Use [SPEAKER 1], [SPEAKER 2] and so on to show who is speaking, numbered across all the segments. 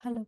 [SPEAKER 1] Hello.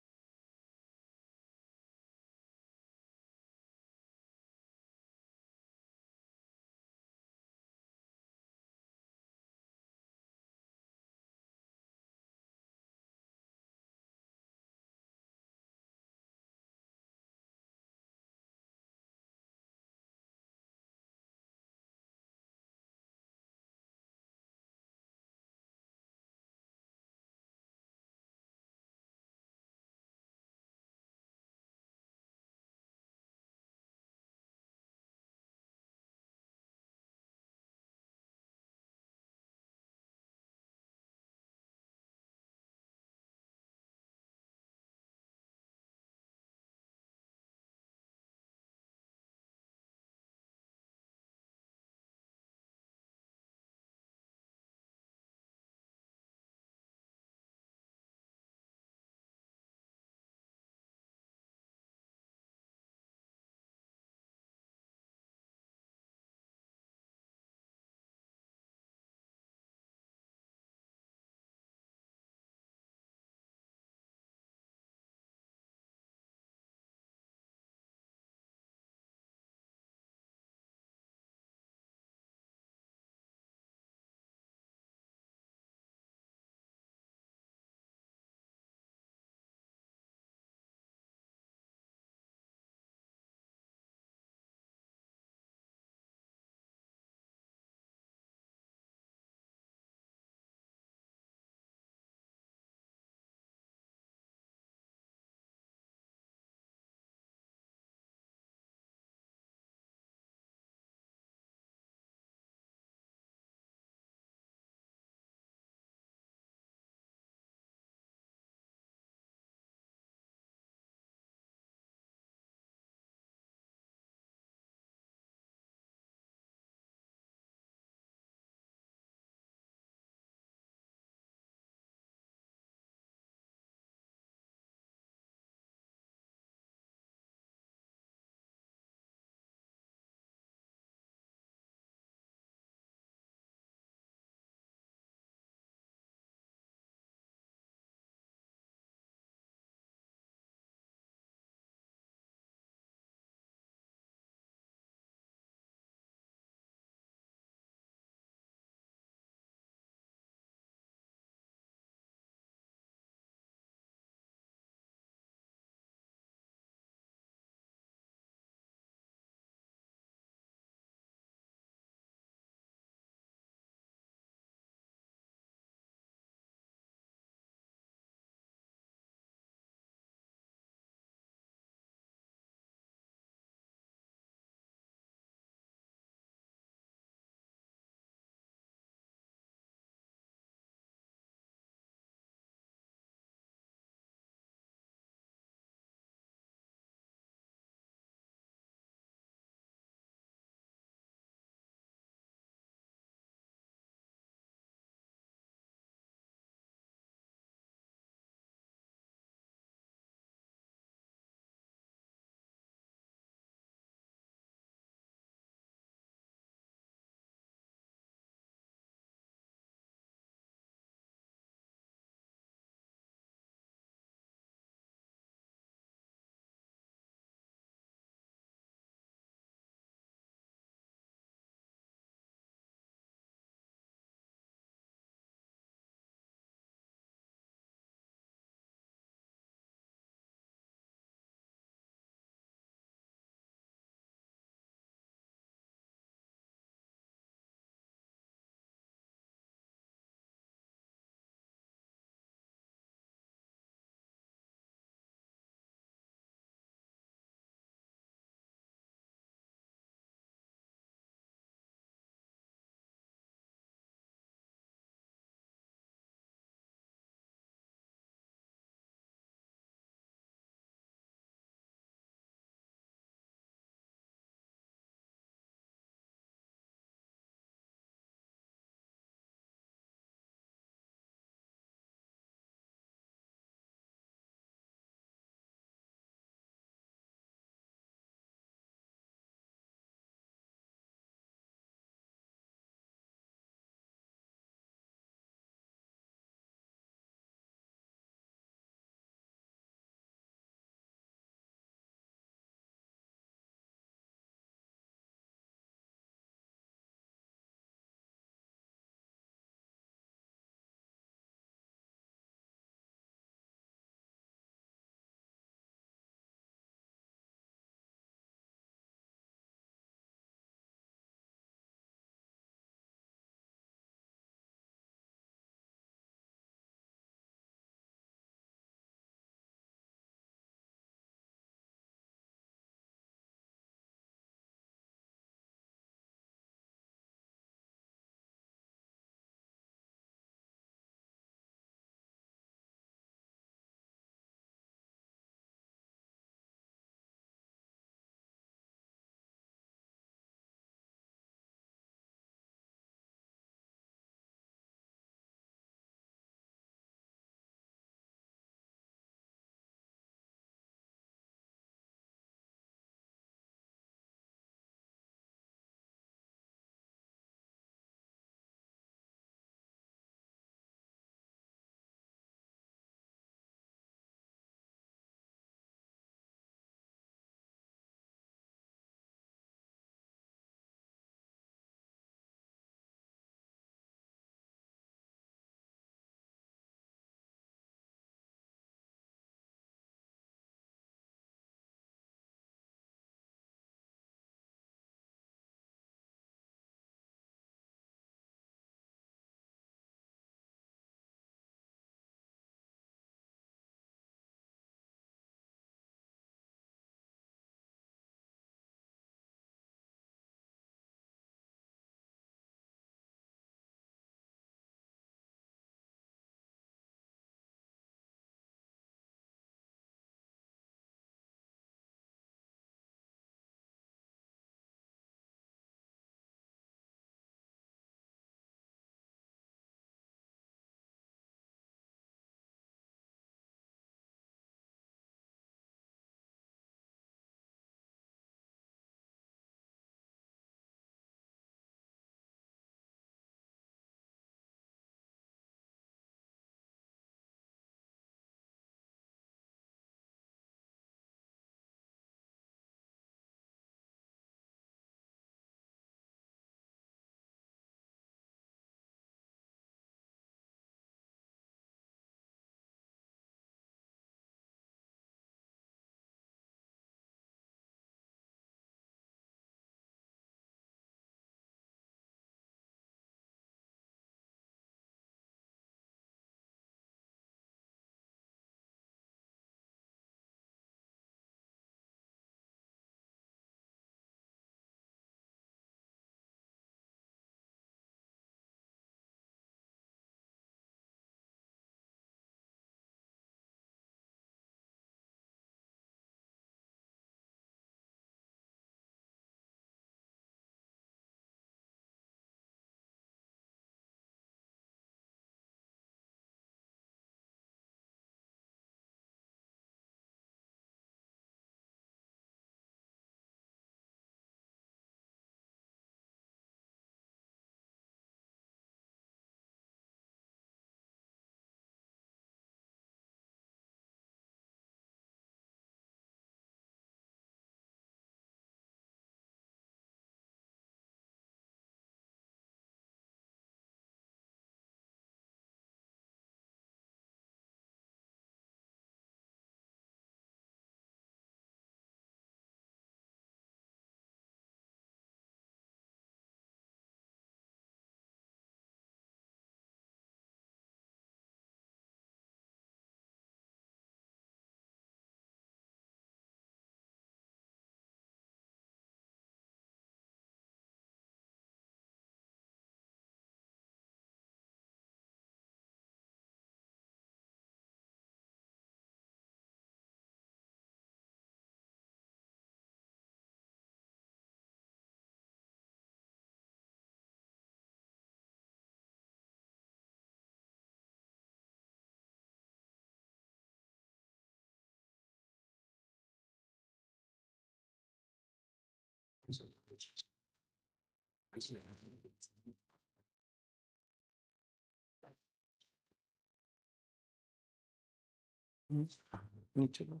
[SPEAKER 1] नीचे लो।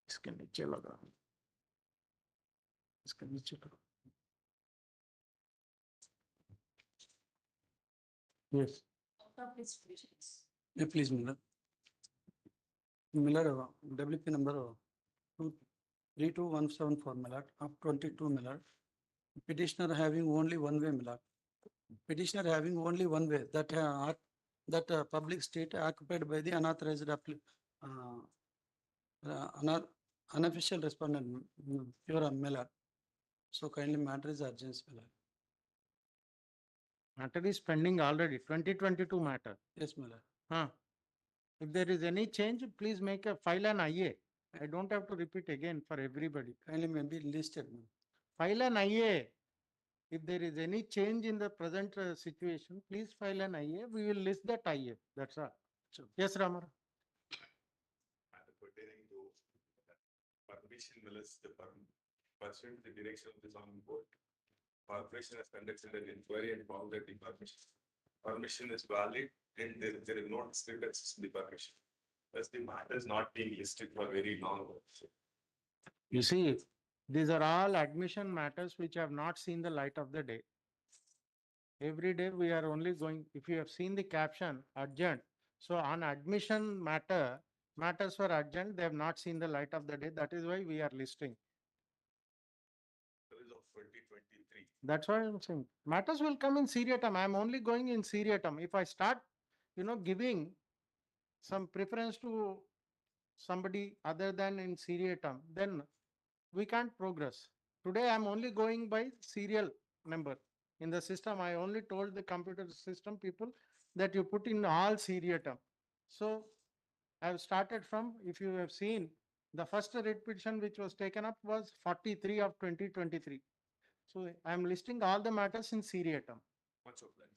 [SPEAKER 1] इसके नीचे लगा, इसके नीचे लगा। Yes. Yeah, please, Miller. Miller, WP number 32174 Miller of 22 Miller. Petitioner having only one way Miller. Petitioner having only one way that public street occupied by the unauthorized unofficial respondent, pure Miller. So kindly matter is urgent, Miller.
[SPEAKER 2] Matter is pending already, 2022 matter.
[SPEAKER 1] Yes, Miller.
[SPEAKER 2] Huh. If there is any change, please make a file an IA. I don't have to repeat again for everybody.
[SPEAKER 1] Kindly maybe listed.
[SPEAKER 2] File an IA. If there is any change in the present situation, please file an IA. We will list that IA. That's all.
[SPEAKER 1] Sure.
[SPEAKER 2] Yes, Ramara.
[SPEAKER 3] Pertaining to permission Millers, pursuant to the direction of the zoning board, corporation has conducted an inquiry and found that the permission is valid and there is no discrepancies in the permission. Thus, the matter is not being listed for very long.
[SPEAKER 2] You see, these are all admission matters which have not seen the light of the day. Every day we are only going, if you have seen the caption, urgent. So on admission matters for urgent, they have not seen the light of the day. That is why we are listing.
[SPEAKER 3] There is of 2023.
[SPEAKER 2] That's why I'm saying matters will come in seriatim. I'm only going in seriatim. If I start, giving some preference to somebody other than in seriatim, then we can't progress. Today I'm only going by serial number. In the system, I only told the computer system people that you put in all seriatim. So I've started from, if you have seen, the first writ petition which was taken up was 43 of 2023. So I'm listing all the matters in seriatim.
[SPEAKER 3] What's your plan?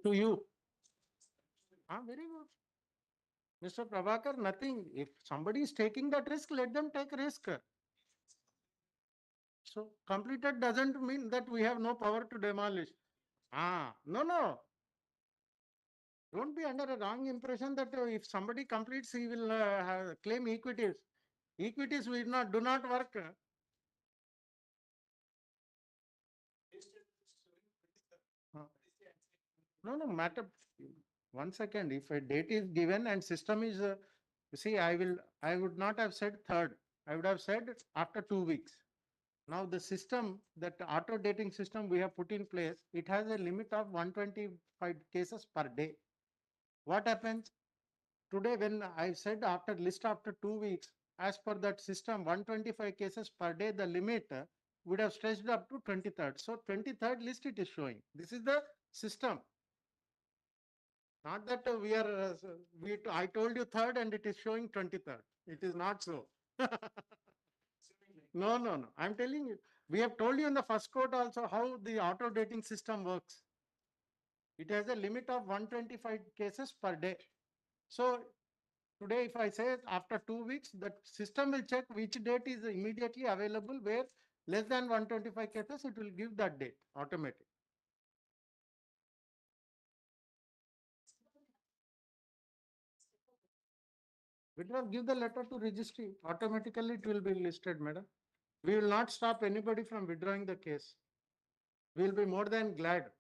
[SPEAKER 2] To you. Very good. Mr. Prabhakar, nothing. If somebody is taking that risk, let them take risk. So completed doesn't mean that we have no power to demolish. No. Don't be under a wrong impression that if somebody completes, he will claim equities. Equities do not work. No, matter. 1 second. If a date is given and system is, you see, I would not have said third. I would have said after 2 weeks. Now the system, that auto dating system we have put in place, it has a limit of 125 cases per day. What happens? Today when I said after 2 weeks, as per that system, 125 cases per day, the limit would have stretched up to 23rd. So 23rd list it is showing. This is the system. Not that I told you third and it is showing 23rd. It is not so. No. I'm telling you, we have told you in the first quote also how the auto dating system works. It has a limit of 125 cases per day. So today, if I say after 2 weeks, the system will check which date is immediately available, where less than 125 cases, it will give that date automatic. Give the letter to registry. Automatically, it will be listed, madam. We will not stop anybody from withdrawing the case. We will be more than glad.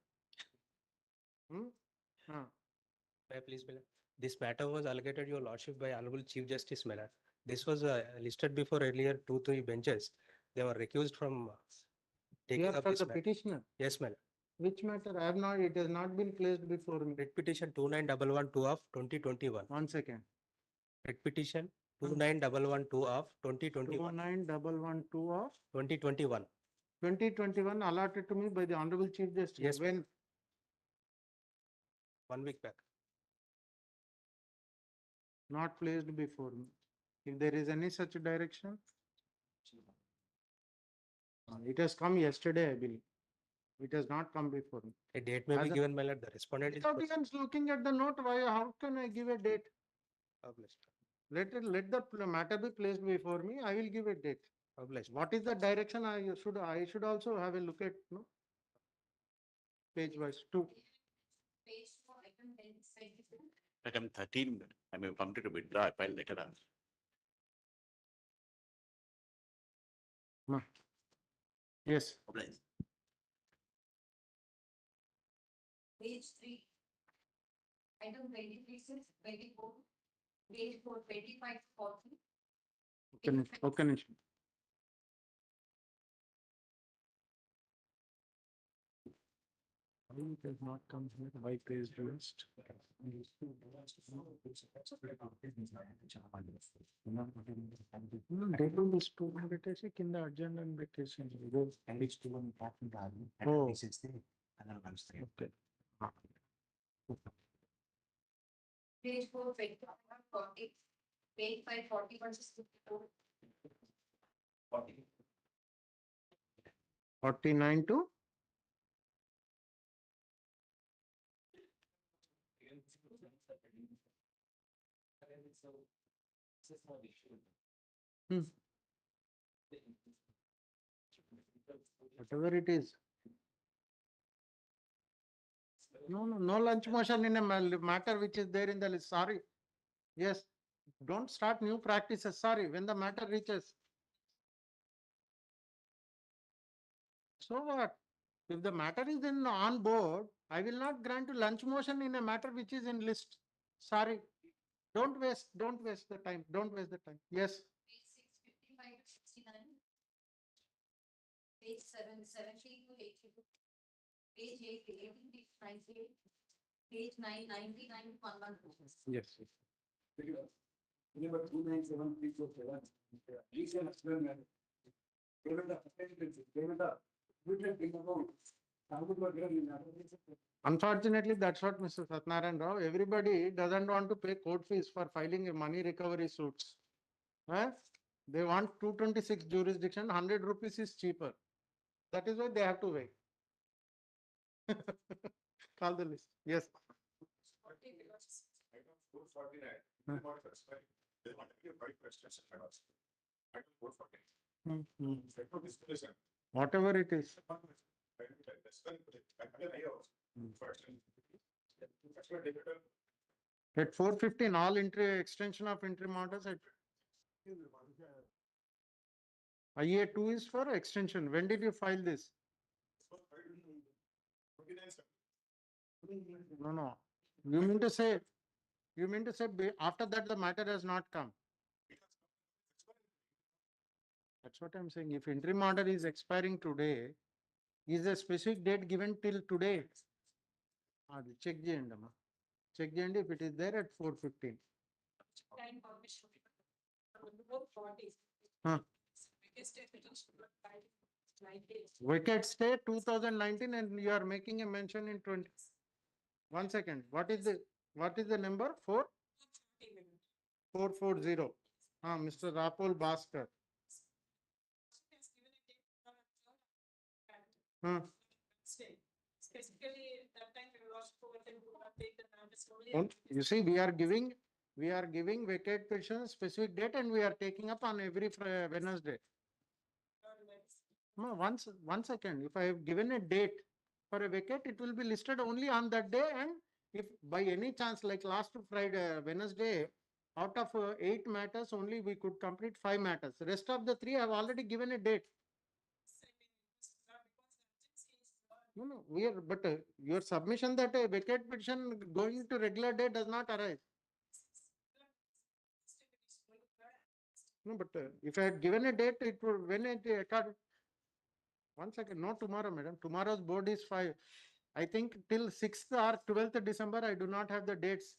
[SPEAKER 4] Please, Miller. This matter was allocated your lordship by Honorable Chief Justice Miller. This was listed before earlier 2-3 benches. They were recused from taking up this
[SPEAKER 2] the
[SPEAKER 4] matter.
[SPEAKER 2] petitioner.
[SPEAKER 4] Yes, Miller.
[SPEAKER 2] Which matter? It has not been placed before me.
[SPEAKER 4] Writ petition 29112 of 2021.
[SPEAKER 2] 1 second.
[SPEAKER 4] Writ petition 29112 of 2021.
[SPEAKER 2] 29112 of
[SPEAKER 4] 2021.
[SPEAKER 2] 2021 allotted to me by the Honorable Chief Justice.
[SPEAKER 4] Yes,
[SPEAKER 2] When?
[SPEAKER 4] 1 week back.
[SPEAKER 2] Not placed before me. If there is any such direction, It has come yesterday, I believe. It has not come before me.
[SPEAKER 4] A date may
[SPEAKER 2] As
[SPEAKER 4] be
[SPEAKER 2] a-
[SPEAKER 4] given, my lord. The respondent is
[SPEAKER 2] Without even looking at the note, why, how can I give a date?
[SPEAKER 4] published.
[SPEAKER 2] Let the matter be placed before me, I will give a date.
[SPEAKER 4] Published.
[SPEAKER 2] What is the direction I should also have a look at, no? Page wise, two.
[SPEAKER 5] Item 13, I may come to withdraw, file later on.
[SPEAKER 2] Yes,
[SPEAKER 5] Obliged.
[SPEAKER 6] Page 3. Item 23, 24. Page 4, 25, 40.
[SPEAKER 2] okay. It has not come here, why page list? Table is two పెట్టేసి కింద agenda పెట్టేసి Oh. Okay.
[SPEAKER 6] Page 4, 25, 40. Page 5, 40 versus 54.
[SPEAKER 2] 49 to whatever it is. No lunch motion in a matter which is there in the list. Sorry. Yes. Don't start new practices. Sorry. When the matter reaches. So what? If the matter is on board, I will not grant you lunch motion in a matter which is in list. Sorry. Don't waste the time. Don't waste the time. Yes.
[SPEAKER 6] Page 6, 55 to 69. Page 7, 70 to 82. Page 8, 18 to 98. Page 9, 99 to 112.
[SPEAKER 2] Yes.
[SPEAKER 1] Number 297347. Please explain that. Payment of payment of written in amount.
[SPEAKER 2] Unfortunately, that's what Mr. Satnarayan Rao, everybody doesn't want to pay court fees for filing a money recovery suits. Huh? They want 226 jurisdiction, 100 rupees is cheaper. That is why they have to wait. Call the list. Yes.
[SPEAKER 3] Item 449.
[SPEAKER 2] Hmm.
[SPEAKER 3] They want to give 5 questions. Item 449.
[SPEAKER 2] Hmm.
[SPEAKER 3] Discussion.
[SPEAKER 2] Whatever it is. At 415, all extension of interim orders at IA2 is for extension. When did you file this? No. You mean to say after that the matter has not come? That's what I'm saying. If interim order is expiring today, is a specific date given till today? Check the end. Check the end if it is there at 415.
[SPEAKER 6] Time permission. 440.
[SPEAKER 2] Huh.
[SPEAKER 6] Biggest state petition, 9 days.
[SPEAKER 2] Vacate stay 2019 and you are making a mention in 20. 1 second. What is the number? 440. Mr. Rapol Bhaskar.
[SPEAKER 6] Specifically, that time we lost court and could not take the notice only.
[SPEAKER 2] You see, we are giving vacate petition specific date and we are taking up on every Wednesday. No, one second. If I have given a date for a vacate, it will be listed only on that day. And if by any chance, like last Friday, Wednesday, out of 8 matters, only we could complete 5 matters. The rest of the 3 I have already given a date. No, but your submission that a vacate petition going to regular day does not arise. No, but if I had given a date, it would, when it occurred. 1 second, no tomorrow, madam. Tomorrow's board is 5. I think till 6th or 12th December, I do not have the dates.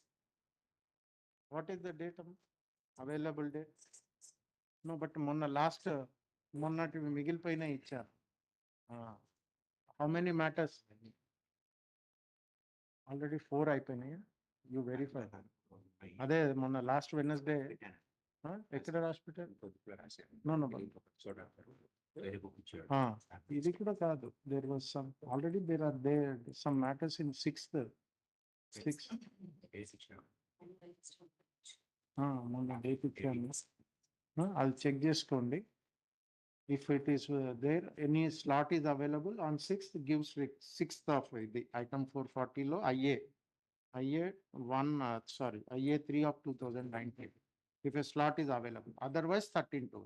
[SPEAKER 2] What is the date? Available date? No, but last migilpoina icha. How many matters? Already 4 అయిపోయినాయి. You verify. అదే మొన్న last Wednesday. Hospital? No.
[SPEAKER 5] Very good picture.
[SPEAKER 2] ఇది కూడా కాదు. There was some, already there are some matters in sixth. మొన్న date ఇచ్చాను. అది check చేసుకోండి. If it is there, any slot is available on 6th, gives 6th of the item 440 lo IA 3 of 2019. If a slot is available, otherwise 13 to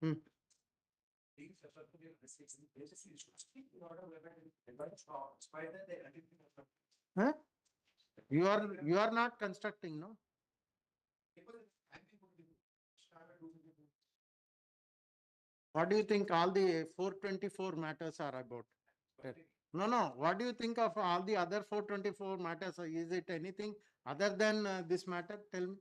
[SPEAKER 2] 1. Huh? You are not constructing, no? What do you think all the 424 matters are about? No. What do you think of all the other 424 matters? Is it anything other than this matter? Tell me.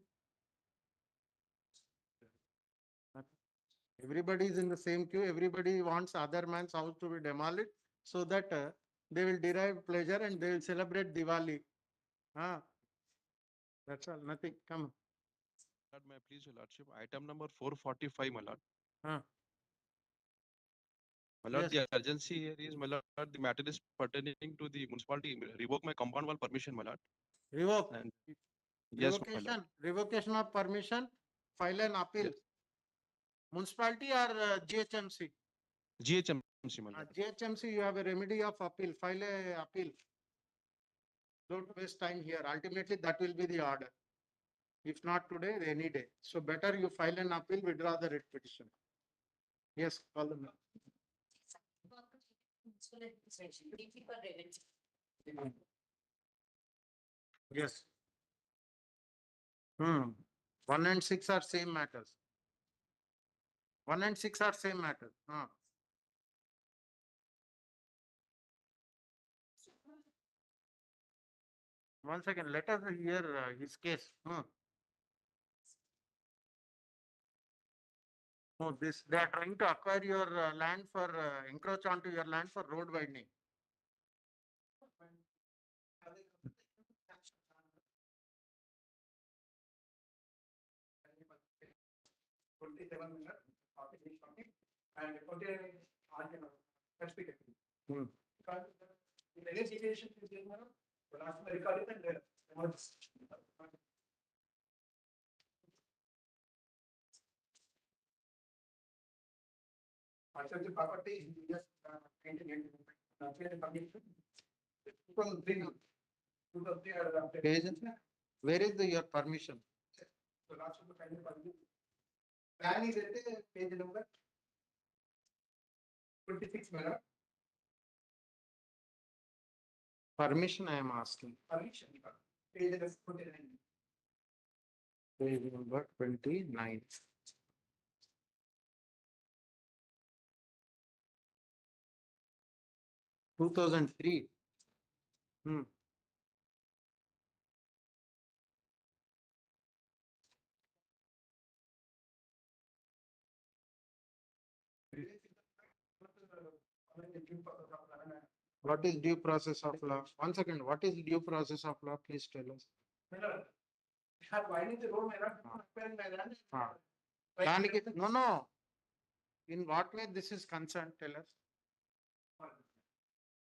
[SPEAKER 2] Everybody is in the same queue. Everybody wants other man's house to be demolished so that they will derive pleasure and they will celebrate Diwali. That's all. Nothing. Come.
[SPEAKER 7] Lord, may I please your lordship, item number 445, my lord. My lord,
[SPEAKER 2] Yes.
[SPEAKER 7] the urgency here is, my lord, the matter is pertaining to the municipality, revoke my compound wall permission, my lord.
[SPEAKER 2] Revoke.
[SPEAKER 7] And yes, my lord.
[SPEAKER 2] Revocation of permission, file an appeal.
[SPEAKER 7] Yes.
[SPEAKER 2] Municipality or GHMC?
[SPEAKER 7] GHMC, my lord.
[SPEAKER 2] GHMC, you have a remedy of appeal, file a appeal. Don't waste time here. Ultimately, that will be the order. If not today, any day. So better you file an appeal, withdraw the writ petition. Yes, call them. Yes. 1 and 6 are same matters. 1 and 6 are same matters. One second, let us hear his case. Oh, they are trying to acquire your land for, encroach onto your land for road widening.
[SPEAKER 1] And 20 the property just
[SPEAKER 2] Where is your permission?
[SPEAKER 1] So last of the kind of plan is at page number 26, madam.
[SPEAKER 2] Permission I am asking.
[SPEAKER 1] Permission, page number 29.
[SPEAKER 2] Page number 29. Two 2003. What is due process of law? 1 second. What is due process of law? Please tell us.
[SPEAKER 1] Widening the road, acquiring my land.
[SPEAKER 2] No. In what way this is concerned? Tell us.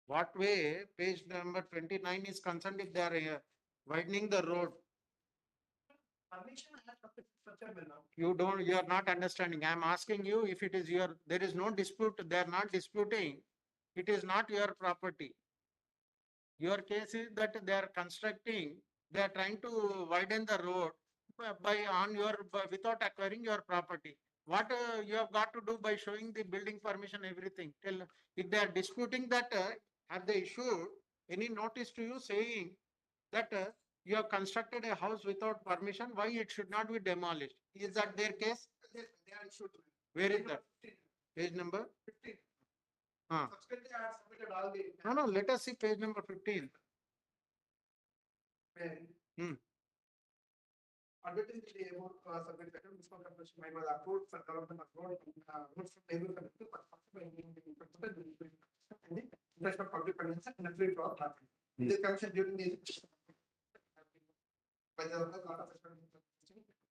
[SPEAKER 2] What way page number 29 is concerned if they are widening the road? You are not understanding. I am asking you if it is there is no dispute, they are not disputing. It is not your property. Your case is that they are constructing, they are trying to widen the road without acquiring your property. What you have got to do by showing the building permission, everything? Tell, if they are disputing that, have they issued any notice to you saying that you have constructed a house without permission, why it should not be demolished? Is that their case?
[SPEAKER 1] They are issued.
[SPEAKER 2] Where is that? Page number?
[SPEAKER 1] 15.
[SPEAKER 2] Huh.
[SPEAKER 1] Subsequently, I have submitted all the.
[SPEAKER 2] No, let us see page number 15.
[SPEAKER 1] Advertising the above subject matter, municipal corporation may was approved for development of road, roads from neighbor community, but participating in the interest of public finance and free for traffic. This commission during the by the lot of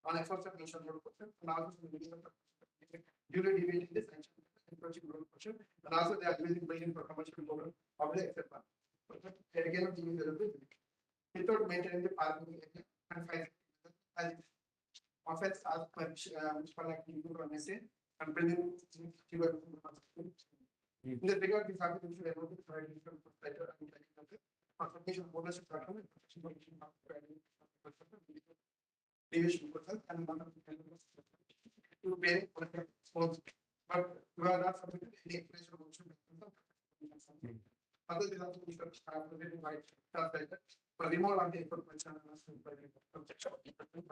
[SPEAKER 8] on efforts of national road portion and also some revision of duly deviating the sanction approaching road portion and also they are using building for commercial road public etc. Again, without maintaining the parking area and five as offense as per municipal activity to maintain and building. In this regard, the faculty should able to provide different better and confirmation of ownership document, deviation process and one of the to pay phones, but we are not submitted any explanation of ownership. Other than that, we should start with it by translator for removal of the information but we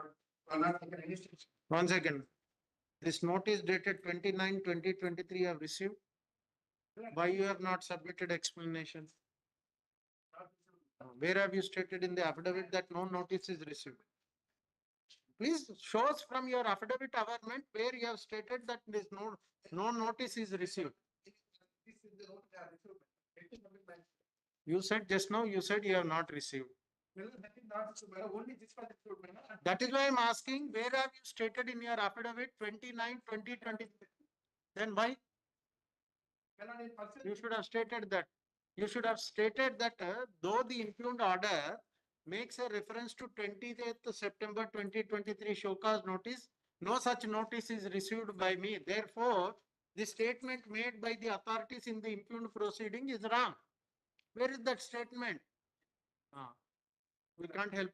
[SPEAKER 8] are not taking any steps.
[SPEAKER 2] Once again, this notice dated 29/20/23 have received. Why you have not submitted explanation? Where have you stated in the affidavit that no notice is received? Please show us from your affidavit averment where you have stated that there is no notice is received.
[SPEAKER 8] This is the note they are received.
[SPEAKER 2] You said just now, you said you have not received.
[SPEAKER 8] Well, that is not so bad. Only this was received.
[SPEAKER 2] That is why I am asking, where have you stated in your affidavit 29/20/23? Then why? You should have stated that. You should have stated that though the impugned order makes a reference to 28th September 2023 show cause notice, no such notice is received by me. Therefore, the statement made by the authorities in the impugned proceeding is wrong. Where is that statement? We can't help.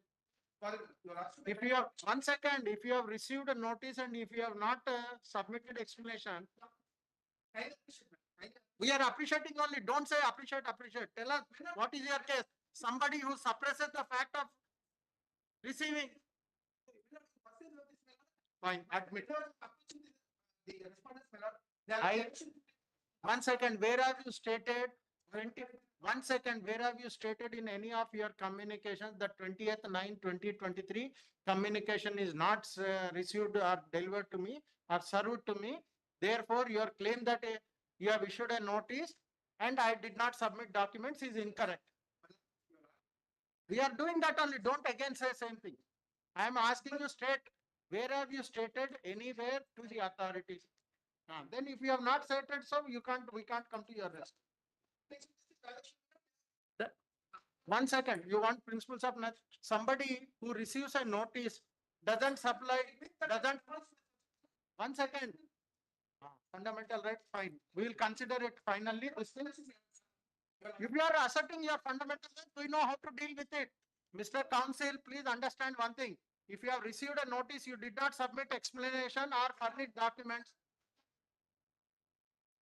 [SPEAKER 2] If you have, 1 second, if you have received a notice and if you have not submitted explanation, we are appreciating only. Don't say appreciate. Tell us what is your case. Somebody who suppresses the fact of receiving. Fine, admit.
[SPEAKER 8] The respondents
[SPEAKER 2] I, 1 second, where have you stated 1 second, where have you stated in any of your communications that 20th/9/2023 communication is not received or delivered to me or served to me? Therefore, your claim that you have issued a notice and I did not submit documents is incorrect. We are doing that only. Don't again say same thing. I am asking you straight. Where have you stated anywhere to the authorities? Then if you have not stated so, we can't come to your rest. 1 second, you want principles of nature. Somebody who receives a notice doesn't supply, 1 second. Fundamental right, fine. We will consider it finally. If you are asserting your fundamental right, we know how to deal with it. Mr. Counsel, please understand one thing. If you have received a notice, you did not submit explanation or furnish documents.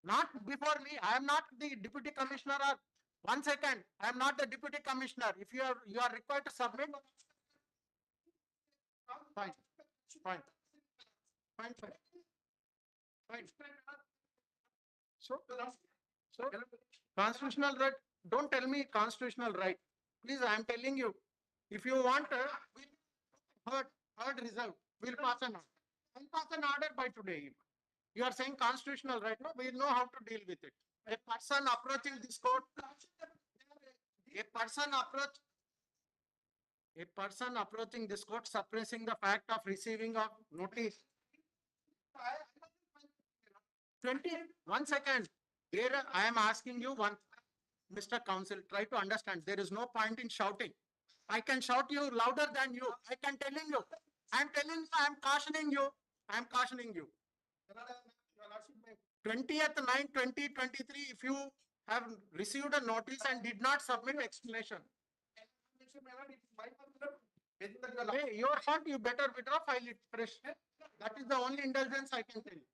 [SPEAKER 2] Not before me. I am not the deputy commissioner or 1 second. I am not the deputy commissioner. If you are required to submit. Fine. So constitutional right. Don't tell me constitutional right. Please, I am telling you. If you want heard reserve, we'll pass an order. I'll pass an order by today. You are saying constitutional right now, we'll know how to deal with it. A person approaching this court, approaching this court, suppressing the fact of receiving of notice. 1 second. Here I am asking you one, Mr. Counsel, try to understand. There is no point in shouting. I can shout you louder than you. I can telling you. I am cautioning you. 20th/9/2023, if you have received a notice and did not submit explanation. Your fault, you better withdraw, file it fresh. That is the only indulgence I can tell you.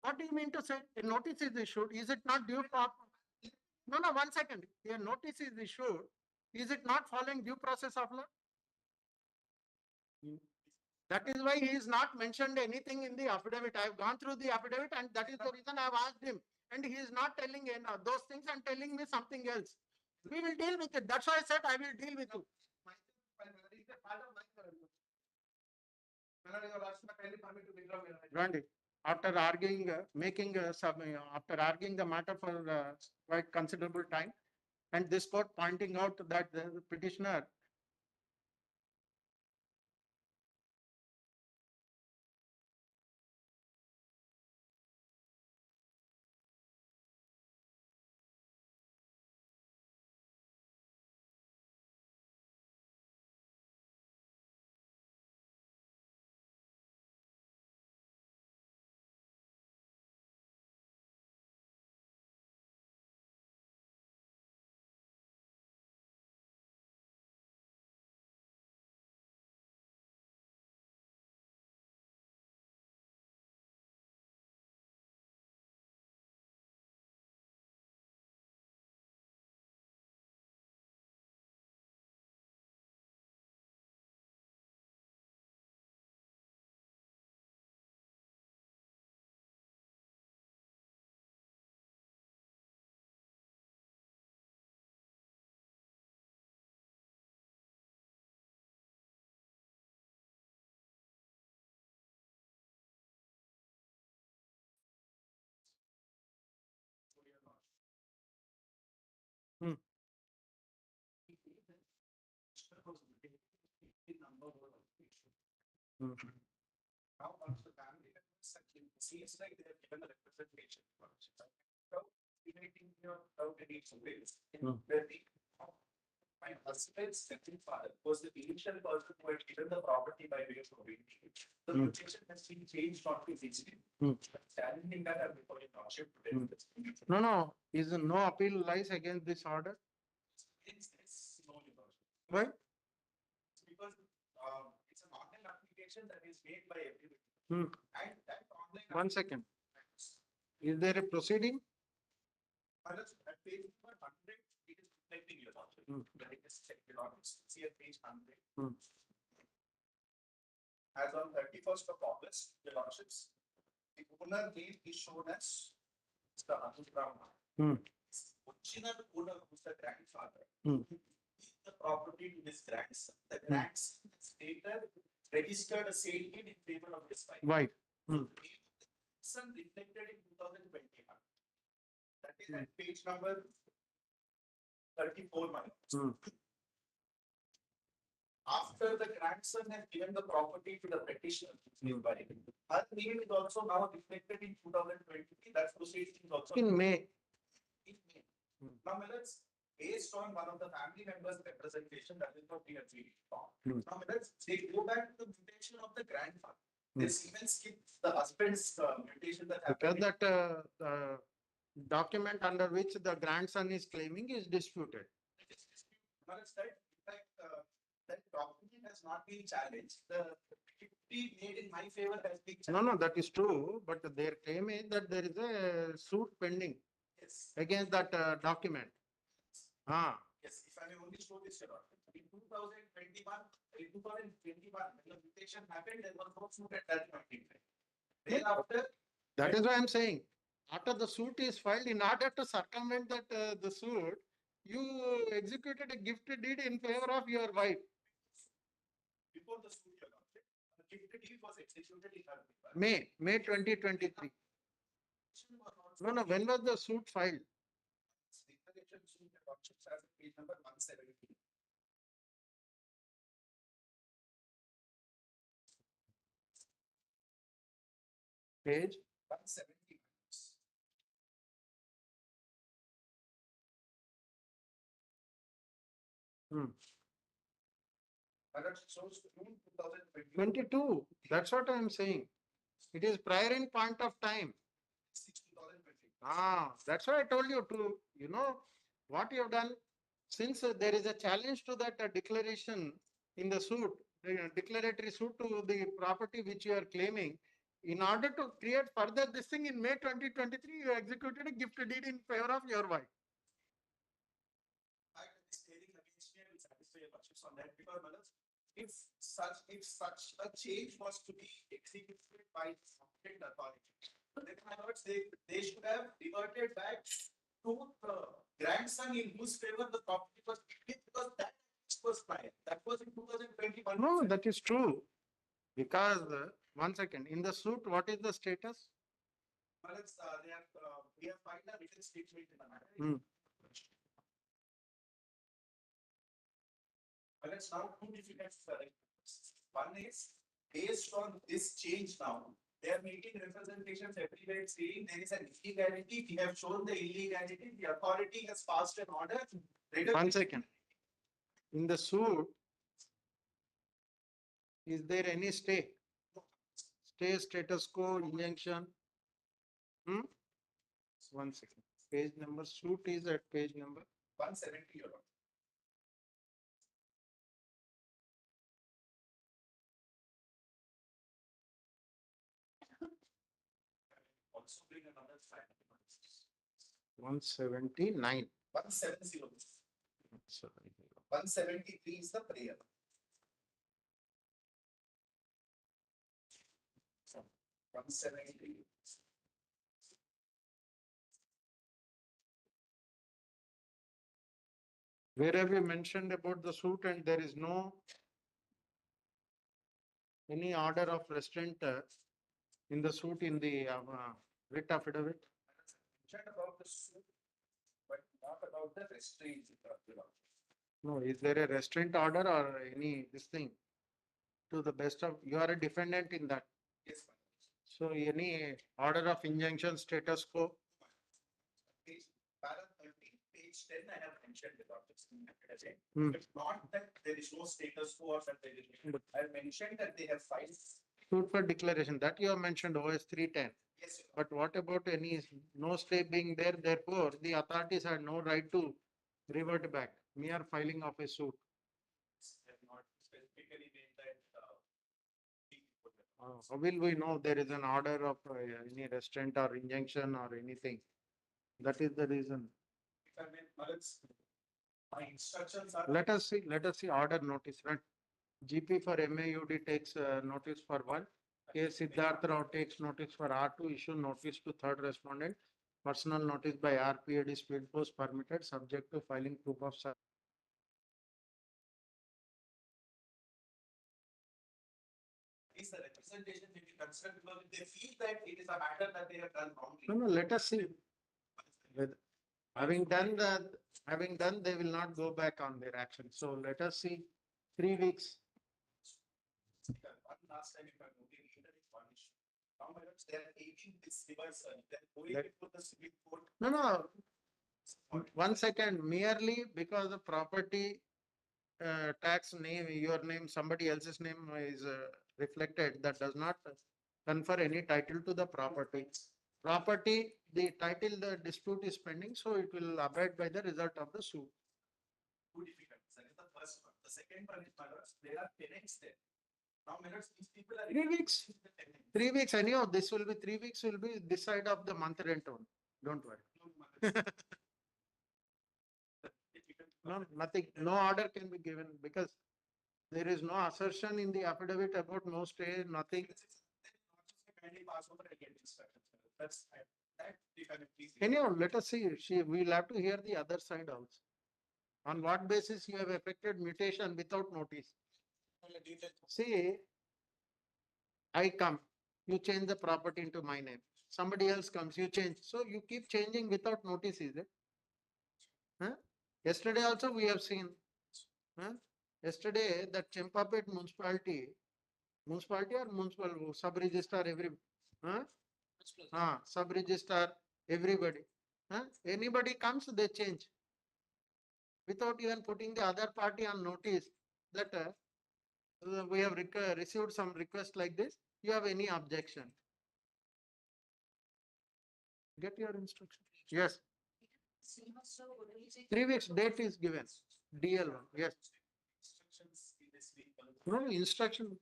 [SPEAKER 2] What do you mean to say? A notice is issued. Is it not due process? No, 1 second. A notice is issued. Is it not following due process of law? That is why he is not mentioned anything in the affidavit. I have gone through the affidavit and that is the reason I have asked him. And he is not telling those things and telling me something else. We will deal with it. That's why I said I will deal with you. Randy, after arguing, after arguing the matter for quite considerable time, and this court pointing out that the petitioner
[SPEAKER 9] Now, once the family members actually seems like they have given a representation. So, making your needs ways where my husband's second father was the initial person who had given the property by way of probate. The location has been changed not to this. Challenging that I'm reporting hardship.
[SPEAKER 2] No, no, is no appeal lies against this order?
[SPEAKER 9] It's no negotiable.
[SPEAKER 2] Why?
[SPEAKER 9] Because it's an online application that is made by everybody.
[SPEAKER 2] Hmm.
[SPEAKER 9] And that online.
[SPEAKER 2] One second. Is there a proceeding?
[SPEAKER 9] At page number 100, it is reflecting your lordship. Let us check it on. See at page 100. As on 31st of August, your lordships, the owner name is shown as Mr. Anuj Brahma. Original owner, who's the grandfather, is the property to his grandson. The grandson is later registered a sale deed in favor of his wife.
[SPEAKER 2] Why?
[SPEAKER 9] Son reflected in 2021. That is at page number 34. After the grandson has given the property to the petitioner, her name is also now reflected in 2023. That's proceeding is also
[SPEAKER 2] In May.
[SPEAKER 9] in May. Now, let's based on one of the family members' representation, that is what we have seen. Now, let's they go back to the mutation of the grandfather. This even skip the husband's mutation that
[SPEAKER 2] Because
[SPEAKER 9] happened.
[SPEAKER 2] that document under which the grandson is claiming is disputed.
[SPEAKER 9] Now, let's start. In fact, that document has not been challenged. The 50 made in my favor has been
[SPEAKER 2] No,
[SPEAKER 9] challenged.
[SPEAKER 2] no, that is true, but their claim is that there is a suit pending
[SPEAKER 9] Yes.
[SPEAKER 2] against that document.
[SPEAKER 9] Yes, if I may only show this, Your Honor. In 2021, when the mutation happened, there was no suit at that point in time. Thereafter,
[SPEAKER 2] That is why I'm saying, after the suit is filed, in order to circumvent that the suit, you executed a gift deed in favor of your wife.
[SPEAKER 9] before the suit, Your Honor, the gift deed was executed in her favor.
[SPEAKER 2] May 2023. No, no, when was the suit filed?
[SPEAKER 9] Declaration suit, Your Lordship, as page number 117.
[SPEAKER 2] Page
[SPEAKER 9] 170. But it shows June 2020.
[SPEAKER 2] 22. That's what I'm saying. It is prior in point of time.
[SPEAKER 9] 2020.
[SPEAKER 2] That's why I told you to, what you have done. Since there is a challenge to that declaration in the suit, declaratory suit to the property which you are claiming, in order to create further this thing in May 2023, you executed a gift deed in favor of your wife.
[SPEAKER 9] I am stating against me, I will satisfy your lordships on that because if such a change was to be executed by the competent authority, then my lords, they should have reverted back to the grandson in whose favor the property was given because that was prior. That was in 2021.
[SPEAKER 2] No, that is true. Because, one second, in the suit, what is the status?
[SPEAKER 9] Well, it's, we have filed a written statement in the matter. Well, it's now two different. One is based on this change now. They are making representations everywhere saying there is an illegality. We have shown the illegality. The authority has passed an order.
[SPEAKER 2] One second. In the suit, is there any stay? Stay, status quo, injunction? One second. Page number, suit is at page number
[SPEAKER 9] 170. Your Honor. Also bring another fact.
[SPEAKER 2] 179.
[SPEAKER 9] 170. 173 is the prayer. So 173.
[SPEAKER 2] Where have you mentioned about the suit and there is no any order of restraint in the suit in the writ affidavit?
[SPEAKER 9] Mentioned about the suit, but not about the restraint.
[SPEAKER 2] No, is there a restraint order or any this thing? to the best of, you are a defendant in that.
[SPEAKER 9] Yes, ma'am.
[SPEAKER 2] So any order of injunction status quo?
[SPEAKER 9] Page, para 13, page 10, I have mentioned about this.
[SPEAKER 2] Hmm.
[SPEAKER 9] It's not that there is no status quo or that there is, I mentioned that they have filed.
[SPEAKER 2] Suit for declaration, that you have mentioned OS 310.
[SPEAKER 9] Yes, sir.
[SPEAKER 2] But what about any no stay being there? Therefore, the authorities had no right to revert back. Mere filing of a suit.
[SPEAKER 9] Have not specifically made that,
[SPEAKER 2] How will we know there is an order of any restraint or injunction or anything? That is the reason.
[SPEAKER 9] if I may, Malat's, my instructions are.
[SPEAKER 2] Let us see order notice, right? GP for MAUD takes notice for one. K. Siddharth Rao takes notice for R2, issue notice to third respondent. Personal notice by RPAD speed post permitted, subject to filing proof of service.
[SPEAKER 9] Is the representation may be concerned because if they feel that it is a matter that they have done wrongly.
[SPEAKER 2] No, let us see. With- Having done that, they will not go back on their action. So let us see 3 weeks.
[SPEAKER 9] One last time, if I'm moving, either is one issue. Now, madam, they are taking this reversal, they're going
[SPEAKER 2] Let-
[SPEAKER 9] before the civil court.
[SPEAKER 2] No. 1 second, merely because the property tax name, your name, somebody else's name is reflected, that does not confer any title to the property. Property, the title, the dispute is pending, so it will abide by the result of the suit.
[SPEAKER 9] Two difficulties. That is the first one. The second one is, madam, there are tenants there. Now, madam, these people are.
[SPEAKER 2] 3 weeks. 3 weeks, anyhow, this will be 3 weeks will be this side of the month rent only. Don't worry. No, nothing, no order can be given because there is no assertion in the affidavit about no stay, nothing.
[SPEAKER 9] Kindly pass over and get instructions. That's, that, if I may please.
[SPEAKER 2] Anyhow, let us see, we will have to hear the other side also. On what basis you have effected mutation without notice? See, I come, you change the property into my name. Somebody else comes, you change. So you keep changing without notice, is it? Huh? Yesterday also we have seen. Huh? Yesterday that Champapet municipality or municipal sub-registrar every, huh? Sub-registrar everybody. Huh? Anybody comes, they change. Without even putting the other party on notice that we have received some request like this, you have any objection? Get your instruction. Yes, 3 weeks date is given. DL1, yes.
[SPEAKER 9] Instructions in this week.
[SPEAKER 2] No, instruction,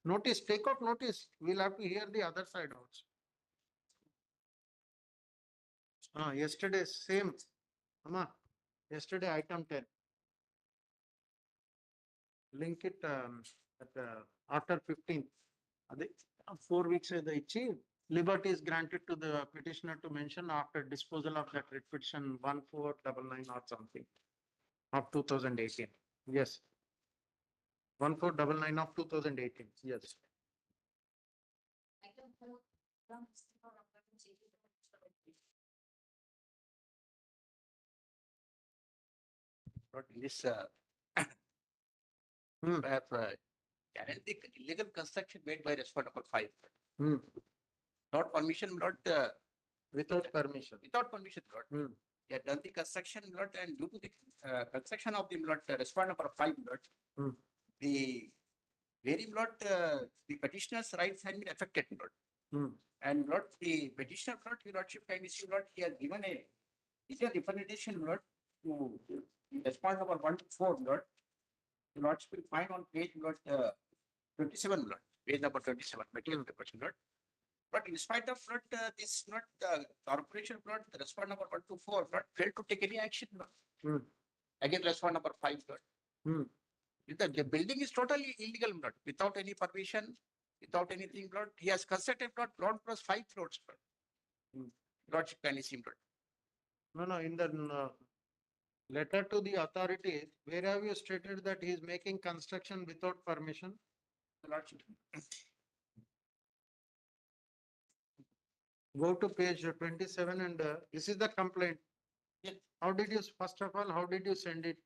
[SPEAKER 2] notice, take out notice. We'll have to hear the other side also. Yesterday, same. Amma, yesterday item 10. Link it after 15. 4 weeks the ichi liberty is granted to the petitioner to mention after disposal of that writ petition 1499 or something of 2018. Yes. 1499 of 2018. Yes.
[SPEAKER 6] Item 4, from Mr. JP.
[SPEAKER 5] But in this,
[SPEAKER 2] Hmm.
[SPEAKER 5] I have challenged the illegal construction made by respondent number 5.
[SPEAKER 2] Hmm.
[SPEAKER 5] Not permission, not
[SPEAKER 2] Without permission.
[SPEAKER 5] without permission, not.
[SPEAKER 2] Hmm.
[SPEAKER 5] They have done the construction, not, and due to the construction of the lot, respondent number 5, lot,
[SPEAKER 2] Hmm.
[SPEAKER 5] the very lot, the petitioner's rights have been affected, lot.
[SPEAKER 2] Hmm.
[SPEAKER 5] And not the petitioner, not your lordship, can issue, not he has given a, is a representation, not to respondent number 1 to 4, not. The lordship will find on page, not 27, lot, page number 27, material question, lot. But in spite of not this, not corporation, not the respondent number 1 to 4, not failed to take any action, not.
[SPEAKER 2] Hmm.
[SPEAKER 5] Again, respondent number 5, not.
[SPEAKER 2] Hmm.
[SPEAKER 5] The building is totally illegal, not without any permission, without anything, not. He has constructed not ground plus 5 floors, not.
[SPEAKER 2] Hmm.
[SPEAKER 5] Lordship can see, not.
[SPEAKER 2] No, in the letter to the authorities, where have you stated that he is making construction without permission?
[SPEAKER 5] The lordship.
[SPEAKER 2] Go to page 27 and this is the complaint.
[SPEAKER 5] Yes.
[SPEAKER 2] How did you, first of all, how did you send it?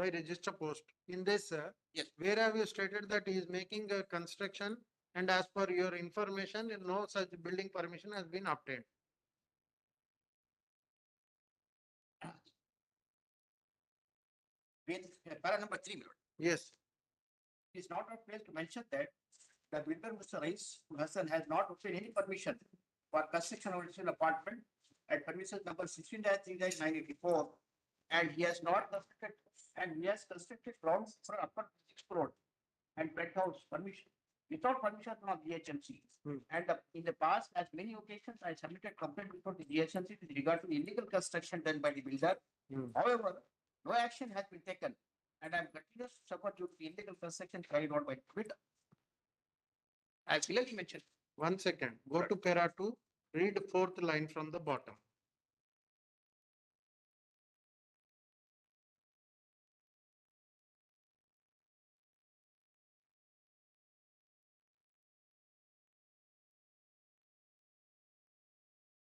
[SPEAKER 2] by register post. In this,
[SPEAKER 5] Yes.
[SPEAKER 2] where have you stated that he is making a construction and as per your information, no such building permission has been obtained?
[SPEAKER 5] With para number 3, my lord.
[SPEAKER 2] Yes.
[SPEAKER 5] It is not a place to mention that the builder, Mr. Rais Hassan, has not obtained any permission for construction of additional apartment at premises number 16-3-984, and he has not constructed, and he has constructed grounds for upper 6 crore and penthouse permission without permission from GHMC. And in the past, as many occasions, I submitted complaint before the GHMC with regard to illegal construction done by the builder. However, no action has been taken, and I am continuous to suffer due to the illegal construction carried out by the builder. As clearly mentioned.
[SPEAKER 2] 1 second. Go to para 2. Read 4th line from the bottom.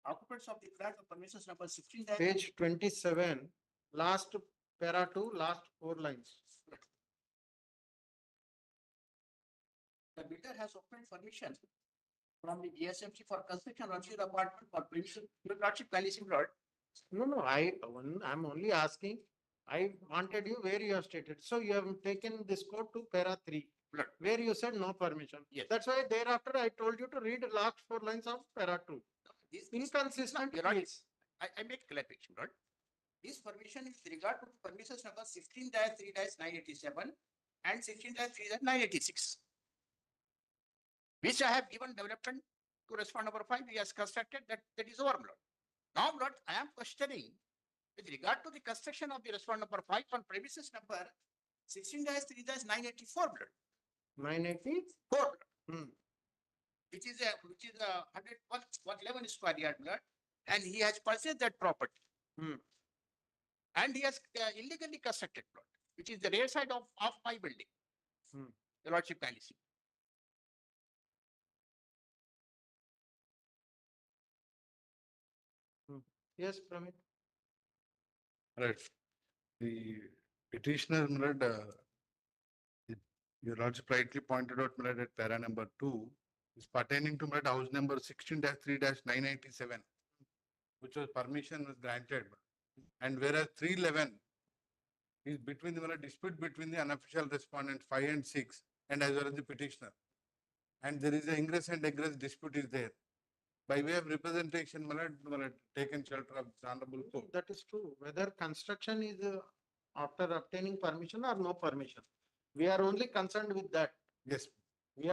[SPEAKER 5] Occupants of the flat of premises number 16
[SPEAKER 2] Page 27, last para 2, last 4 lines.
[SPEAKER 5] The builder has obtained permission from the GSMC for construction of the apartment for premises. Your lordship, kindly Lord.
[SPEAKER 2] No, I'm only asking. I wanted you where you have stated. So you have taken this code to para 3,
[SPEAKER 5] Right.
[SPEAKER 2] where you said no permission.
[SPEAKER 5] Yes.
[SPEAKER 2] That's why thereafter I told you to read last 4 lines of para 2.
[SPEAKER 5] This
[SPEAKER 2] Inconsistent,
[SPEAKER 5] Your Lordship,
[SPEAKER 2] please.
[SPEAKER 5] I make clarification, Lord. This permission is with regard to premises number 16-3-987 and 16-3-986, which I have given development to respond number 5. He has constructed that is over, Lord. Now, Lord, I am questioning with regard to the construction of the respond number 5 on premises number 16-3-984, Lord.
[SPEAKER 2] 984.
[SPEAKER 5] 4,
[SPEAKER 2] Hmm.
[SPEAKER 5] which is a 111 square yard, Lord, and he has purchased that property.
[SPEAKER 2] Hmm.
[SPEAKER 5] And he has illegally constructed plot, which is the rear side of my building.
[SPEAKER 2] Hmm.
[SPEAKER 5] Your Lordship, kindly see.
[SPEAKER 2] Yes, Pramit.
[SPEAKER 10] Right. The petitioner, my lord, your lordship rightly pointed out, my lord, at para number 2 is pertaining to my lord, house number 16-3-987, which was permission was granted. And whereas 311 is between the my lord, dispute between the unofficial respondents 5 and 6 and as well as the petitioner. And there is an ingress and egress dispute is there. By way of representation, my lord, taken shelter of this honorable court.
[SPEAKER 2] That is true. Whether construction is after obtaining permission or no permission. We are only concerned with that.
[SPEAKER 10] Yes.
[SPEAKER 2] We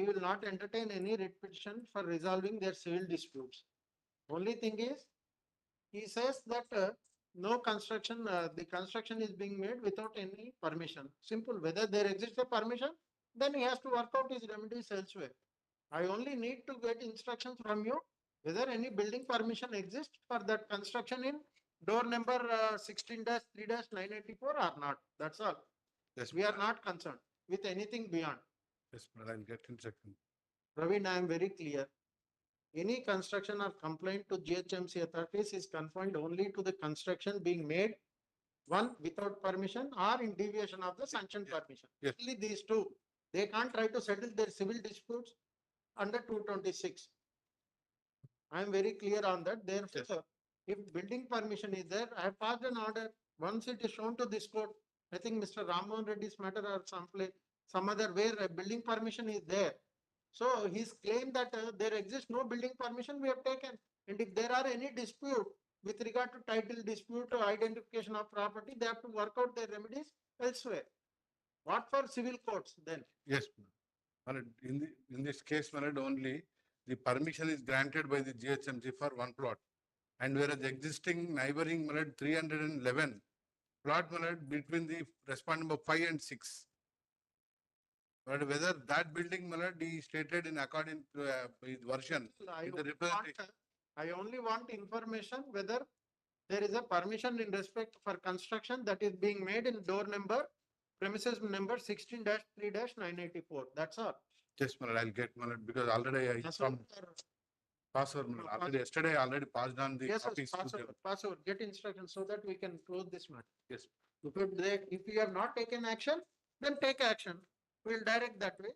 [SPEAKER 2] will not entertain any writ petition for resolving their civil disputes. Only thing is, he says that no construction, the construction is being made without any permission. Simple. Whether there exists a permission, then he has to work out his remedies elsewhere. I only need to get instructions from you whether any building permission exists for that construction in door number 16-3-984 or not. That's all.
[SPEAKER 10] Yes,
[SPEAKER 2] We are not concerned with anything beyond.
[SPEAKER 10] yes, my lord, I'll get in second.
[SPEAKER 2] Praveen, I am very clear. Any construction or complaint to GHMC authorities is confined only to the construction being made, one without permission or in deviation of the sanctioned permission.
[SPEAKER 10] Yes.
[SPEAKER 2] Only these two. They can't try to settle their civil disputes under 226. I am very clear on that. Therefore, if building permission is there, I have passed an order. Once it is shown to this court, I think Mr. Rammohan Reddy's matter or some other where a building permission is there. So his claim that there exists no building permission we have taken. And if there are any dispute with regard to title dispute or identification of property, they have to work out their remedies elsewhere. What for civil courts then?
[SPEAKER 10] Yes, my lord, in this case, my lord, only the permission is granted by the GHMC for one plot. And whereas existing neighboring, my lord, 311 plot, my lord, between the respondent number 5 and 6. But whether that building, my lord, he stated in according to his version, in the representation.
[SPEAKER 2] I only want information whether there is a permission in respect for construction that is being made in door number, premises number 16-3-984. That's all.
[SPEAKER 10] Yes, my lord, I'll get, my lord, because already I pass over, my lord. Yesterday I already passed on the
[SPEAKER 2] Yes,
[SPEAKER 10] copies.
[SPEAKER 2] pass over, get instructions so that we can close this matter.
[SPEAKER 10] Yes.
[SPEAKER 2] If you have not taken action, then take action. We'll direct that way.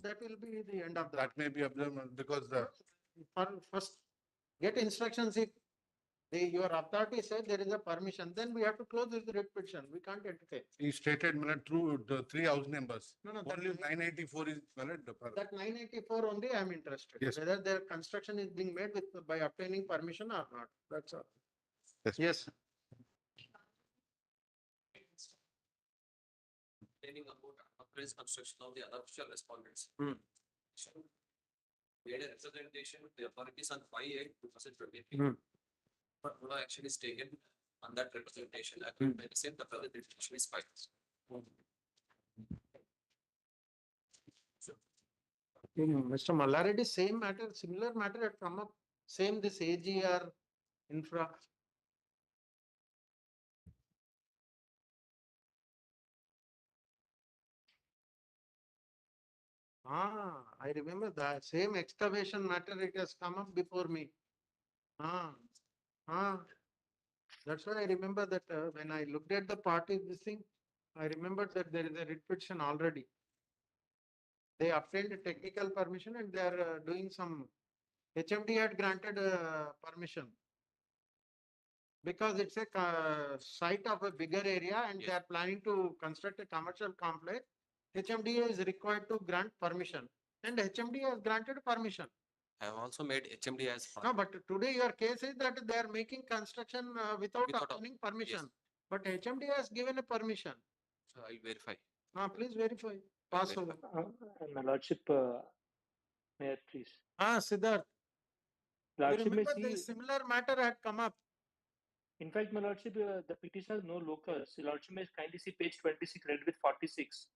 [SPEAKER 2] That will be the end of the.
[SPEAKER 10] That may be observed because the
[SPEAKER 2] First, get instructions if your authority said there is a permission, then we have to close this writ petition. We can't entertain.
[SPEAKER 10] he stated through the three house numbers.
[SPEAKER 2] No,
[SPEAKER 10] Only 984 is valid.
[SPEAKER 2] that 984 only I am interested.
[SPEAKER 10] Yes.
[SPEAKER 2] Whether their construction is being made with by obtaining permission or not. That's all.
[SPEAKER 10] Yes.
[SPEAKER 2] Yes.
[SPEAKER 11] Complaining about unauthorized construction of the unofficial respondents.
[SPEAKER 2] Hmm.
[SPEAKER 11] Made a representation with the authorities on 5/8/2023.
[SPEAKER 2] Hmm.
[SPEAKER 11] But no action is taken on that representation. According to the same, the representation is filed.
[SPEAKER 2] Mr. Mallaredi, same matter, similar matter had come up, same this AGR infra. I remember that same excavation matter, it has come up before me. That's why I remember that when I looked at the party, this thing, I remembered that there is a writ petition already. They obtained a technical permission and they are doing some, HMD had granted permission. Because it's a site of a bigger area and they are planning to construct a commercial complex, HMD is required to grant permission and HMD has granted permission.
[SPEAKER 11] I have also made HMD as.
[SPEAKER 2] No, but today your case is that they are making construction without
[SPEAKER 11] Without
[SPEAKER 2] obtaining permission.
[SPEAKER 11] yes.
[SPEAKER 2] But HMD has given a permission.
[SPEAKER 11] So I verify.
[SPEAKER 2] Please verify. Pass over.
[SPEAKER 12] My lordship, may I please?
[SPEAKER 2] Siddharth. You
[SPEAKER 12] Lordship may
[SPEAKER 2] remember the
[SPEAKER 12] see,
[SPEAKER 2] similar matter had come up.
[SPEAKER 12] in fact, my lordship, the petitioner has no locus. Lordship may kindly see page 26, read with 46.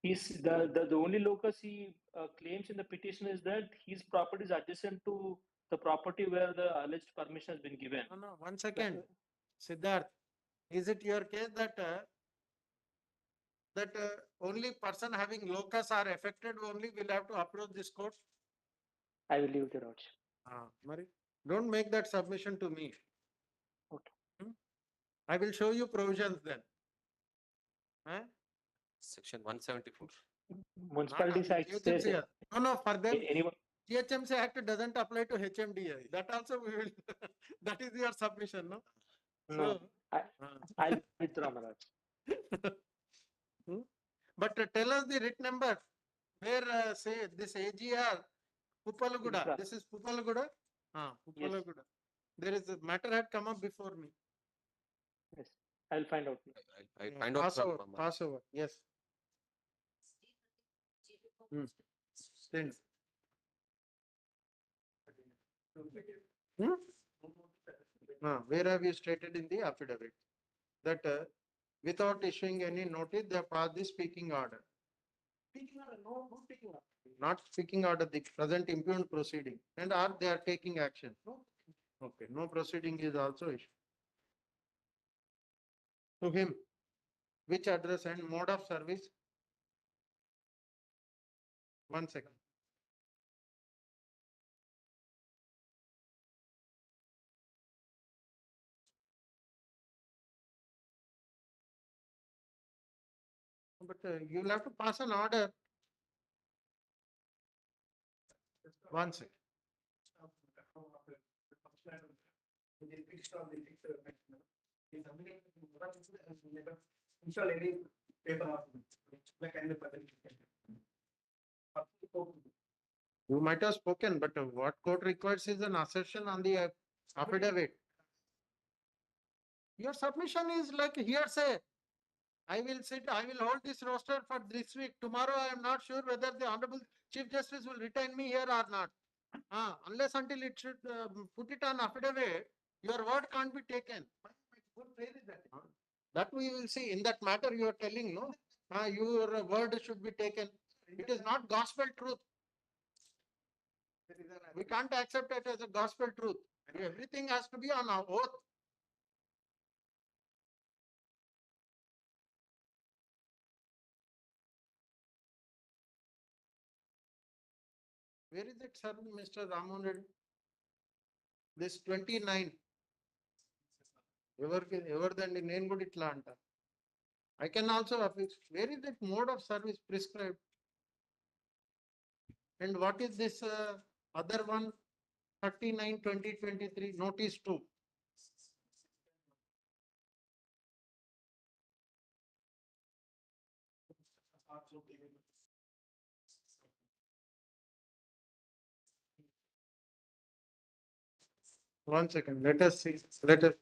[SPEAKER 12] He's the only locus he claims in the petition is that his property is adjacent to the property where the alleged permission has been given.
[SPEAKER 2] No, 1 second. Siddharth, is it your case that only person having locus are affected only will have to approach this court?
[SPEAKER 12] I will leave the lordship.
[SPEAKER 2] Mari, don't make that submission to me.
[SPEAKER 12] Okay.
[SPEAKER 2] I will show you provisions then.
[SPEAKER 11] Section 174.
[SPEAKER 12] Municipalities Act says
[SPEAKER 2] THMC. No, for them,
[SPEAKER 12] anyone.
[SPEAKER 2] THMC Act doesn't apply to HMDI. That also we will, that is your submission, no?
[SPEAKER 12] No, I'll withdraw my lordship.
[SPEAKER 2] But tell us the writ number where say this AGR, Pupalaguda,
[SPEAKER 12] Infra.
[SPEAKER 2] this is Pupalaguda? Pupalaguda. There is a matter had come up before me.
[SPEAKER 12] Yes, I'll find out.
[SPEAKER 11] I find out
[SPEAKER 2] Pass
[SPEAKER 11] from.
[SPEAKER 2] over, pass over, yes. Send. Where have you stated in the affidavit that without issuing any notice, they have passed the speaking order?
[SPEAKER 8] Speaking order, no speaking order.
[SPEAKER 2] Not speaking order, the present impugned proceeding, and are they are taking action?
[SPEAKER 8] No.
[SPEAKER 2] Okay, no proceeding is also issued. To him, which address and mode of service? 1 second. But you will have to pass an order. 1 second.
[SPEAKER 8] Install any paper or like any
[SPEAKER 2] You might have spoken, but what court requires is an assertion on the affidavit. Your submission is like hearsay. I will hold this roster for this week. Tomorrow I am not sure whether the Honorable Chief Justice will retain me here or not. Unless until it should put it on affidavit, your word can't be taken.
[SPEAKER 8] good praise is that.
[SPEAKER 2] That we will see. In that matter you are telling, no? Your word should be taken. It is not gospel truth. We can't accept it as a gospel truth. Everything has to be on our oath. Where is it, sir, Mr. Ramohan Reddy? This 29. ఎవరిదండి నేను కూడా ఇట్లా అంట. I can also affix. Where is that mode of service prescribed? And what is this other one? 39/2023 notice 2. One second, let us see. Let us.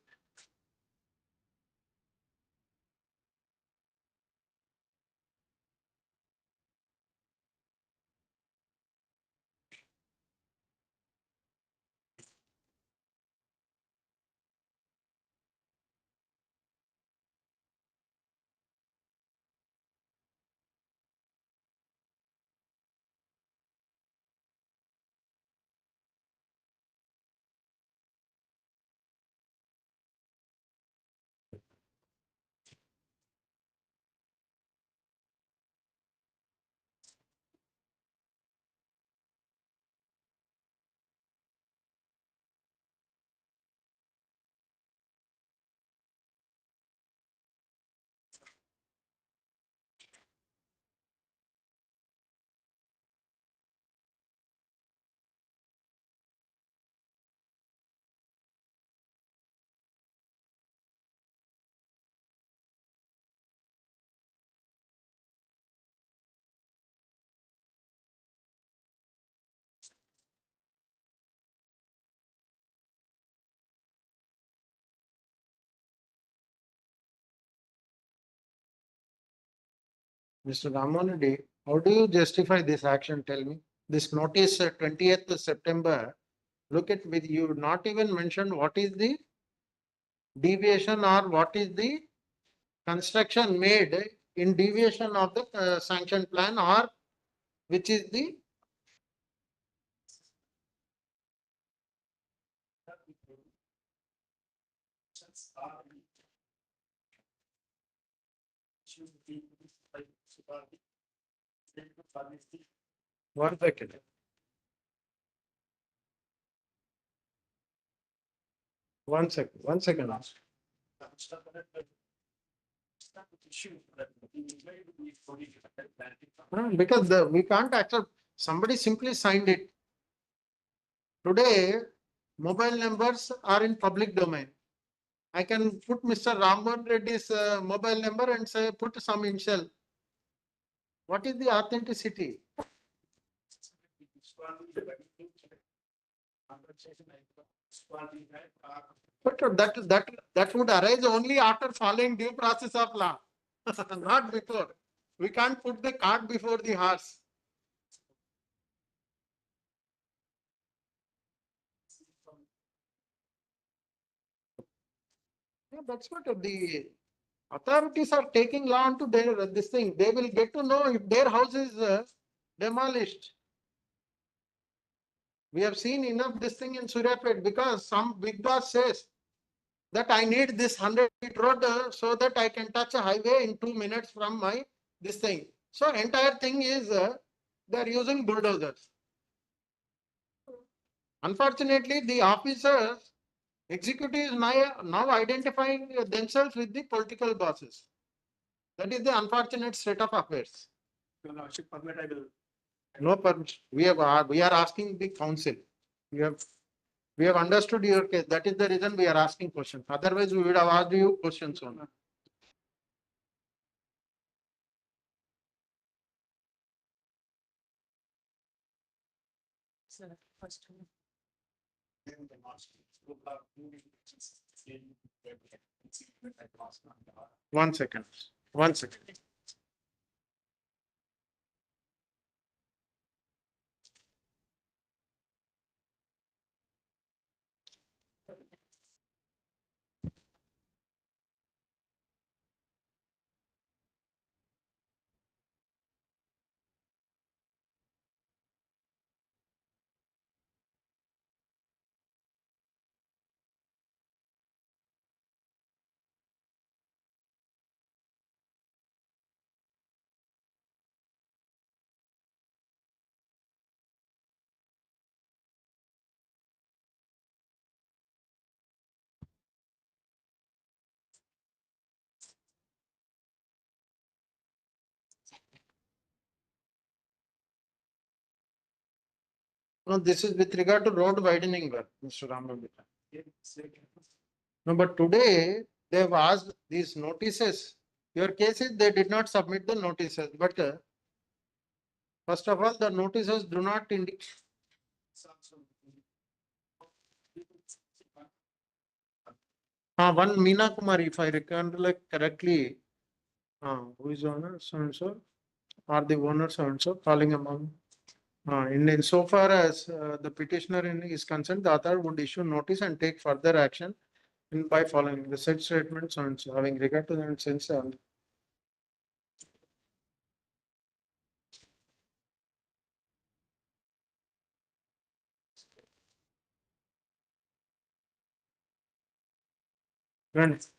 [SPEAKER 2] Mr. Ramonidi, how do you justify this action? Tell me. This notice 20th September, look at with you not even mentioned what is the deviation or what is the construction made in deviation of the sanction plan or which is the one second. One second, one second. Because we can't accept, somebody simply signed it. Today, mobile numbers are in public domain. I can put Mr. Ramban Reddy's mobile number and say, put some initial. What is the authenticity? But that would arise only after following due process of law, not before. We can't put the cart before the horse. Yeah, that's what the authorities are taking law into their this thing. They will get to know if their house is demolished. We have seen enough this thing in Suryapet because some big boss says that I need this 100-feet road so that I can touch a highway in 2 minutes from my this thing. So entire thing is they are using bulldozers. Unfortunately, the officers, executives now identifying themselves with the political bosses. That is the unfortunate state of affairs. No permission. We are asking the council. We have understood your case. That is the reason we are asking questions. Otherwise, we would have asked you questions only. One second. One second. No, this is with regard to road widening work, Mr. Ramabita. No, but today they have asked these notices. Your case is they did not submit the notices, but first of all, the notices do not indicate. One Meena Kumari, if I recollect correctly, who is owner, so and so, or the owner, so and so, calling among. In so far as the petitioner is concerned, the author would issue notice and take further action by following the said statements and so having regard to the sense. Friends.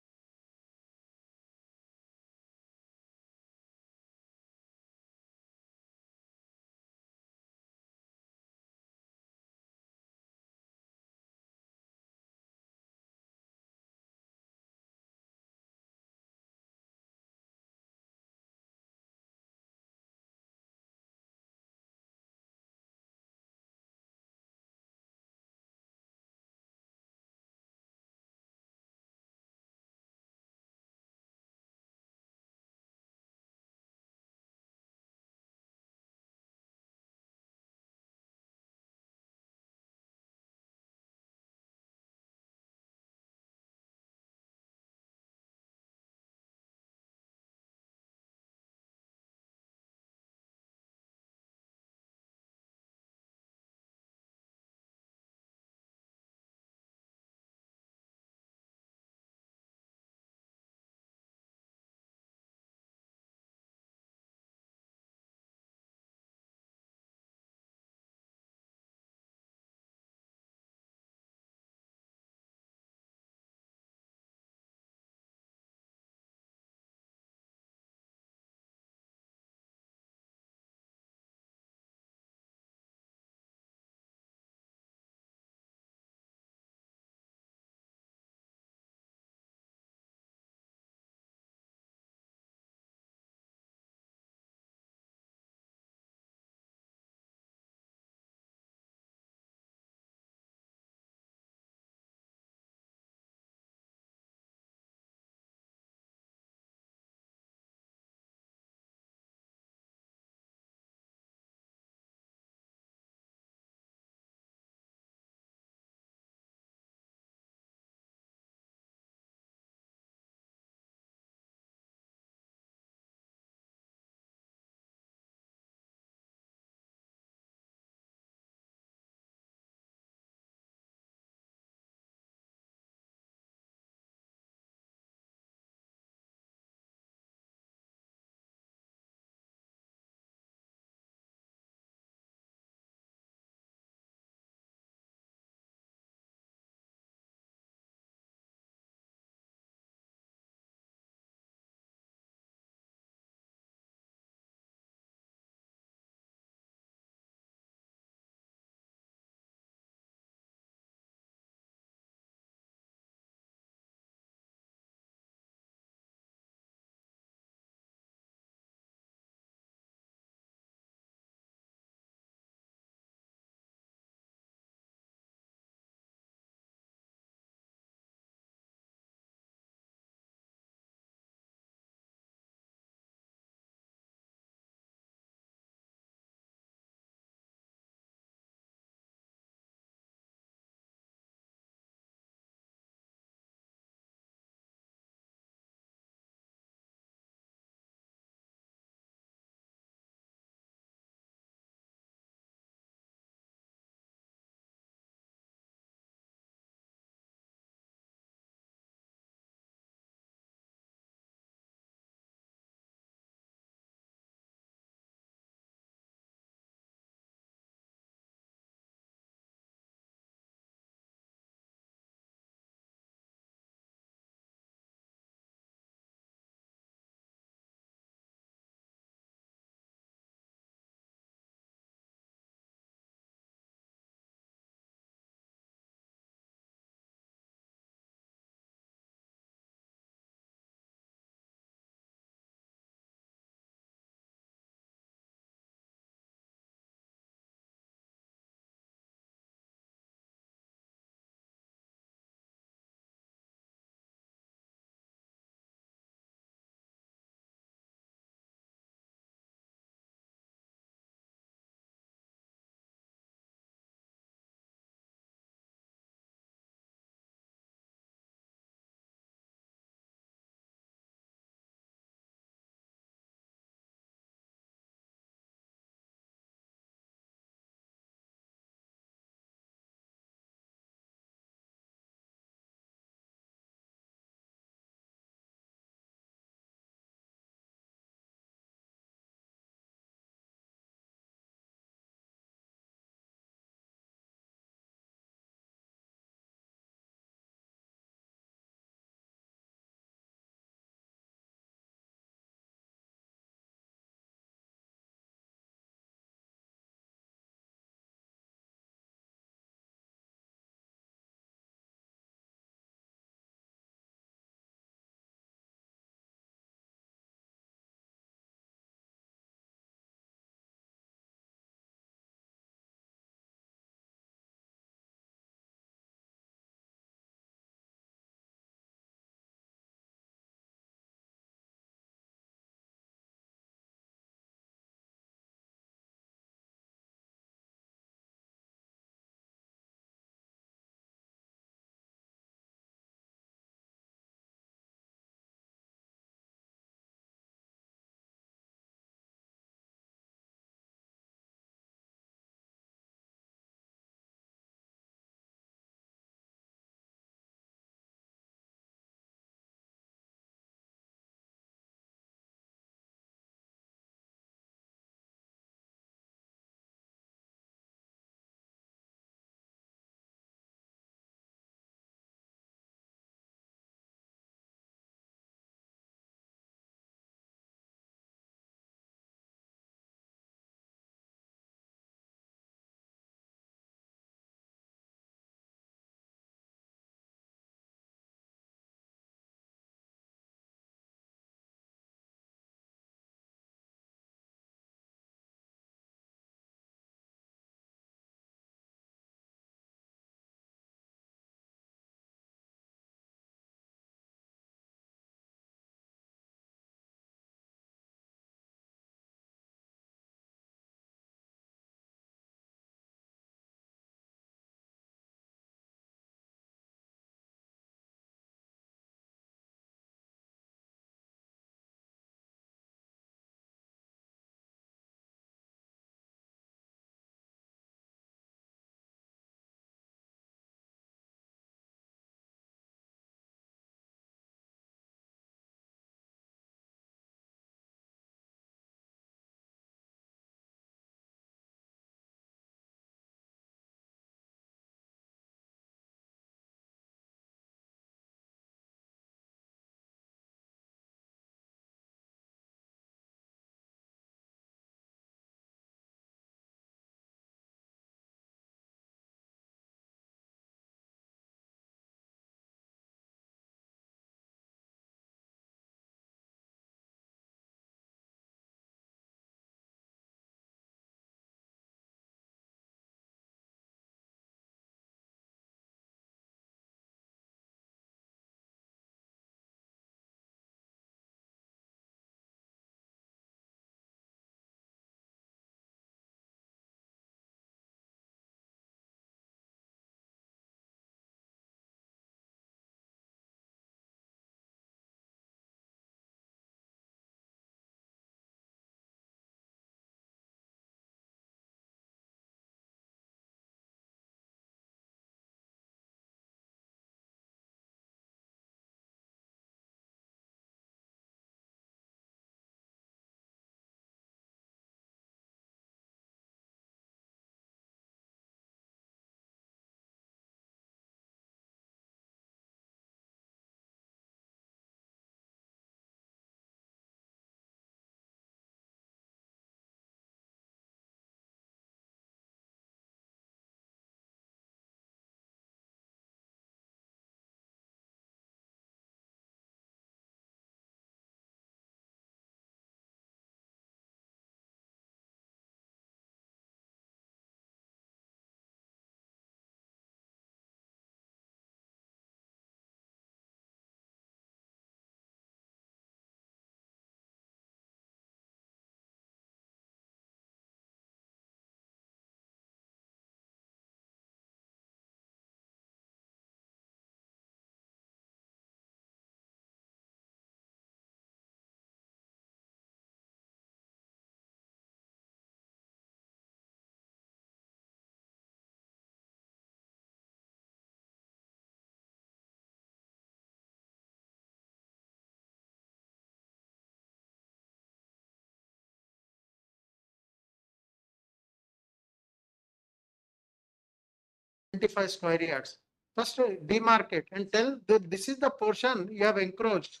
[SPEAKER 2] 25 square yards. First demarcate and tell that this is the portion you have encroached.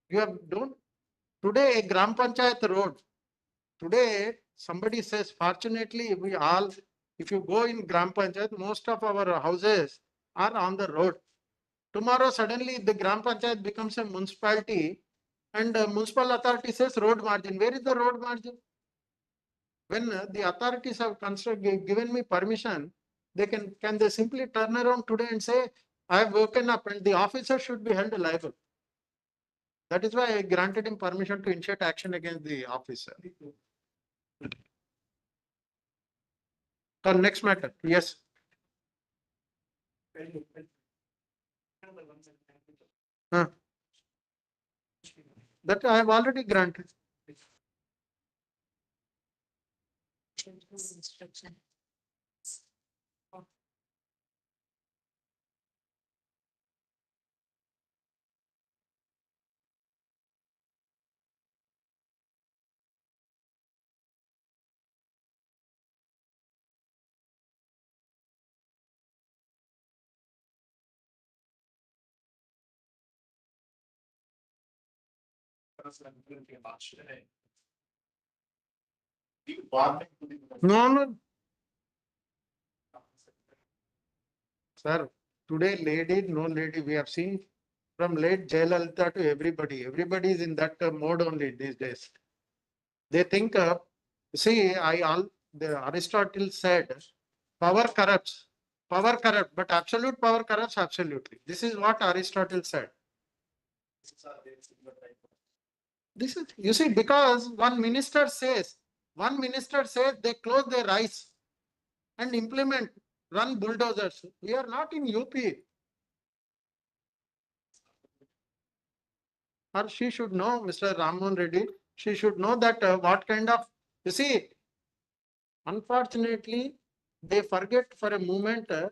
[SPEAKER 2] You have don't. Today a Gram Panchayat road. Today somebody says, fortunately we all, if you go in Gram Panchayat, most of our houses are on the road. Tomorrow suddenly the Gram Panchayat becomes a municipality and municipal authority says road margin. Where is the road margin? When the authorities have given me permission, they can they simply turn around today and say, I have woken up, and the officer should be held liable. That is why I granted him permission to initiate action against the officer. So next matter, yes. That I have already granted. No. Sir, today lady, no lady, we have seen from late Jayalalitha to everybody. Everybody is in that mode only these days. They think, see, the Aristotle said, power corrupts, but absolute power corrupts absolutely. This is what Aristotle said. This is, you see, because one minister says they close their eyes and implement, run bulldozers. We are not in UP. Or she should know, Mr. Raman Reddy, she should know that what kind of, you see, unfortunately, they forget for a moment that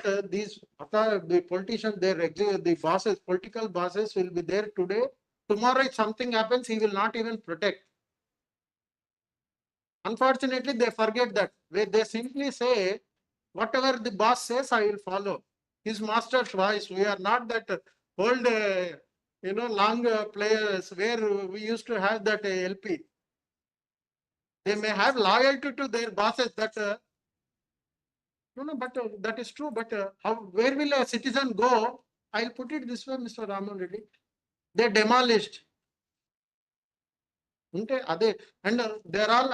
[SPEAKER 2] the politicians, the bosses, political bosses will be there today. Tomorrow, if something happens, he will not even protect. Unfortunately, they forget that. They simply say, whatever the boss says, I will follow. His master's voice. We are not that old, long players where we used to have that LP. They may have loyalty to their bosses. That but that is true. But where will a citizen go? I'll put it this way, Mr. Raman Reddy. They demolished. And they're all,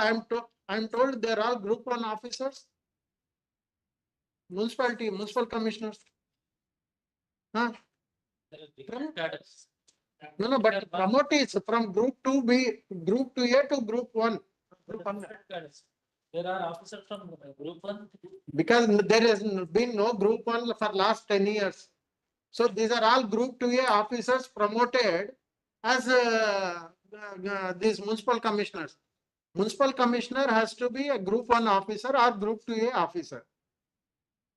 [SPEAKER 2] I'm told they're all group 1 officers. Municipal commissioners. Huh? No, but promotees from group 2B, group 2A to group 1.
[SPEAKER 13] There are officers from group 1.
[SPEAKER 2] Because there has been no group 1 for last 10 years. So these are all group 2A officers promoted as these municipal commissioners. Municipal commissioner has to be a group 1 officer or group 2A officer.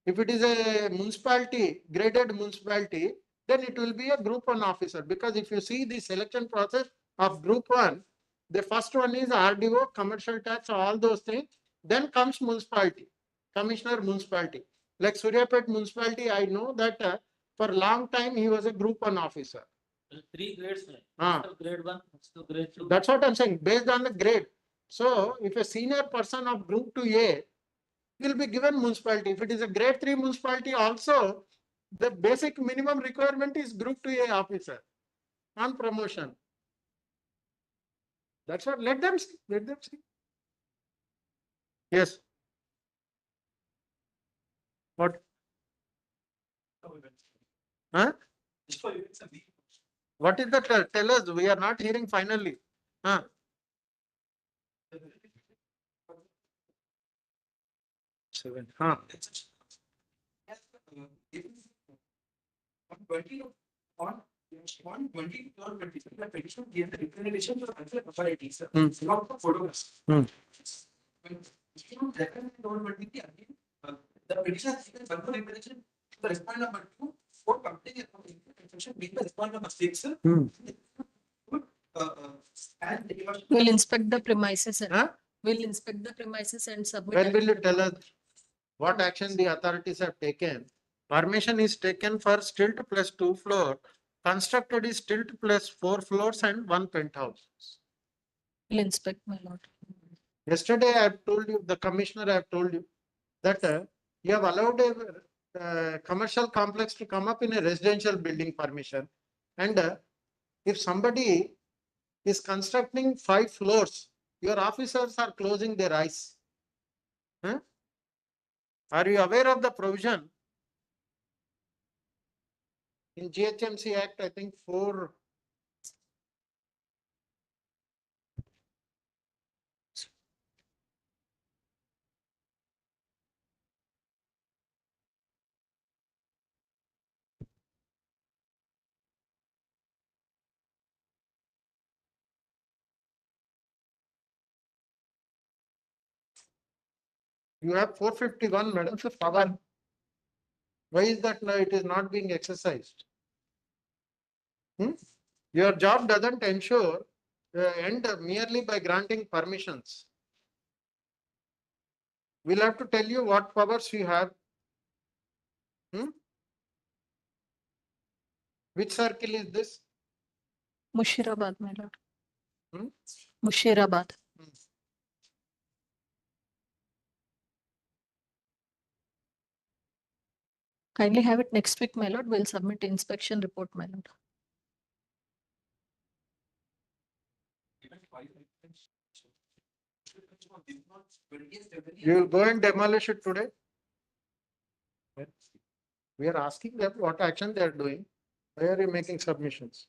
[SPEAKER 2] If it is a municipality, graded municipality, then it will be a group 1 officer. Because if you see the selection process of group 1, the first one is RDO, commercial tax, all those things. Then comes municipality, commissioner municipality. Like Suryapet municipality, I know that for a long time he was a group 1 officer.
[SPEAKER 13] 3 grades. Grade 1, grade 2.
[SPEAKER 2] That's what I'm saying, based on the grade. So if a senior person of group 2A will be given municipality. If it is a grade 3 municipality also, the basic minimum requirement is group 2A officer on promotion. That's what, let them see. Yes. What? Huh? What is that? Tell us, we are not hearing finally. Huh? Seven. Huh?
[SPEAKER 5] On 120 or 26, the petition gave the representation to the authorities, not the photographs. When you recommend the petition has taken one representation to the respondent number 2 for completing a petition being the respondent number 6. And they must
[SPEAKER 14] We'll inspect the premises.
[SPEAKER 2] Huh?
[SPEAKER 14] We'll inspect the premises and submit.
[SPEAKER 2] When will you tell us? what action the authorities have taken. Permission is taken for stilt plus 2 floor, constructed is stilt plus 4 floors and 1 penthouse.
[SPEAKER 14] Will inspect, my lord.
[SPEAKER 2] Yesterday I have told you, the commissioner I have told you that you have allowed a commercial complex to come up in a residential building permission. And if somebody is constructing 5 floors, your officers are closing their eyes. Huh? Are you aware of the provision in GHMC Act, I think 4. You have 451, madam, so power. Why is that now it is not being exercised? Your job doesn't ensure end merely by granting permissions. We'll have to tell you what powers we have. Which circle is this?
[SPEAKER 14] Mushirabad, my lord.
[SPEAKER 2] Hmm?
[SPEAKER 14] Mushirabad. Kindly have it next week, my lord. We'll submit inspection report, my lord.
[SPEAKER 2] You will go and demolish it today? We are asking them what action they are doing. Why are you making submissions?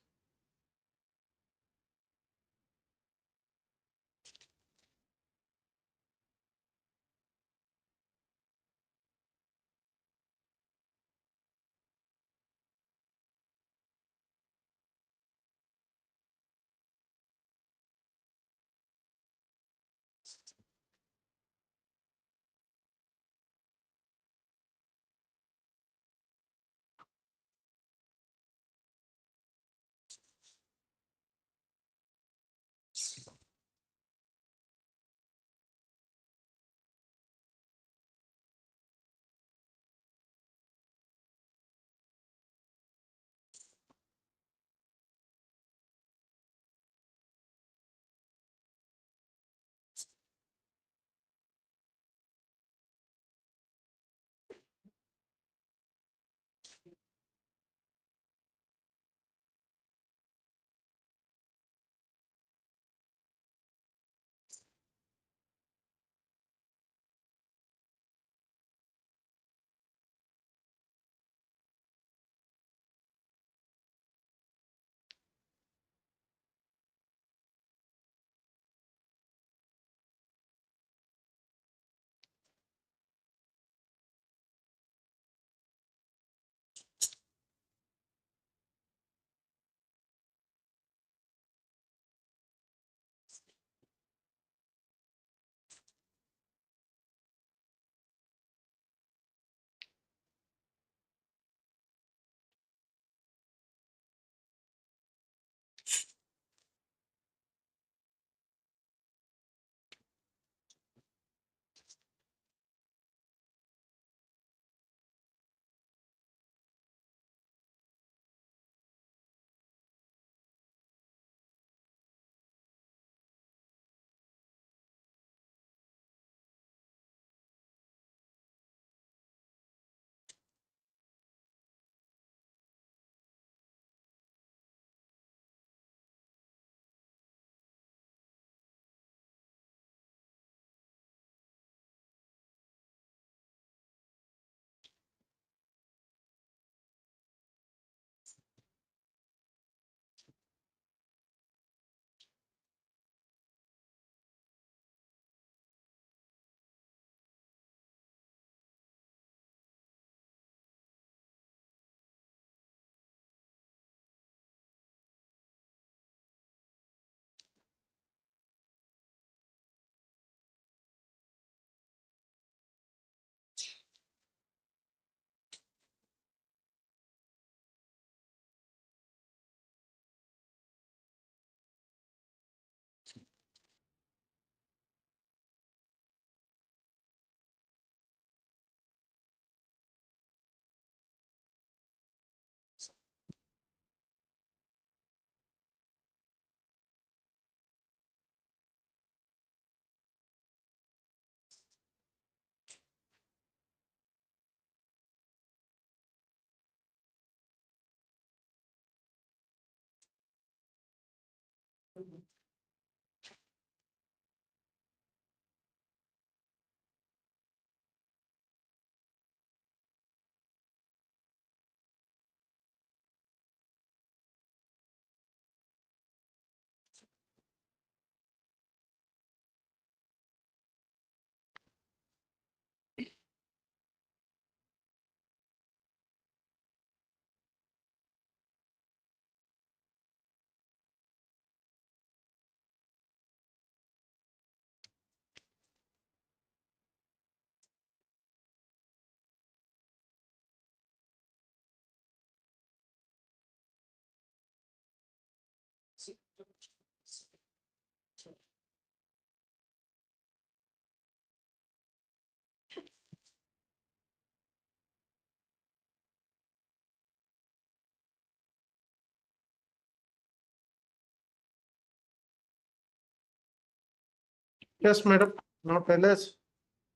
[SPEAKER 2] Yes, madam. Now tell us,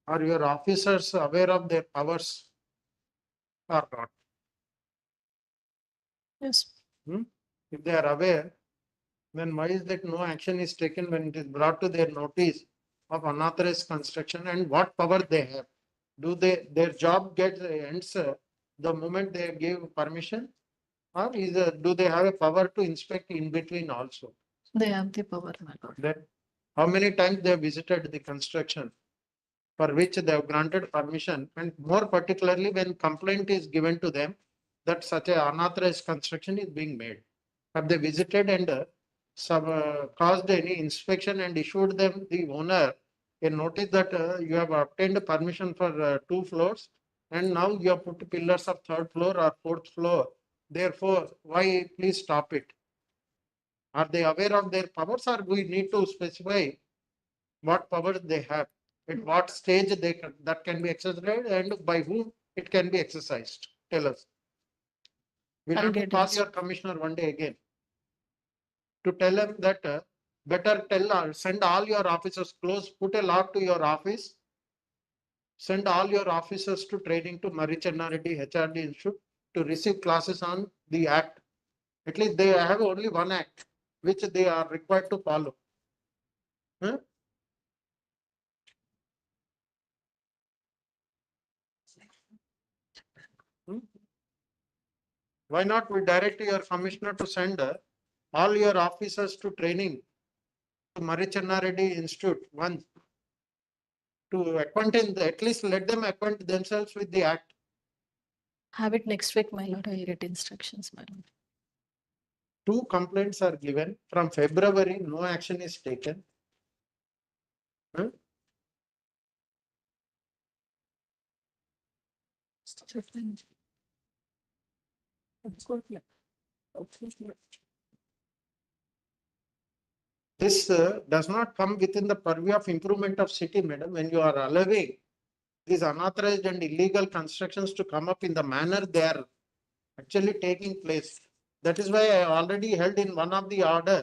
[SPEAKER 2] are your officers aware of their powers or not?
[SPEAKER 14] Yes.
[SPEAKER 2] If they are aware, then why is that no action is taken when it is brought to their notice of unauthorized construction, and what power they have? Do their job ends the moment they give permission, or do they have a power to inspect in between also?
[SPEAKER 14] They have the power, my lord.
[SPEAKER 2] Then how many times they have visited the construction for which they have granted permission, and more particularly when complaint is given to them that such a unauthorized construction is being made? Have they visited and caused any inspection and issued them, the owner, a notice that you have obtained permission for 2 floors and now you have put pillars of 3rd floor or 4th floor? Therefore, why please stop it? Are they aware of their powers, or we need to specify what powers they have, at what stage that can be exercised, and by whom it can be exercised? Tell us. We'll
[SPEAKER 14] I'll
[SPEAKER 2] have to
[SPEAKER 14] get
[SPEAKER 2] call
[SPEAKER 14] it.
[SPEAKER 2] your commissioner one day again to tell him that better send all your officers, put a lock to your office, send all your officers to training to Marichannareddy HRD Institute to receive classes on the act. At least they have only one act which they are required to follow. Huh? Why not we direct your commissioner to send all your officers to training to Marichannareddy Institute once, to acquaint, at least let them acquaint themselves with the act.
[SPEAKER 14] Have it next week, my lord. I'll get instructions, my lord.
[SPEAKER 2] 2 complaints are given. From February, no action is taken. Huh? This does not come within the purview of improvement of city, madam. When you are allowing these unauthorized and illegal constructions to come up in the manner they are actually taking place. That is why I already held in one of the order.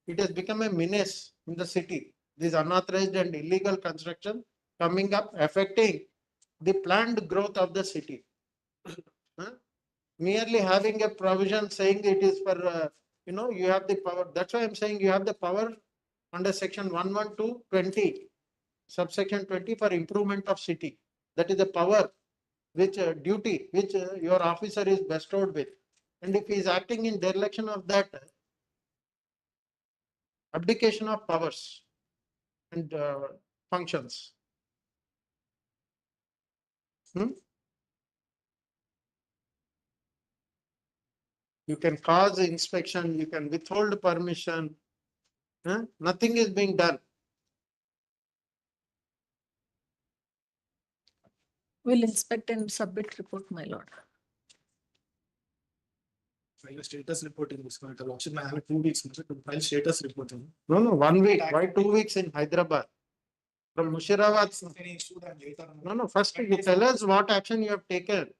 [SPEAKER 2] It has become a menace in the city. These unauthorized and illegal construction coming up, affecting the planned growth of the city. Huh? Merely having a provision saying it is for, you have the power. That's why I'm saying you have the power under section 112(20), subsection 20 for improvement of city. That is the power which duty which your officer is bestowed with. And if he is acting in dereliction of that, abdication of powers and functions. You can cause inspection, you can withhold permission. Nothing is being done.
[SPEAKER 14] We'll inspect and submit report, my lord.
[SPEAKER 9] File a status report in this matter. Lordship, I have 2 weeks to file status report.
[SPEAKER 2] No, 1 week. Why 2 weeks in Hyderabad? From Mushirabad. No, first you tell us what action you have taken.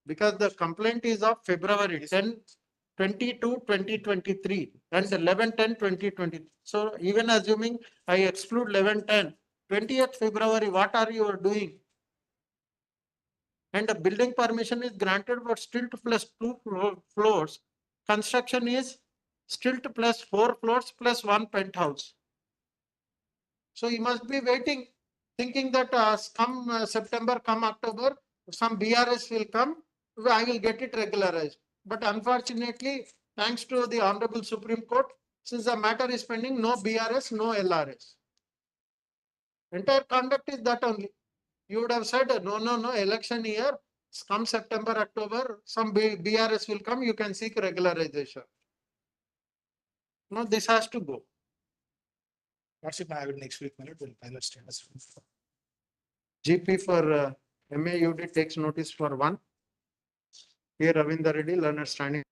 [SPEAKER 2] Because the complaint is of February 10/22/2023 and 11/10/2020. So even assuming I exclude 11/10, 20th February, what are you doing? And the building permission is granted, but still to plus 2 floors. Construction is stilt plus 4 floors plus 1 penthouse. So he must be waiting, thinking that come September, come October, some BRS will come, I will get it regularized. But unfortunately, thanks to the Honorable Supreme Court, since the matter is pending, no BRS, no LRS. Entire conduct is that only. You would have said, no, election year, come September, October, some BRS will come, you can seek regularization. No, this has to go.
[SPEAKER 9] Lordship, I will next week, my lord, will pilot status.
[SPEAKER 2] GP for MAUD takes notice for 1. Here Ravinder Reddy, learner standing.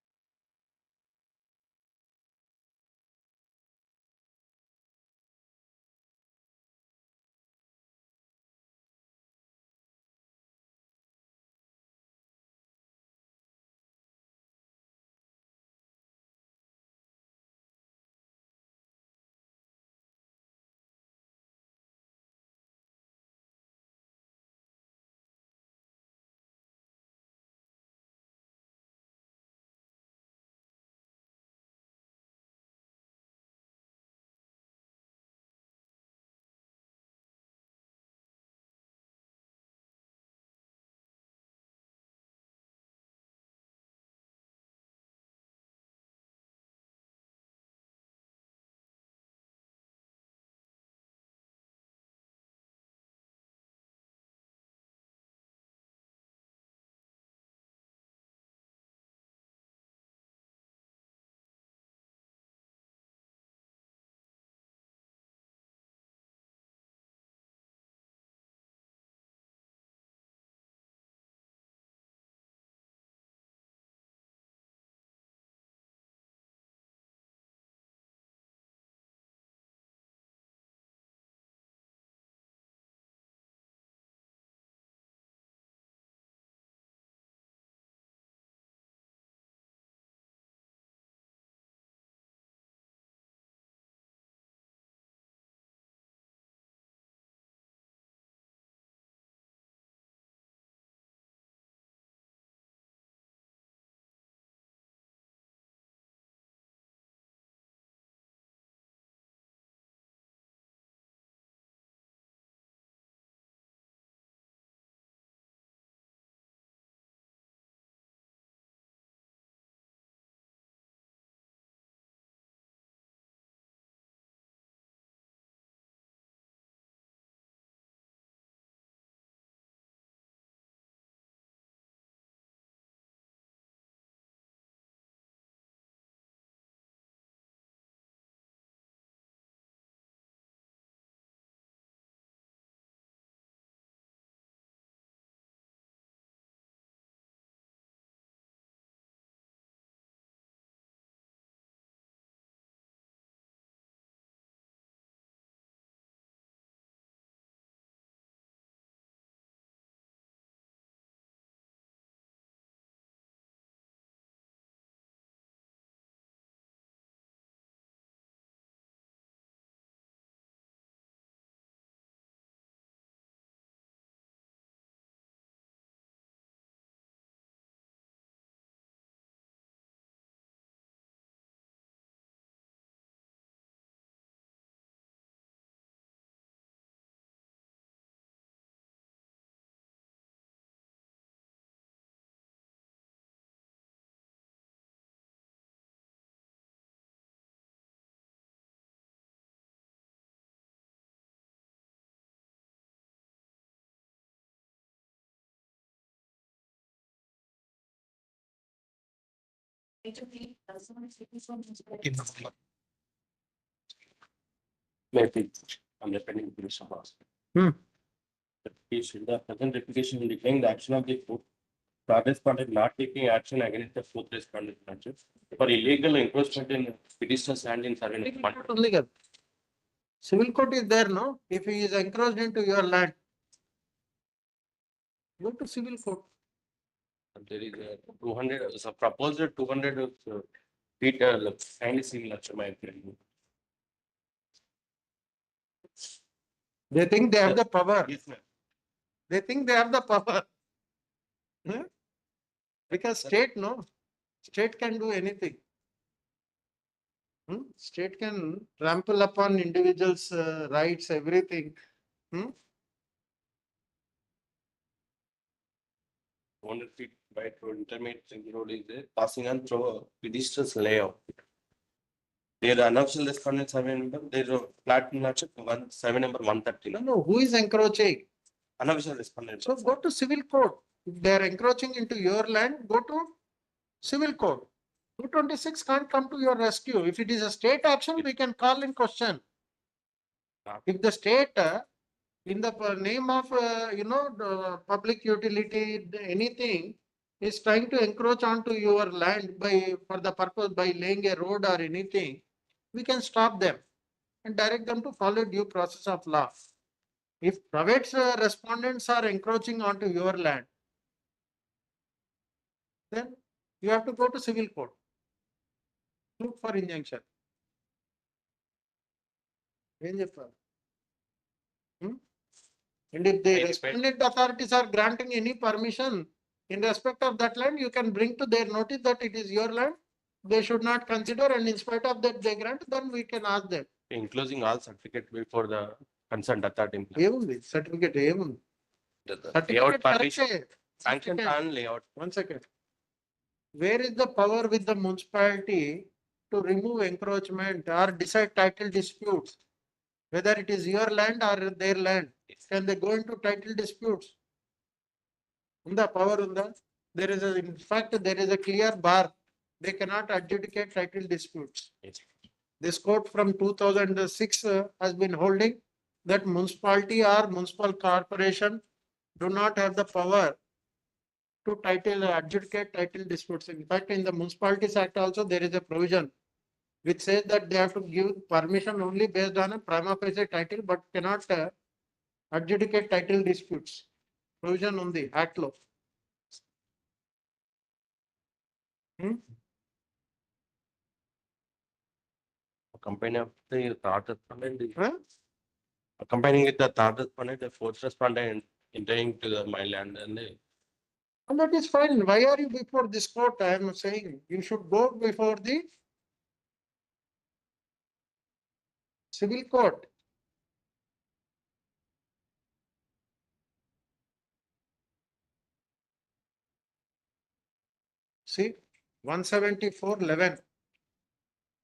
[SPEAKER 15] I'm depending on some laws.
[SPEAKER 2] Hmm.
[SPEAKER 15] The present application will decline the action of the court. Respondent not taking action against the fourth respondent for illegal encroachment in petitioner's hand in serving.
[SPEAKER 2] Only get. Civil court is there, no? If he is encroached into your land, go to civil court.
[SPEAKER 15] There is a 200, so proposed 200 feet, kindly see my opinion.
[SPEAKER 2] They think they have the power.
[SPEAKER 15] Yes, ma'am.
[SPEAKER 2] They think they have the power. Hmm? Because state, no? State can do anything. State can trample upon individuals' rights, everything.
[SPEAKER 15] 100 feet by road, intermediate ring road is there, passing on through a pedestrian's layout. Their unofficial respondent survey number, their plat number 130.
[SPEAKER 2] No, who is encroaching?
[SPEAKER 15] Unofficial respondent.
[SPEAKER 2] So go to civil court. If they are encroaching into your land, go to civil court. 226 can't come to your rescue. If it is a state action, we can call in question. If the state, in the name of, the public utility, anything, is trying to encroach onto your land for the purpose by laying a road or anything, we can stop them and direct them to follow due process of law. If private respondents are encroaching onto your land, then you have to go to civil court. Suit for injunction. And if the respondent authorities are granting any permission in respect of that land, you can bring to their notice that it is your land. They should not consider, and in spite of that they grant, then we can ask them.
[SPEAKER 15] Enclosing all certificate before the concerned authority.
[SPEAKER 2] Certificate.
[SPEAKER 15] Layout permission. Sanction plan layout.
[SPEAKER 2] 1 second. Where is the power with the municipality to remove encroachment or decide title disputes? Whether it is your land or their land, can they go into title disputes? Unda power unda? There is in fact, there is a clear bar. They cannot adjudicate title disputes. This court from 2006 has been holding that municipality or municipal corporation do not have the power to adjudicate title disputes. In fact, in the Municipalities Act also there is a provision which says that they have to give permission only based on a prima facie title, but cannot adjudicate title disputes. Provision on the Act law.
[SPEAKER 15] Company of the third respondent. Accompanying with the third respondent, the fourth respondent entering to my land and
[SPEAKER 2] that is fine. Why are you before this court? I am saying you should go before the civil court. See, 174(11).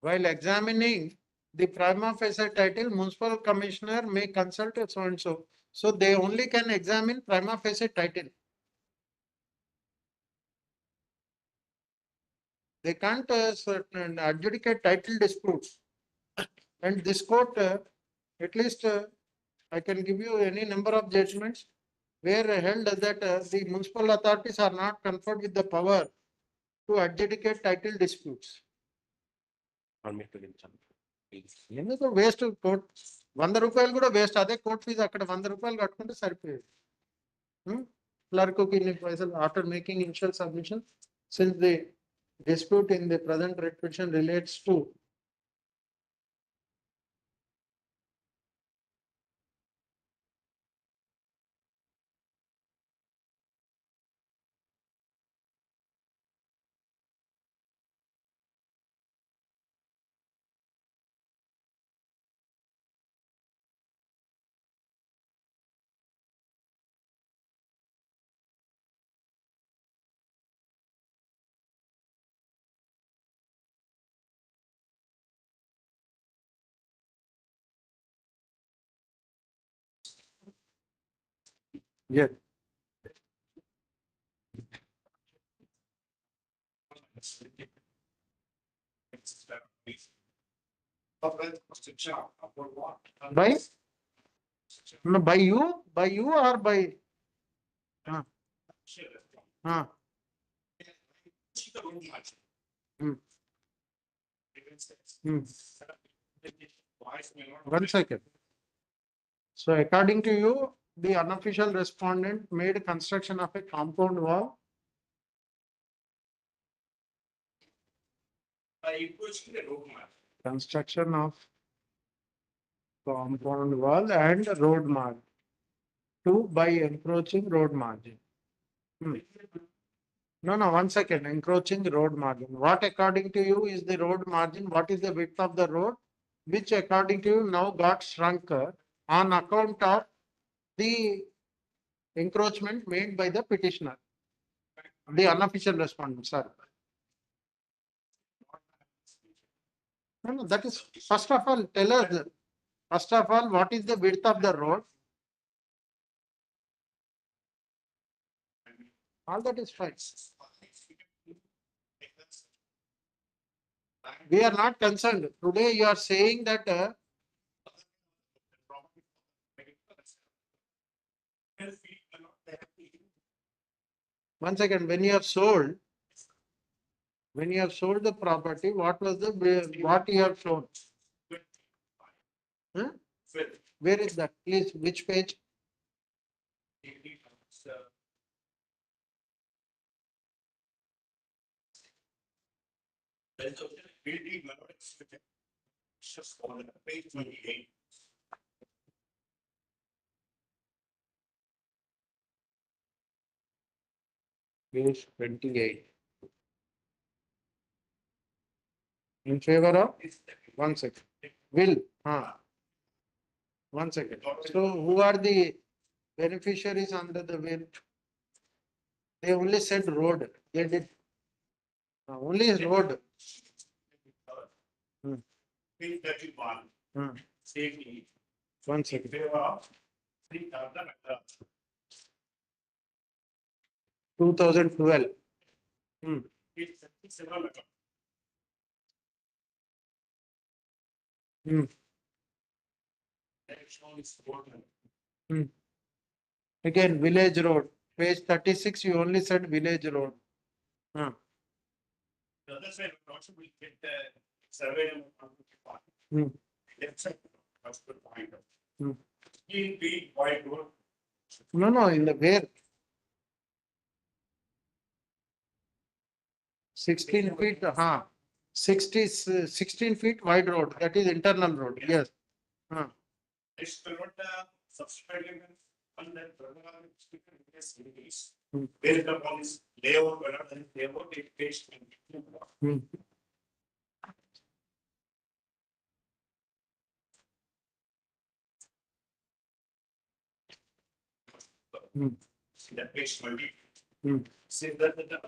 [SPEAKER 2] While examining the prima facie title, municipal commissioner may consult so and so. So they only can examine prima facie title. They can't adjudicate title disputes. And this court, at least I can give you any number of judgments where held that the municipal authorities are not conferred with the power to adjudicate title disputes. ఎందుకు waste court 100 రూపాయలు కూడా waste. అదే court fee అక్కడ 100 రూపాయలు కట్టుకుంటే సరిపోయేది. Clerk ఇన్ని పైసలు after making initial submission since the dispute in the present petition relates to yes. By? No, by you or by? One second. So according to you, the unofficial respondent made construction of a compound wall. Construction of compound wall and road margin. 2 by encroaching road margin. No, no, 1 second, encroaching road margin. What according to you is the road margin? What is the width of the road? Which according to you now got shrunk on account of the encroachment made by the petitioner, the unofficial respondent, sir. No, no, that is, first of all, tell us, first of all, what is the width of the road? All that is fine. We are not concerned. Today you are saying that 1 second, when you have sold the property, what was what you have shown? Huh? Where is that? Please, which page?
[SPEAKER 3] Page 28.
[SPEAKER 2] Page 28. In favor of? 1 second. Will. 1 second. So who are the beneficiaries under the will? They only said road. They did. Only road.
[SPEAKER 3] Page 31. Safety.
[SPEAKER 2] 1 second.
[SPEAKER 3] Favor of 3,000.
[SPEAKER 2] 2012.
[SPEAKER 3] Page 37.
[SPEAKER 2] Again, village road. Page 36, you only said village road.
[SPEAKER 3] The other side also will get the survey number 155. Left side, that's the point. 16 feet wide road.
[SPEAKER 2] No, in the where? 16 feet, 16 feet wide road. That is internal road. Yes.
[SPEAKER 3] It's the road, subsequently, and then based upon this layout, layout, it takes. See that page 20. See that the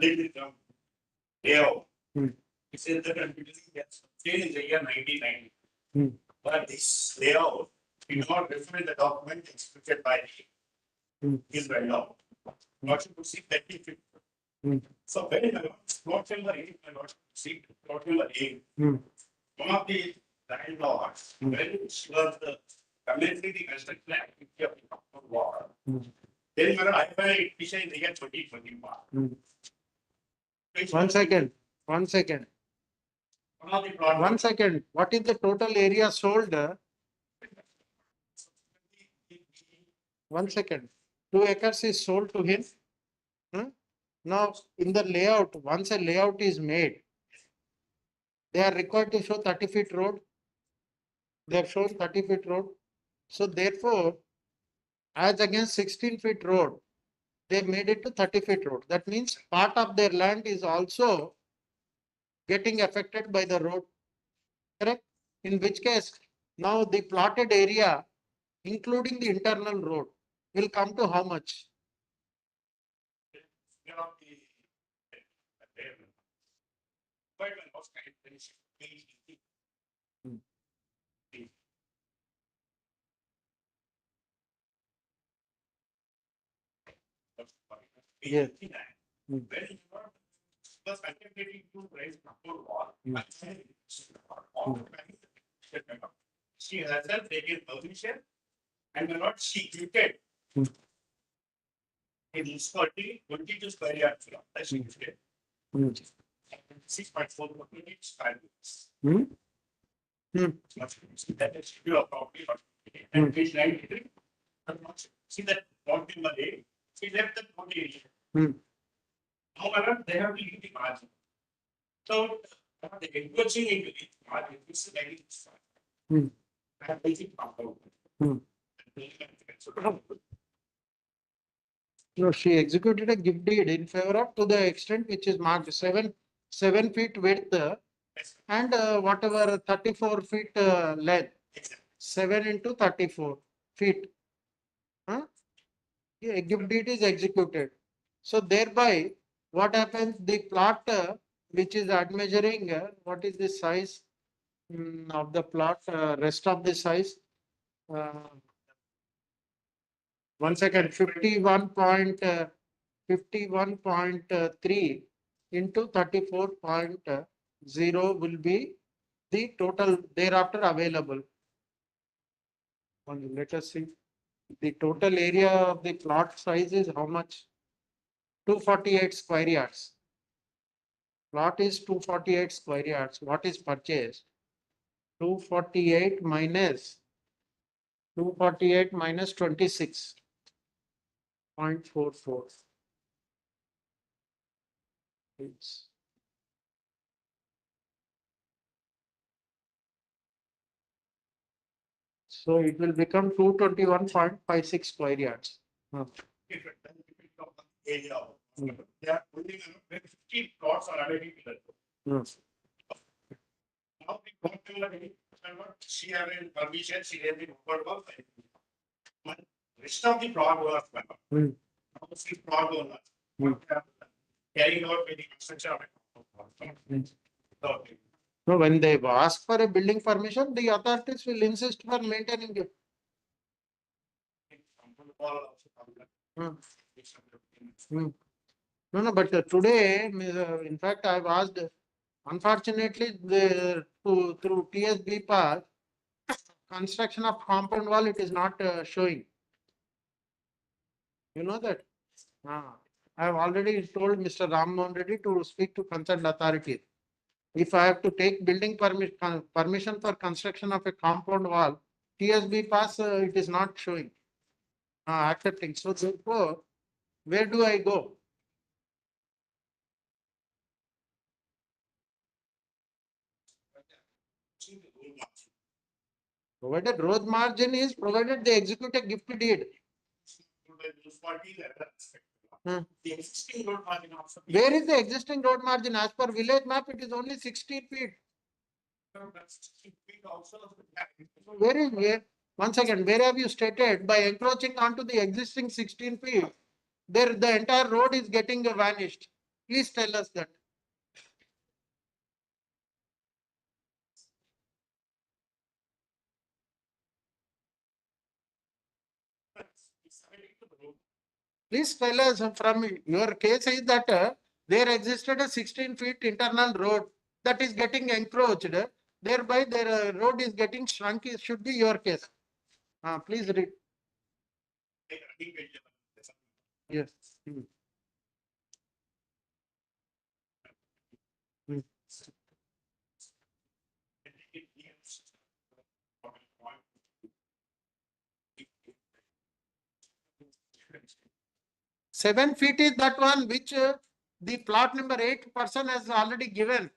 [SPEAKER 3] layout. It says that it's in the year 1990. But this layout is not reflect the document expected by his vendor. Not to see 30 feet. So when plot number 8, I got see plot number 8. One of the landlords, when it was the commencing the construction plan, water. Then I petition in the year 2021.
[SPEAKER 2] 1 second. 1 second. 1 second. What is the total area sold? 1 second. 2 acres is sold to him. Now, in the layout, once a layout is made, they are required to show 30 feet road. They have shown 30 feet road. So therefore, as against 16 feet road, they made it to 30 feet road. That means part of their land is also getting affected by the road. Correct? In which case, now the plotted area, including the internal road, will come to how much? Yes.
[SPEAKER 3] She herself taken permission and will not she quitted. In municipality, 22 square yards. That's she quitted. 6.4 square yards. That is your property. And page 93. See that plot number 8. She left the plot area. However, they have to leave the margin. So the encroaching into the margin is like this. And basic compound.
[SPEAKER 2] No, she executed a gift deed in favor of to the extent which is marked 7 feet width and whatever 34 feet length. 7 into 34 feet. Huh? Yeah, gift deed is executed. So thereby, what happens? The plot which is admeasuring, what is the size of the plot? Rest of the size. Uh, 1 second. 51.3 into 34.0 will be the total thereafter available. Let us see. The total area of the plot size is how much? 248 square yards. Plot is 248 square yards. What is purchased? 248 minus 26.44. So it will become 221.56 square yards.
[SPEAKER 9] Area. They are putting 15 plots are already there. Now the she have a permission, she have the rest of the plot owners, mostly plot owners, carrying out with the construction of it.
[SPEAKER 2] So when they ask for a building permission, the authorities will insist for maintaining it. No, but today, in fact, I've asked, unfortunately, through TSB path, construction of compound wall, it is not showing. You know that? I have already told Mr. Ram Mohan Reddy to speak to concerned authority. If I have to take building permission for construction of a compound wall, TSB pass, it is not showing, accepting. So therefore, where do I go? Provided road margin is provided they execute a gift deed. The existing road margin also. Where is the existing road margin? As per village map, it is only 16 feet. Where is where? Once again, where have you stated by encroaching onto the existing 16 feet, there the entire road is getting vanished? Please tell us that. Please tell us from your case is that there existed a 16 feet internal road that is getting encroached. Thereby, their road is getting shrunk. It should be your case. Please read. Yes. Hmm. 7 feet is that one which the plot number 8 person has already given.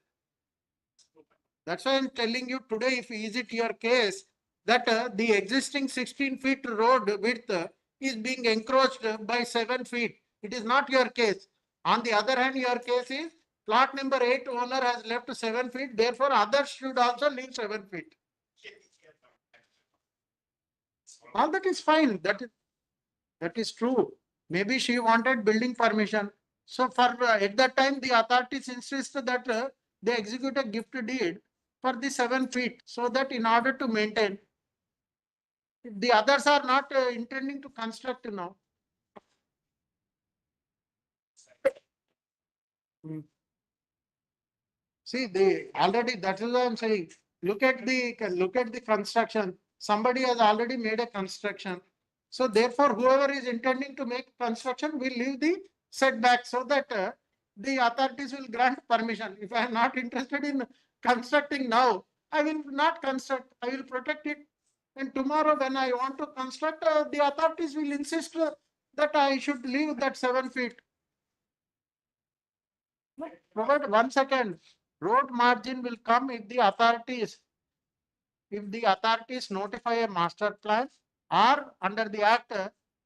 [SPEAKER 2] That's why I'm telling you today, if is it your case that the existing 16 feet road width is being encroached by 7 feet. It is not your case. On the other hand, your case is plot number 8 owner has left 7 feet. Therefore, others should also leave 7 feet. All that is fine. That is true. Maybe she wanted building permission. So for at that time, the authorities insist that they execute a gift deed for the 7 feet, so that in order to maintain, the others are not intending to construct now. See, they already, that is what I'm saying. Look at the construction. Somebody has already made a construction. So therefore, whoever is intending to make construction will leave the setback so that the authorities will grant permission. If I am not interested in constructing now, I will not construct. I will protect it. And tomorrow when I want to construct, the authorities will insist that I should leave that 7 feet. Provide 1 second. Road margin will come if the authorities notify a master plan or under the act,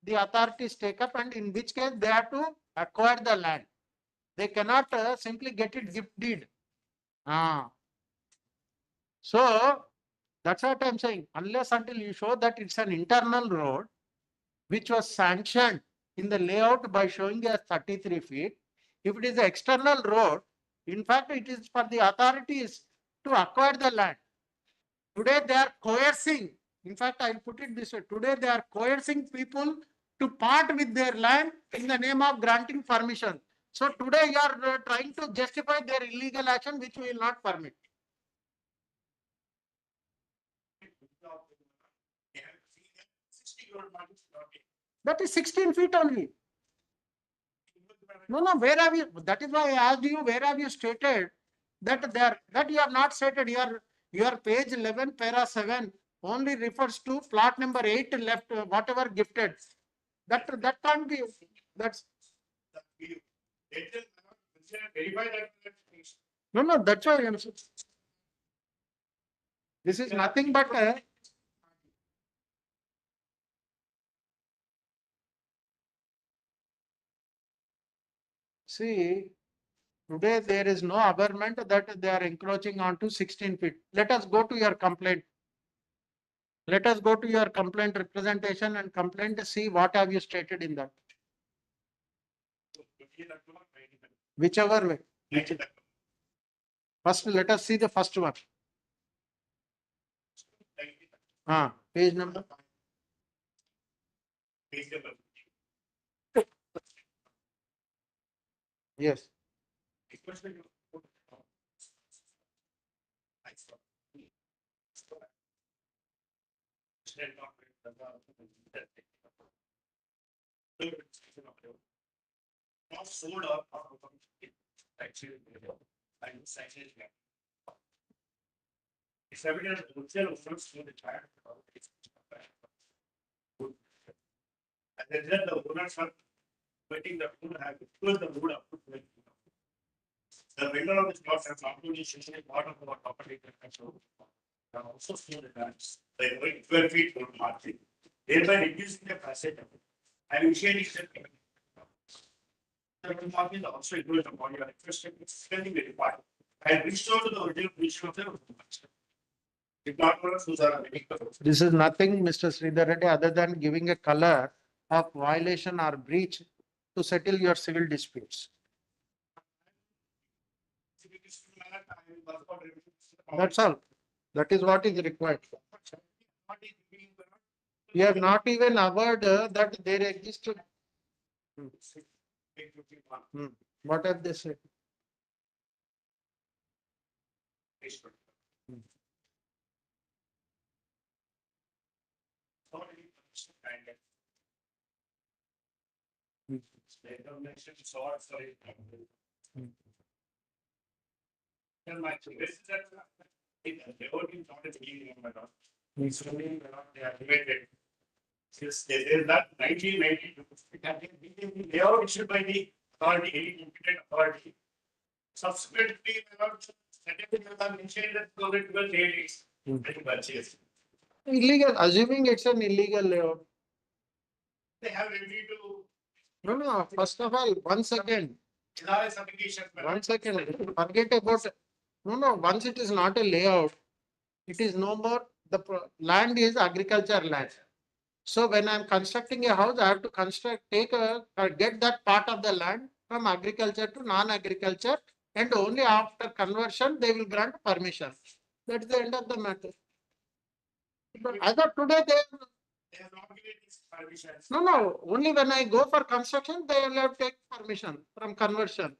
[SPEAKER 2] the authorities take up, and in which case they have to acquire the land. They cannot simply get it gift deed. So that's what I'm saying. Unless until you show that it's an internal road, which was sanctioned in the layout by showing as 33 feet. If it is an external road, in fact, it is for the authorities to acquire the land. Today they are coercing. In fact, I'll put it this way. Today they are coercing people to part with their land in the name of granting permission. So today you are trying to justify their illegal action, which we will not permit. That is 16 feet only. No, where have you, that is why I asked you, where have you stated that there, that you have not stated your page 11, para 7 only refers to plot number 8 left, whatever gifted. That can't be, that's. No, that's why I'm saying. This is nothing but see, today there is no aberrament that they are encroaching onto 16 feet. Let us go to your complaint. Let us go to your complaint representation and complaint to see what have you stated in that. Whichever way. First, let us see the first one. Page number. Yes.
[SPEAKER 9] Not sold or actually, it's evident that the wholesale owners know the child. And then the owners are waiting the owner have to close the road up. The vendor of this lot has not only essentially part of our property, and also know the lands. They wait 12 feet from margin, thereby reducing the passage and initially the margin also included upon your request, extending the department and restore to the original position of the department.
[SPEAKER 2] This is nothing, Mr. Sridhar Reddy, other than giving a color of violation or breach to settle your civil disputes. That's all. That is what is required. You have not even averred that there existed. What have they said?
[SPEAKER 9] Since there is that 1992, it had been layout issued by the authority, any competent authority. Subsequently, mentioned that political ladies purchase.
[SPEAKER 2] Illegal, assuming it's an illegal layout.
[SPEAKER 9] They have agreed to.
[SPEAKER 2] No, first of all, 1 second. One second, forget about, no, once it is not a layout, it is no more, the land is agriculture land. So when I am constructing a house, I have to get that part of the land from agriculture to non-agriculture, and only after conversion they will grant permission. That's the end of the matter. But as of today,
[SPEAKER 9] They have not given these permissions.
[SPEAKER 2] no, only when I go for construction, they will have to take permission from conversion,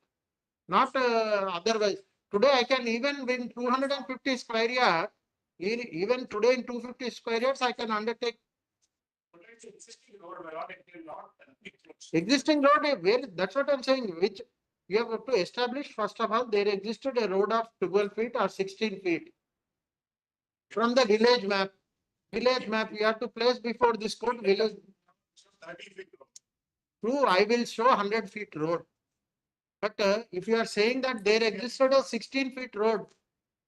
[SPEAKER 2] not otherwise. Today I can even win 250 square yards, even today in 250 square yards, I can undertake. Existing road, where, that's what I'm saying, which you have to establish. First of all, there existed a road of 12 feet or 16 feet. From the village map, you have to place before this court village. True, I will show 100 feet road. But if you are saying that there existed a 16 feet road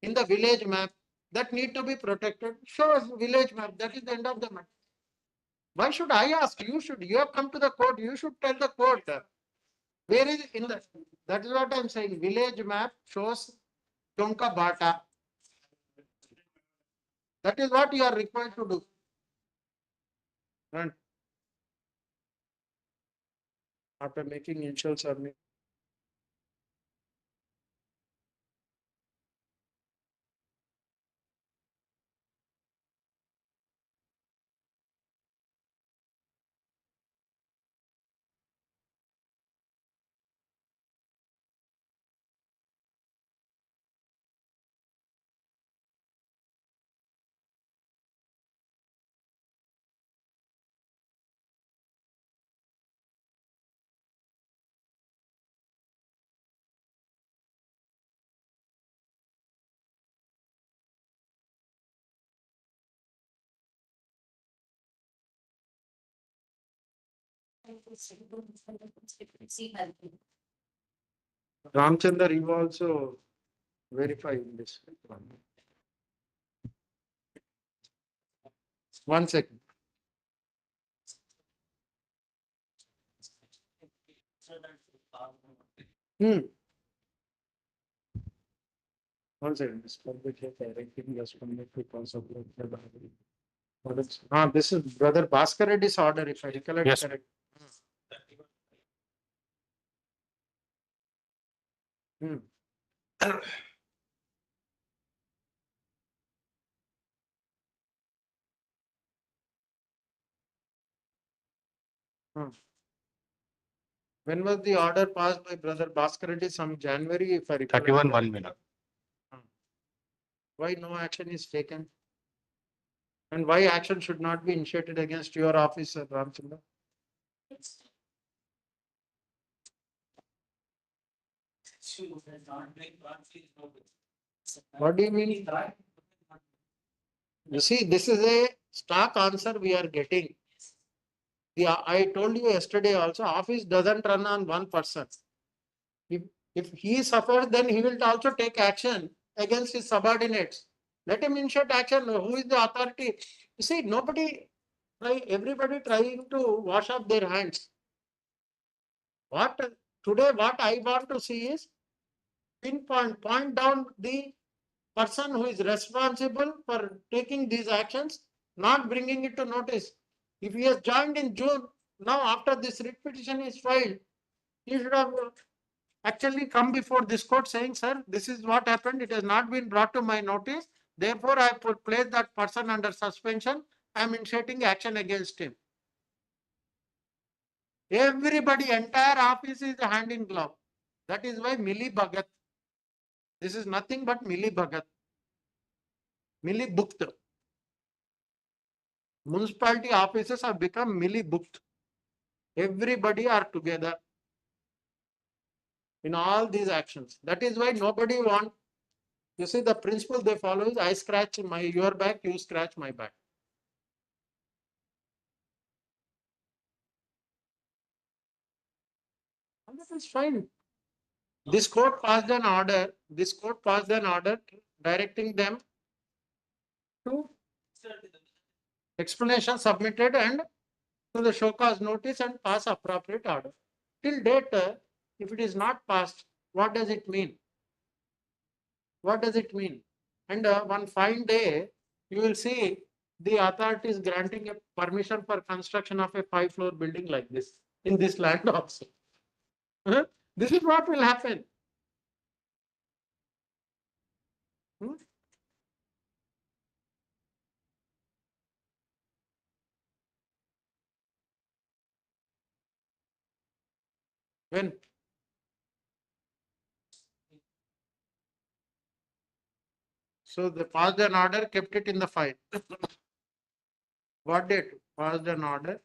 [SPEAKER 2] in the village map that need to be protected, show us village map. That is the end of the matter. Why should I ask? You have come to the court, you should tell the court. Where is in the, that is what I'm saying. Village map shows Tonka Bata. That is what you are required to do. And after making initial submit. Ramchandar, you also verify in this. One second. One second. This public health directing us from the because of this is Brother Bhaskar Reddy's order, if I recollect correct. When was the order passed by Brother Bhaskar Reddy? Some January, if I recollect.
[SPEAKER 10] 31-1.
[SPEAKER 2] Why no action is taken? And why action should not be initiated against your officer, Ramchandra? What do you mean? You see, this is a stock answer we are getting. I told you yesterday also, office doesn't run on one person. If he suffers, then he will also take action against his subordinates. Let him initiate action. Who is the authority? You see, everybody trying to wash up their hands. Today, what I want to see is point down the person who is responsible for taking these actions, not bringing it to notice. If he has joined in June, now after this writ petition is filed, he should have actually come before this court saying, sir, this is what happened. It has not been brought to my notice. Therefore, I place that person under suspension. I am initiating action against him. Everybody, entire office is hand in glove. That is why Milli Bhagat. This is nothing but Milli Bhagat. Milli Bhukt. Municipality offices have become Milli Bhukt. Everybody are together in all these actions. That is why nobody wants. You see, the principle they follow is I scratch your back, you scratch my back. And that is fine. This court passed an order. This court passed an order directing them to explanation submitted and to the show cause notice and pass appropriate order. Till date, if it is not passed, what does it mean? What does it mean? And one fine day, you will see the authorities granting a permission for construction of a 5-floor building like this in this land also. This is what will happen. When? So they passed an order, kept it in the file. What date? Passed an order.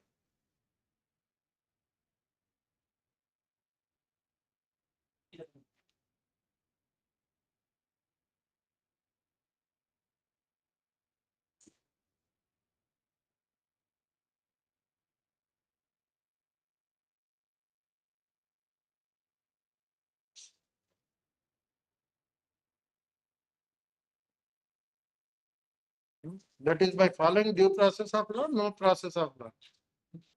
[SPEAKER 2] That is by following due process of law, no process of law.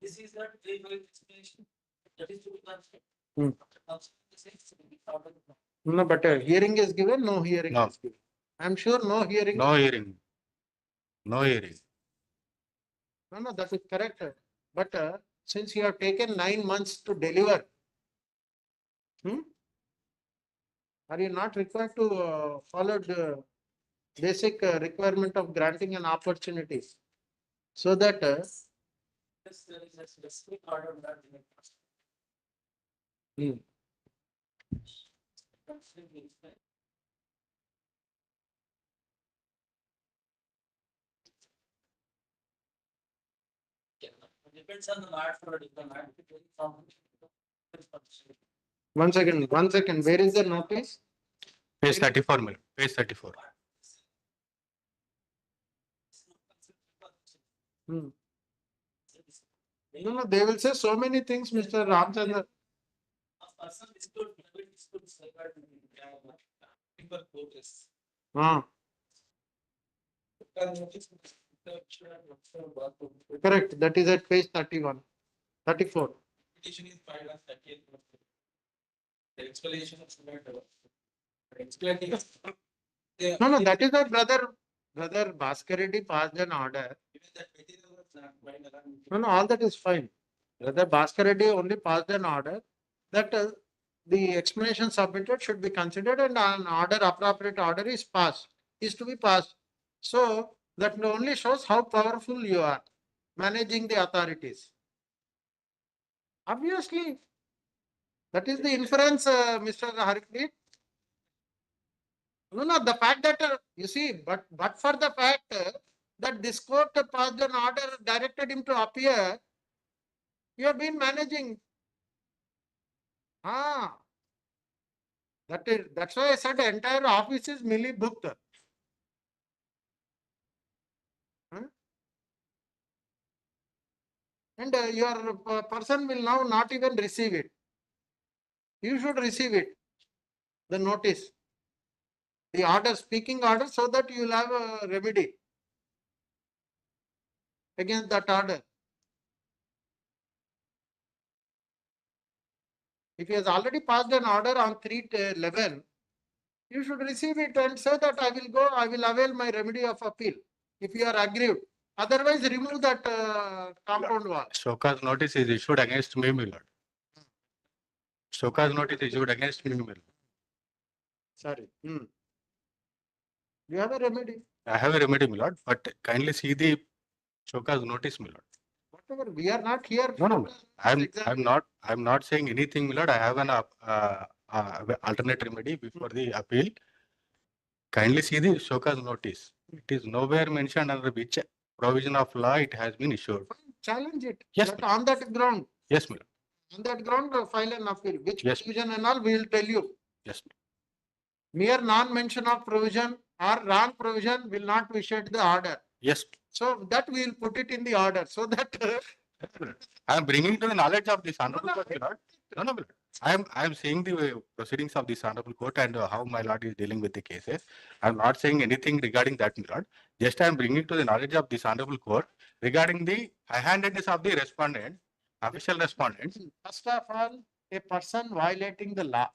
[SPEAKER 13] This is not very well explanation. That is to be
[SPEAKER 2] Hmm.
[SPEAKER 13] considered.
[SPEAKER 2] No, but hearing is given, no hearing
[SPEAKER 10] No.
[SPEAKER 2] is given. I'm sure no hearing.
[SPEAKER 10] No hearing. No hearing.
[SPEAKER 2] No, that is correct. But since you have taken 9 months to deliver, are you not required to follow the basic requirement of granting an opportunity? So that
[SPEAKER 13] Yes, there is a specific order that we make. Depends on the mat for the mat.
[SPEAKER 2] one second. Where is the notice?
[SPEAKER 10] Page 34, madam. Page 34.
[SPEAKER 2] No, they will say so many things, Mr. Ramchandra. Correct, that is at page 31, 34.
[SPEAKER 11] Petition is filed on 30th. The explanation of explanation.
[SPEAKER 2] No, that is not brother Bhaskar Reddy passed an order. No, all that is fine. Brother Bhaskar Reddy only passed an order that the explanation submitted should be considered and an order, appropriate order is to be passed. So that only shows how powerful you are managing the authorities. Obviously, that is the inference, Mr. Harikdeep. No, the fact that, you see, but for the fact that this court passed an order, directed him to appear, you have been managing. That's why I said the entire office is milli booked. And your person will now not even receive it. You should receive it, the notice, the order, speaking order, so that you will have a remedy against that order. If he has already passed an order on 3/11, you should receive it and say that I will avail my remedy of appeal if you are aggrieved. Otherwise, remove that compound wall.
[SPEAKER 10] Shoka's notice is issued against me, my lord. Shoka's notice issued against me, my lord.
[SPEAKER 2] Sorry. You have a remedy.
[SPEAKER 10] I have a remedy, my lord, but kindly see the Shoka's notice, my lord.
[SPEAKER 2] Whatever, we are not here.
[SPEAKER 10] No. I'm not saying anything, my lord. I have an alternate remedy before the appeal. Kindly see the Shoka's notice. It is nowhere mentioned under which provision of law it has been issued.
[SPEAKER 2] Challenge it.
[SPEAKER 10] Yes,
[SPEAKER 2] But on that ground.
[SPEAKER 10] Yes, my lord.
[SPEAKER 2] On that ground, file an appeal. Which
[SPEAKER 10] Yes.
[SPEAKER 2] provision and all, we will tell you.
[SPEAKER 10] Yes.
[SPEAKER 2] Mere non-mention of provision or wrong provision will not vitiate the order.
[SPEAKER 10] Yes.
[SPEAKER 2] So that we will put it in the order so that.
[SPEAKER 10] I am bringing to the knowledge of this honorable court, my lord. No, my lord. I am seeing the proceedings of this honorable court and how my lord is dealing with the cases. I am not saying anything regarding that, my lord. Just I am bringing to the knowledge of this honorable court regarding the high-handedness of the respondent, official respondent.
[SPEAKER 2] First of all, a person violating the law.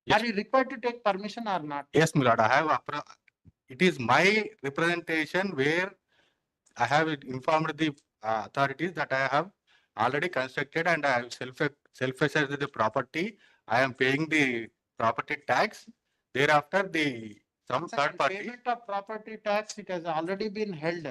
[SPEAKER 10] Yes.
[SPEAKER 2] Are you required to take permission or not?
[SPEAKER 10] Yes, my lord. It is my representation where I have informed the authorities that I have already constructed and I have self-assessed the property. I am paying the property tax. Thereafter, some third party.
[SPEAKER 2] Payment of property tax, it has already been held,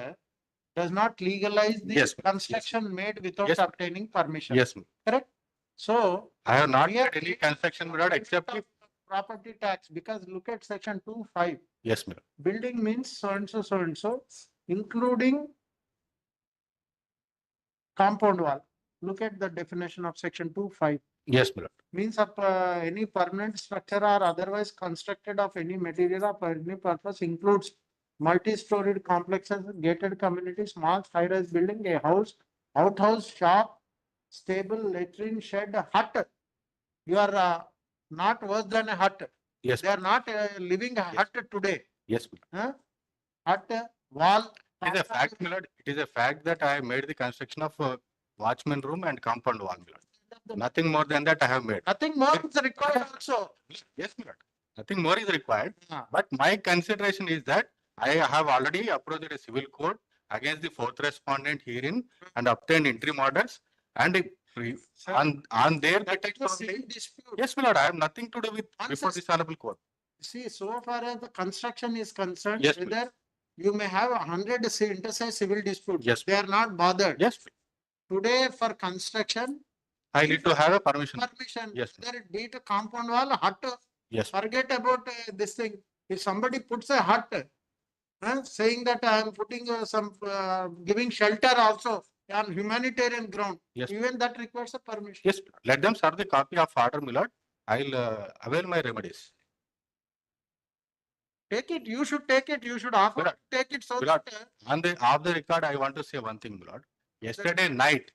[SPEAKER 2] does not legalize the
[SPEAKER 10] Yes,
[SPEAKER 2] construction made without
[SPEAKER 10] Yes.
[SPEAKER 2] obtaining permission.
[SPEAKER 10] Yes,
[SPEAKER 2] Correct? So.
[SPEAKER 10] I have not
[SPEAKER 2] here
[SPEAKER 10] made any construction, my lord, except the.
[SPEAKER 2] Property tax, because look at section 2(5).
[SPEAKER 10] Yes, my lord.
[SPEAKER 2] Building means so and so, including compound wall. Look at the definition of section 2(5).
[SPEAKER 10] Yes, my lord.
[SPEAKER 2] Means of any permanent structure or otherwise constructed of any material or for any purpose includes multi-storied complexes, gated communities, small high-rise building, a house, outhouse, shop, stable, latrine, shed, hut. You are not worse than a hut.
[SPEAKER 10] Yes.
[SPEAKER 2] They are not living a hut today.
[SPEAKER 10] Yes, my lord.
[SPEAKER 2] Hut, wall.
[SPEAKER 10] It is a fact, my lord. It is a fact that I made the construction of watchman room and compound wall, my lord. Nothing more than that I have made.
[SPEAKER 2] Nothing more is required also.
[SPEAKER 10] Yes, my lord. Nothing more is required.
[SPEAKER 2] Ah.
[SPEAKER 10] But my consideration is that I have already approached a civil court against the fourth respondent herein and obtained interim orders and
[SPEAKER 2] Sir,
[SPEAKER 10] on their
[SPEAKER 2] that is
[SPEAKER 10] pretext
[SPEAKER 2] the
[SPEAKER 10] only.
[SPEAKER 2] same dispute.
[SPEAKER 10] Yes, my lord, I have nothing to do with
[SPEAKER 2] Once
[SPEAKER 10] before
[SPEAKER 2] it's-
[SPEAKER 10] this honorable court.
[SPEAKER 2] See, so far as the construction is concerned,
[SPEAKER 10] Yes, please.
[SPEAKER 2] whether you may have 100 interstate civil disputes.
[SPEAKER 10] Yes,
[SPEAKER 2] They are not bothered.
[SPEAKER 10] Yes,
[SPEAKER 2] Today for construction,
[SPEAKER 10] I need to have a permission.
[SPEAKER 2] permission,
[SPEAKER 10] Yes,
[SPEAKER 2] whether it be a compound wall, hut,
[SPEAKER 10] Yes,
[SPEAKER 2] forget about this thing. If somebody puts a hut, saying that I am putting giving shelter also on humanitarian ground,
[SPEAKER 10] Yes.
[SPEAKER 2] even that requires a permission.
[SPEAKER 10] yes, let them serve the copy of order, my lord. I'll avail my remedies.
[SPEAKER 2] Take it, you should take it, you should offer,
[SPEAKER 10] Virat,
[SPEAKER 2] take it so
[SPEAKER 10] Virat.
[SPEAKER 2] that.
[SPEAKER 10] On the off the record, I want to say one thing, my lord. Yesterday night,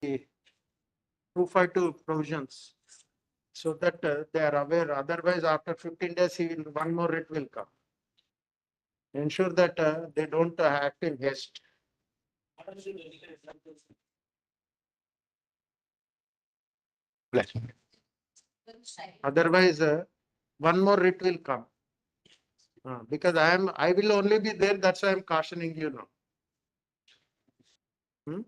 [SPEAKER 2] the 252 provisions, so that they are aware. Otherwise, after 15 days, one more writ will come. Ensure that they don't act in haste. Otherwise, one more writ will come. Because I will only be there. That's why I'm cautioning you now.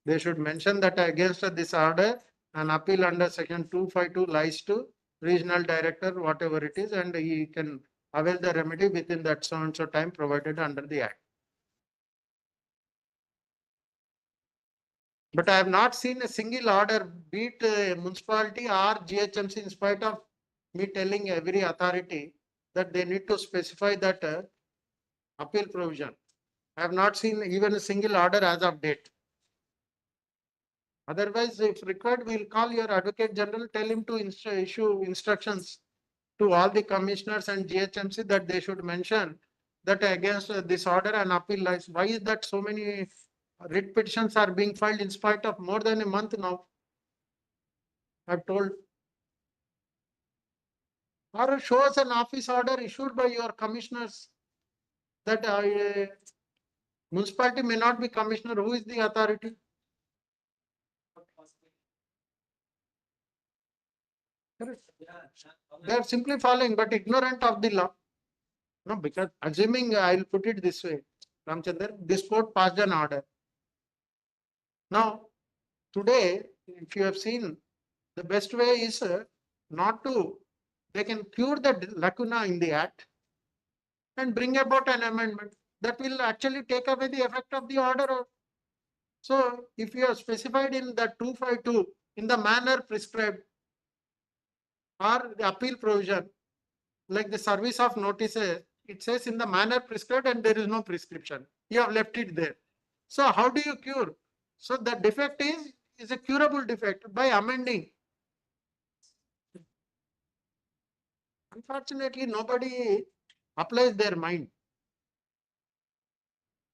[SPEAKER 2] They should mention that against this order, an appeal under section 252 lies to regional director, whatever it is, and he can avail the remedy within that so and so time provided under the act. But I have not seen a single order, be it municipality or GHMC, in spite of me telling every authority that they need to specify that appeal provision. I have not seen even a single order as of date. Otherwise, if required, we'll call your advocate general, tell him to issue instructions to all the commissioners and GHMC that they should mention that against this order and appeal lies. Why is that so many writ petitions are being filed in spite of more than a month now? I've told. Or show us an office order issued by your commissioners that municipality may not be commissioner. Who is the authority? They are simply following, but ignorant of the law. No, because assuming, I'll put it this way, Ramchandar, this court passed an order. Now, today, if you have seen, the best way is not to, they can cure the lacuna in the act and bring about an amendment that will actually take away the effect of the order. So, if you have specified in the 252 in the manner prescribed, or the appeal provision, like the service of notices, it says in the manner prescribed and there is no prescription. You have left it there. So how do you cure? So the defect is a curable defect by amending. Unfortunately, nobody applies their mind.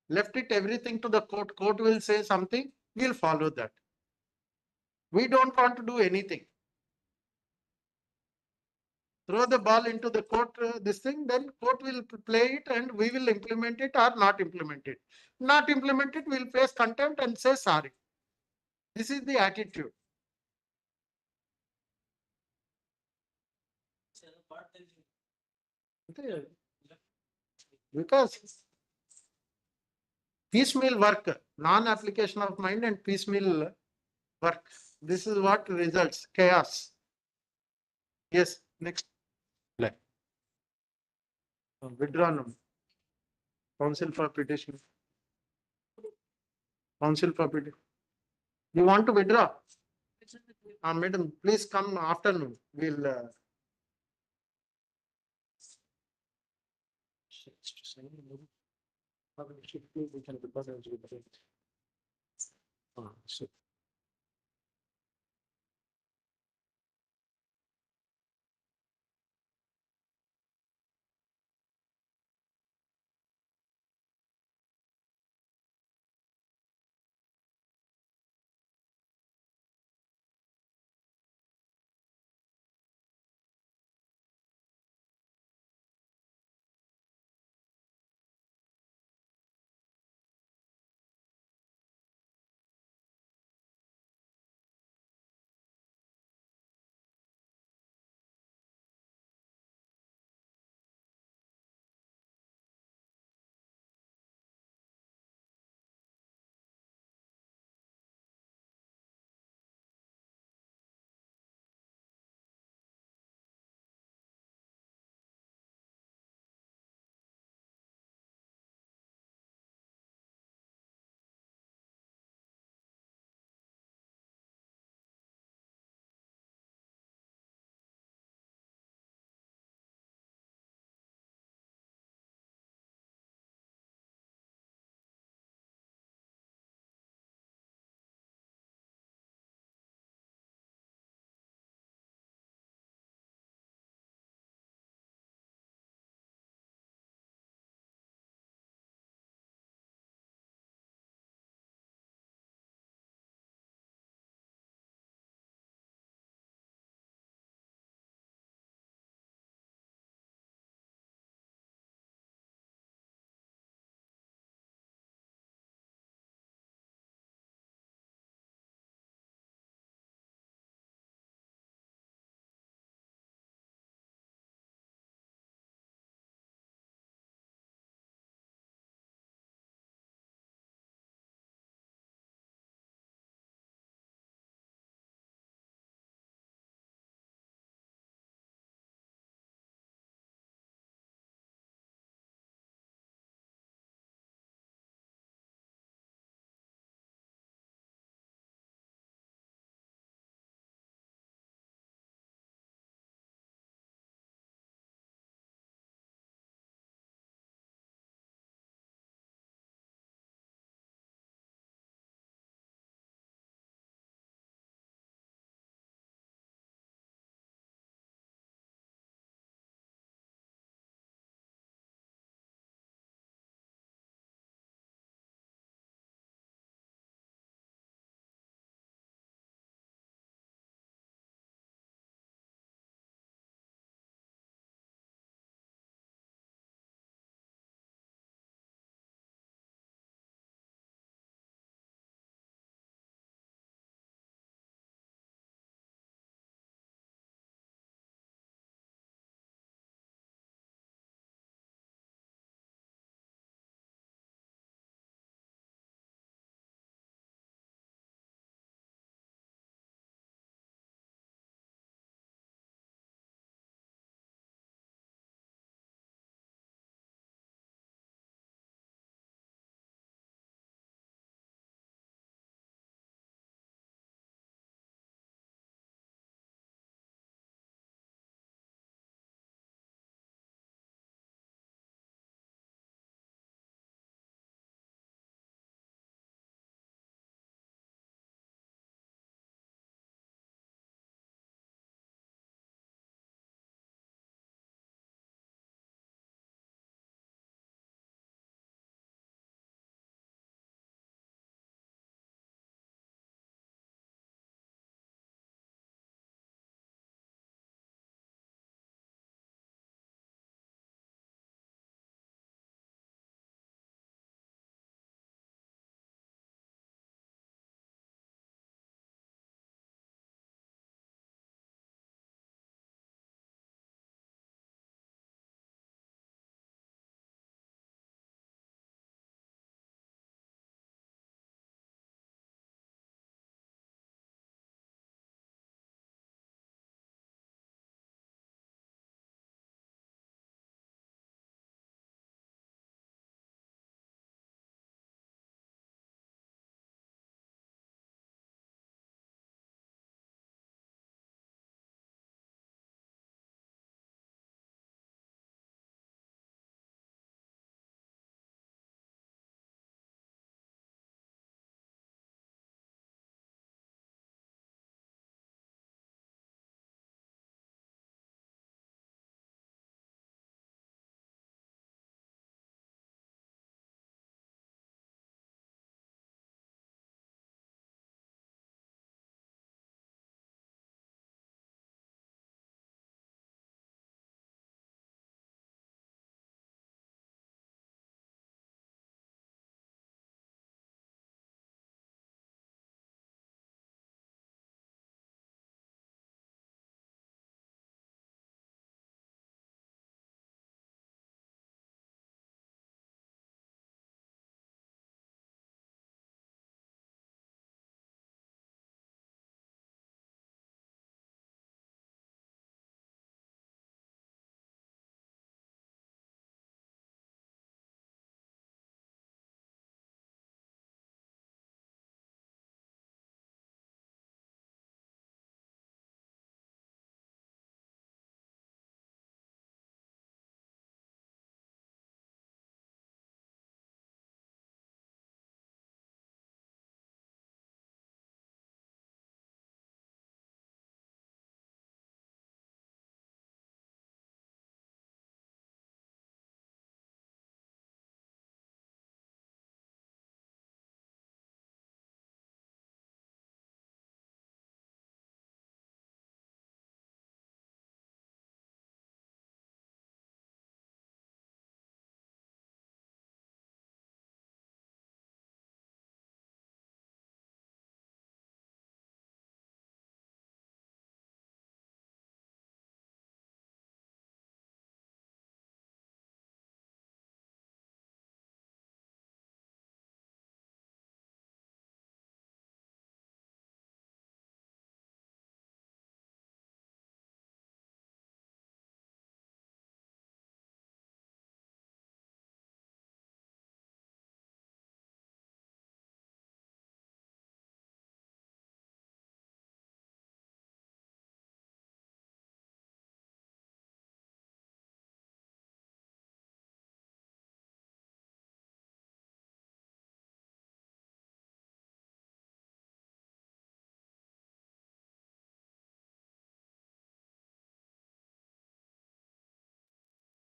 [SPEAKER 2] Left it everything to the court. Court will say something, we'll follow that. We don't want to do anything. Throw the ball into the court, this thing, then court will play it and we will implement it or not implement it. Not implement it, we'll face contempt and say sorry. This is the attitude. Because piecemeal work, non-application of mind and piecemeal work, this is what results, chaos. Yes, next. Withdrawn. Counsel for petition. Counsel for petition. You want to withdraw? Madam, please come afternoon. We'll.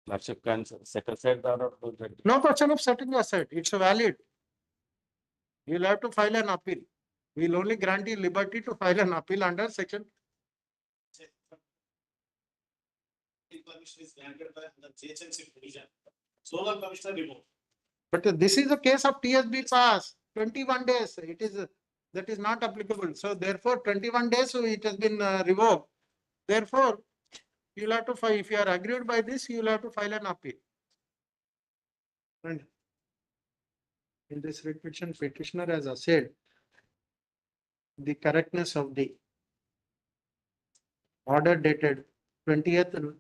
[SPEAKER 15] Lordship can set aside the order to the.
[SPEAKER 2] No question of setting aside, it's valid. You'll have to file an appeal. We'll only grant you liberty to file an appeal under section.
[SPEAKER 9] Permission is granted by the TSHC provision. Solar commissioner removed.
[SPEAKER 2] But this is a case of TSB pass, 21 days. It is, that is not applicable. So therefore, 21 days, so it has been revoked. Therefore, you'll have to file, if you are aggrieved by this, you'll have to file an appeal. And in this writ petition, petitioner has assailed the correctness of the order dated 20th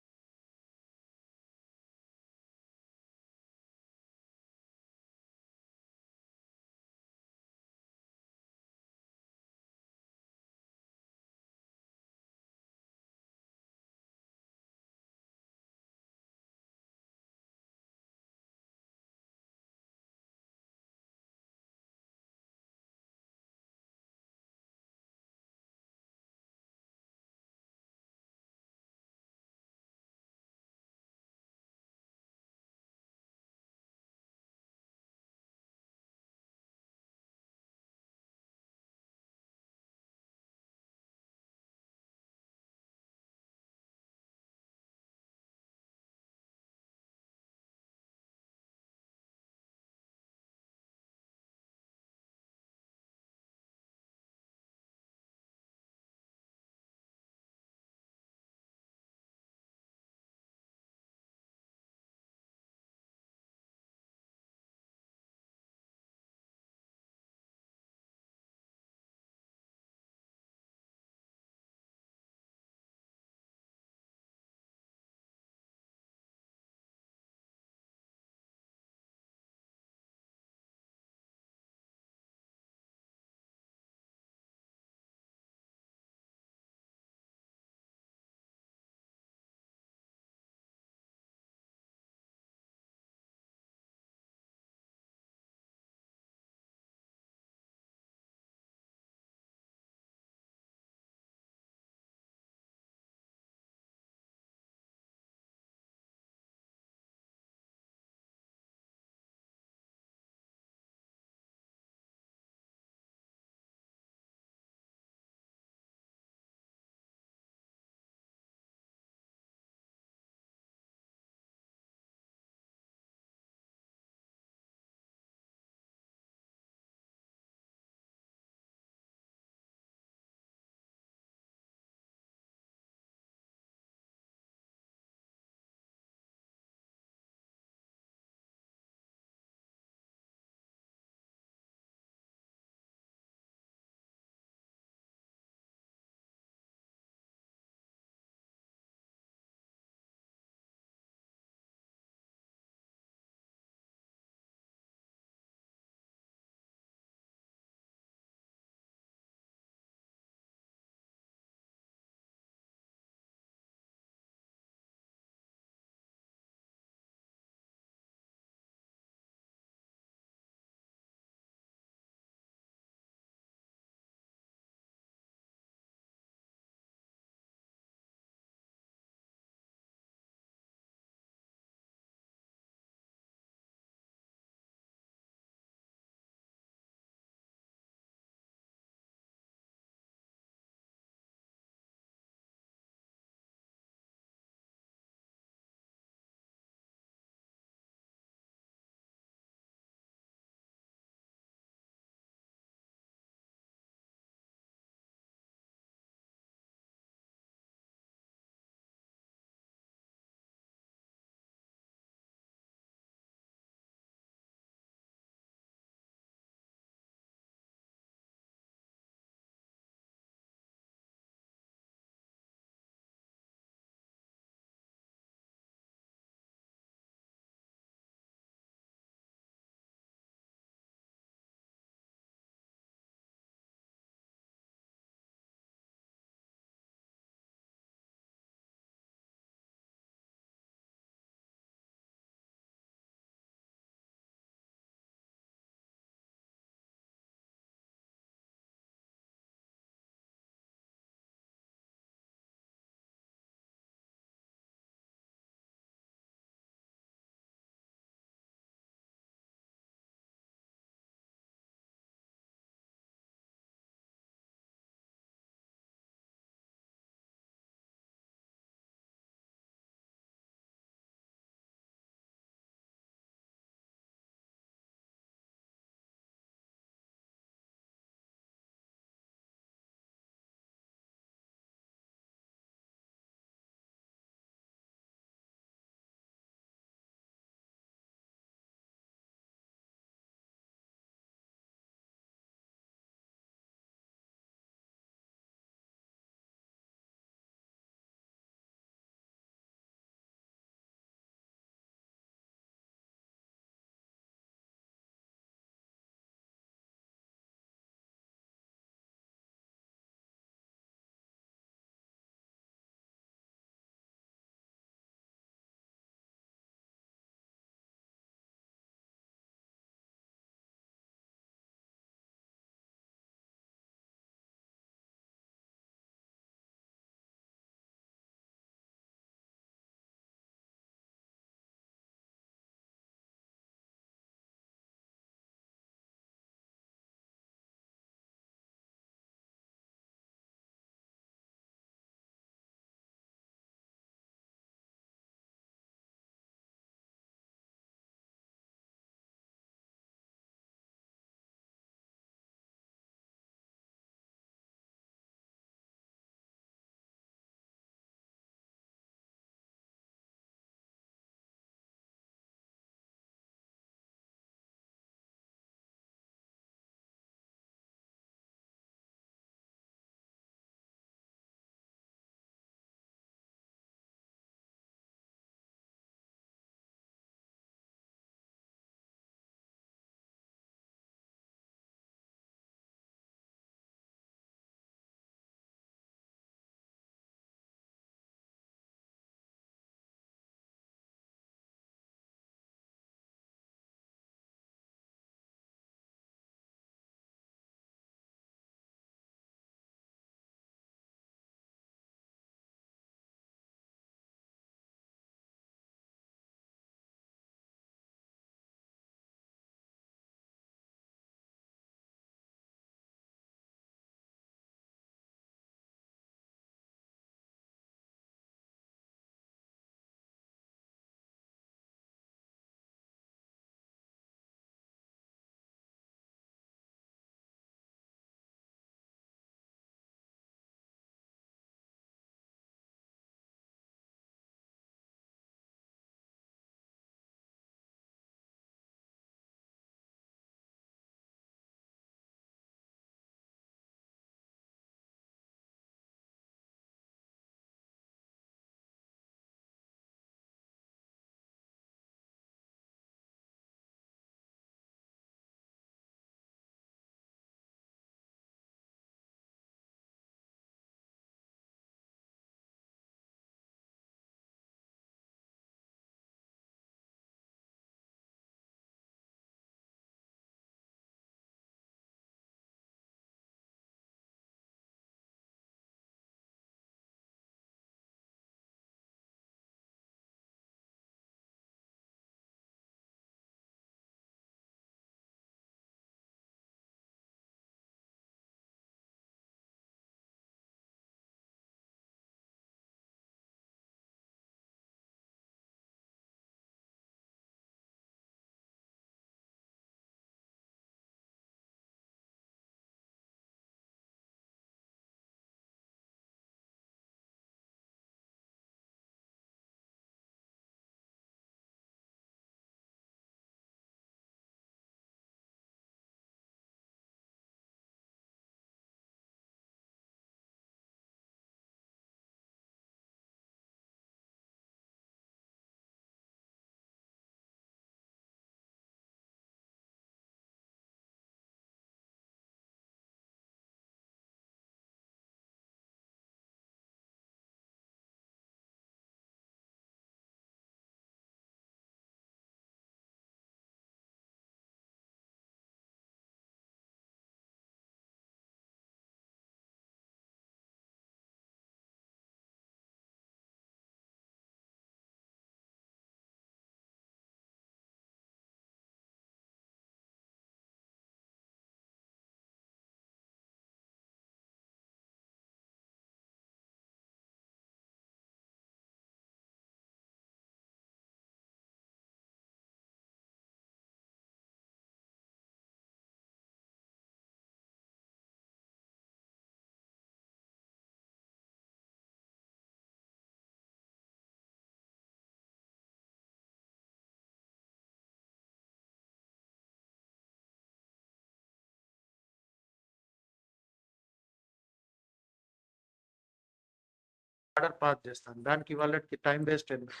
[SPEAKER 2] order pass చేస్తాను. దానికి వాళ్ళకి time waste ఎందుకు?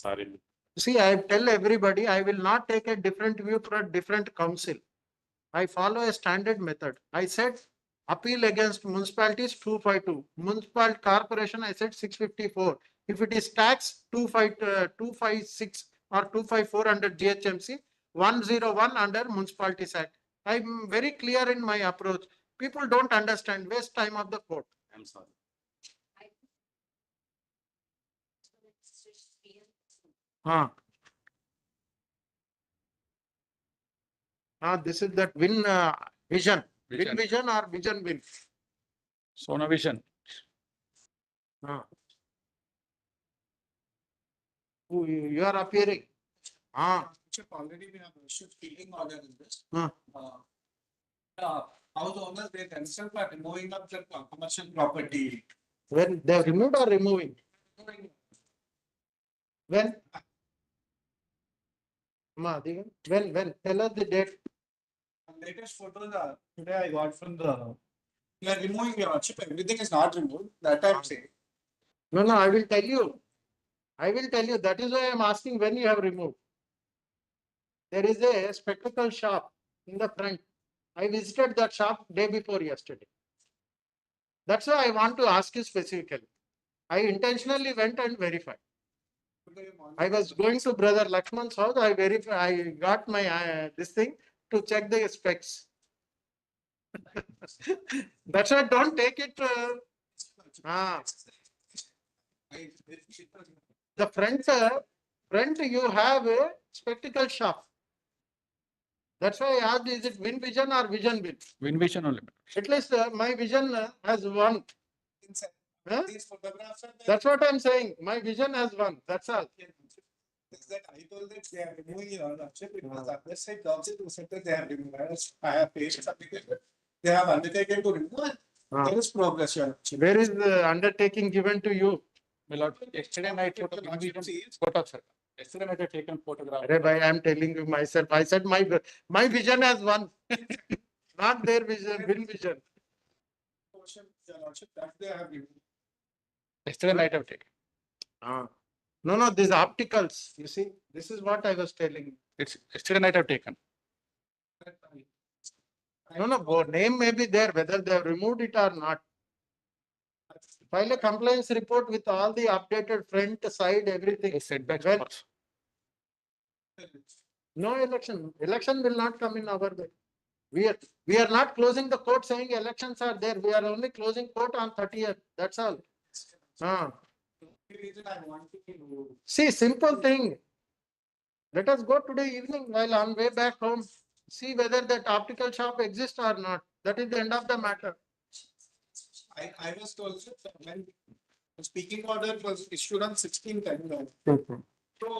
[SPEAKER 15] Sorry.
[SPEAKER 2] See, I tell everybody, I will not take a different view for a different council. I follow a standard method. I said appeal against municipalities 252. Municipal corporation, I said 654. If it is tax 256 or 254 under GHMC, 101 under Municipalities Act. I'm very clear in my approach. People don't understand, waste time of the court.
[SPEAKER 15] I'm sorry.
[SPEAKER 2] This is that win vision. Win vision or vision win?
[SPEAKER 16] Sona Vision.
[SPEAKER 2] You are appearing.
[SPEAKER 9] Already we have issued speaking order in this.
[SPEAKER 2] Huh.
[SPEAKER 9] House owners, they themselves are removing up the commercial property.
[SPEAKER 2] When they have removed or removing? When? When? Tell us the date.
[SPEAKER 9] The latest photos are today I got from the. You are removing your chip. Everything is not removed. That I'm saying.
[SPEAKER 2] No, I will tell you. That is why I am asking when you have removed. There is a spectacle shop in the front. I visited that shop day before yesterday. That's why I want to ask you specifically. I intentionally went and verified. I was going to Brother Lakshman's house. I got my this thing to check the specs. That's why don't take it. The front you have a spectacle shop. That's why I asked, is it Win Vision or Vision Win?
[SPEAKER 16] Win Vision only.
[SPEAKER 2] At least my vision has one. Huh?
[SPEAKER 9] These photographs are there.
[SPEAKER 2] That's what I'm saying. My vision has one. That's all.
[SPEAKER 9] Is that I told that they are removing your chip because the other side comes to say that they have removed. I have patients application. They have undertaken to remove it. There is progress here.
[SPEAKER 2] Where is the undertaking given to you?
[SPEAKER 16] My lord, yesterday night photo sir. Yesterday night I taken photograph.
[SPEAKER 2] I am telling you myself. I said my vision has one. Not their vision, Win Vision.
[SPEAKER 9] That they have removed.
[SPEAKER 16] Yesterday night I've taken.
[SPEAKER 2] No, these opticals. You see, this is what I was telling you.
[SPEAKER 16] It's yesterday night I've taken.
[SPEAKER 2] No, name may be there, whether they have removed it or not. File a compliance report with all the updated front, side, everything.
[SPEAKER 16] Setbacks.
[SPEAKER 2] When? No election. Election will not come in our way. We are not closing the court saying elections are there. We are only closing court on 30th. That's all. See, simple thing. Let us go today evening while on way back home. See whether that optical shop exists or not. That is the end of the matter.
[SPEAKER 9] I was told that when the speaking order was issued on 16/10. So,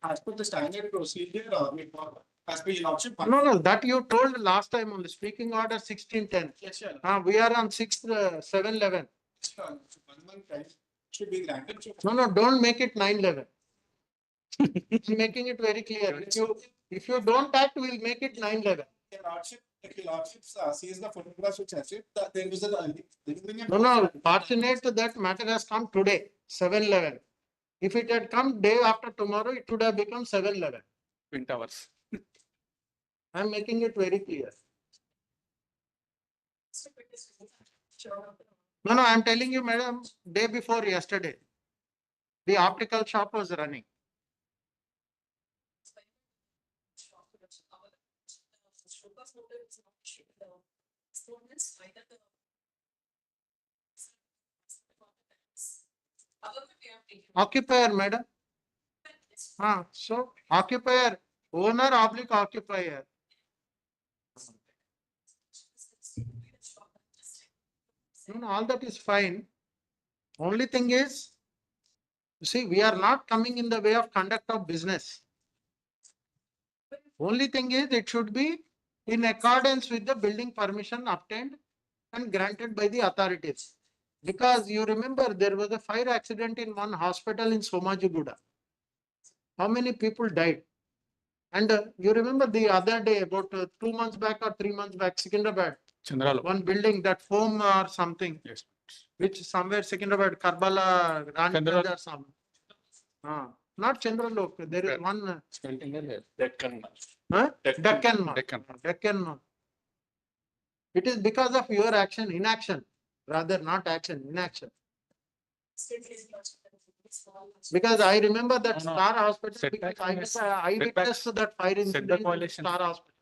[SPEAKER 9] as per the standard procedure, as per your option.
[SPEAKER 2] No, that you told last time on the speaking order 16/10.
[SPEAKER 9] Yes, sir.
[SPEAKER 2] We are on 6th 7/11.
[SPEAKER 9] 1 month time should be granted.
[SPEAKER 2] No, don't make it 9/11. Making it very clear. If you don't act, we'll make it 9/11.
[SPEAKER 9] If your lordship sees the photographs which has it, there was a.
[SPEAKER 2] No, fortunate that matter has come today, 7/11. If it had come day after tomorrow, it would have become 7/11.
[SPEAKER 16] Twin Towers.
[SPEAKER 2] I'm making it very clear. No, I'm telling you, madam, day before yesterday, the optical shop was running. Occupier, madam. So occupier, owner oblique occupier. No, all that is fine. Only thing is, you see, we are not coming in the way of conduct of business. Only thing is, it should be in accordance with the building permission obtained and granted by the authorities. Because you remember there was a fire accident in one hospital in Somajigoda. How many people died? And you remember the other day, about 2 months back or 3 months back, Secunderabad,
[SPEAKER 16] Chandralo.
[SPEAKER 2] one building, that foam or something.
[SPEAKER 16] Yes.
[SPEAKER 2] which somewhere Secunderabad, Karbala, Ranjganj or some. Not Chandralok, there is one.
[SPEAKER 16] Deccan.
[SPEAKER 2] Huh?
[SPEAKER 16] Deccan.
[SPEAKER 2] Deccan. It is because of your action, inaction, rather not action, inaction. Because I remember that
[SPEAKER 16] No, no.
[SPEAKER 2] Star Hospital,
[SPEAKER 16] Setback
[SPEAKER 2] because
[SPEAKER 16] is-
[SPEAKER 2] I witnessed that fire incident in
[SPEAKER 16] violation.
[SPEAKER 2] Star Hospital.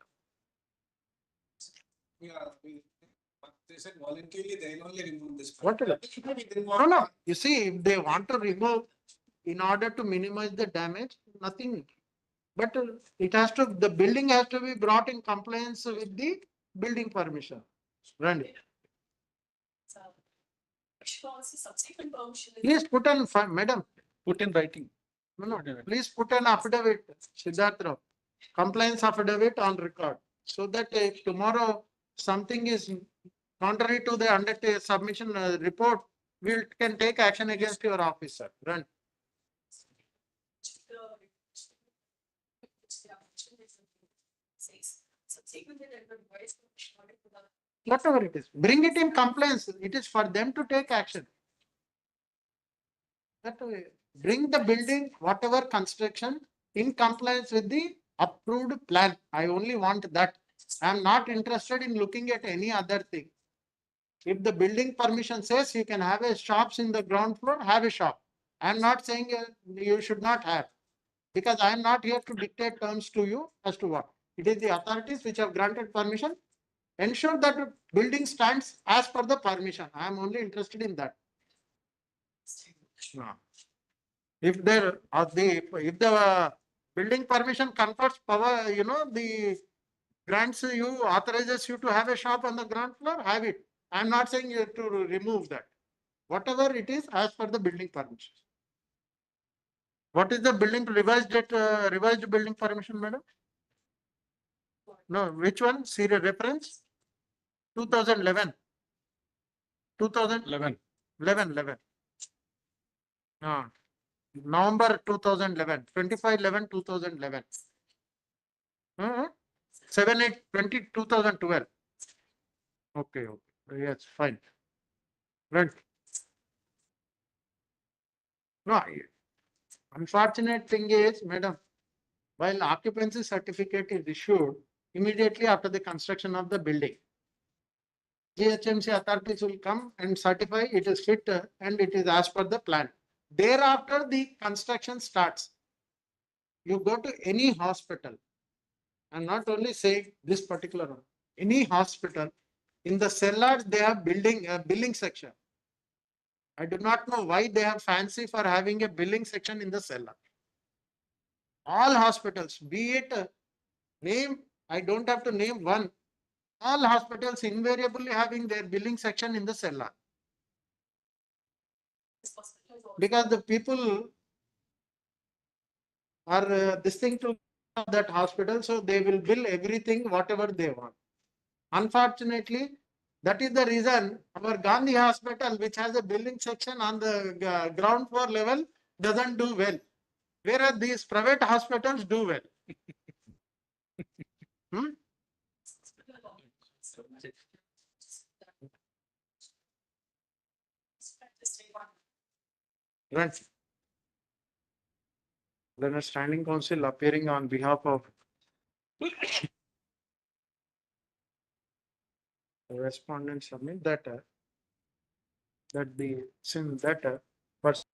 [SPEAKER 9] Yeah, they said voluntarily they will only remove this.
[SPEAKER 2] What is it? No. You see, if they want to remove in order to minimize the damage, nothing. But it has to, the building has to be brought in compliance with the building permission. Randy. Please put on, madam.
[SPEAKER 16] Put in writing.
[SPEAKER 2] No. Please put an affidavit, Siddharth Rao, compliance affidavit on record. So that if tomorrow something is contrary to the submission report, we can take action against your officer. Run. Whatever it is, bring it in compliance. It is for them to take action. That way, bring the building, whatever construction, in compliance with the approved plan. I only want that. I am not interested in looking at any other thing. If the building permission says you can have a shops in the ground floor, have a shop. I am not saying you should not have, because I am not here to dictate terms to you as to what. It is the authorities which have granted permission. Ensure that the building stands as per the permission. I am only interested in that. If there if the building permission confers power, the grants you, authorizes you to have a shop on the ground floor, have it. I am not saying you have to remove that. Whatever it is as per the building permission. What is the building revised building permission, madam? No, which one? Serial reference? 2011. 2011. 11. November 2011. 25/11/2011. 7/8/2012. Okay. Yes, fine. Right. No, unfortunate thing is, madam, while occupancy certificate is issued immediately after the construction of the building, GHMC authorities will come and certify it is fit and it is as per the plan. Thereafter, the construction starts. You go to any hospital, and not only saying this particular one, any hospital, in the cellars they have billing section. I do not know why they have fancy for having a billing section in the cellar. All hospitals, be it name, I don't have to name one. All hospitals invariably having their billing section in the cellar. Because the people are this thing to that hospital, so they will bill everything whatever they want. Unfortunately, that is the reason our Gandhi hospital, which has a billing section on the ground floor level, doesn't do well. Whereas these private hospitals do well. Right. Then a standing counsel appearing on behalf of the respondent submit that since that person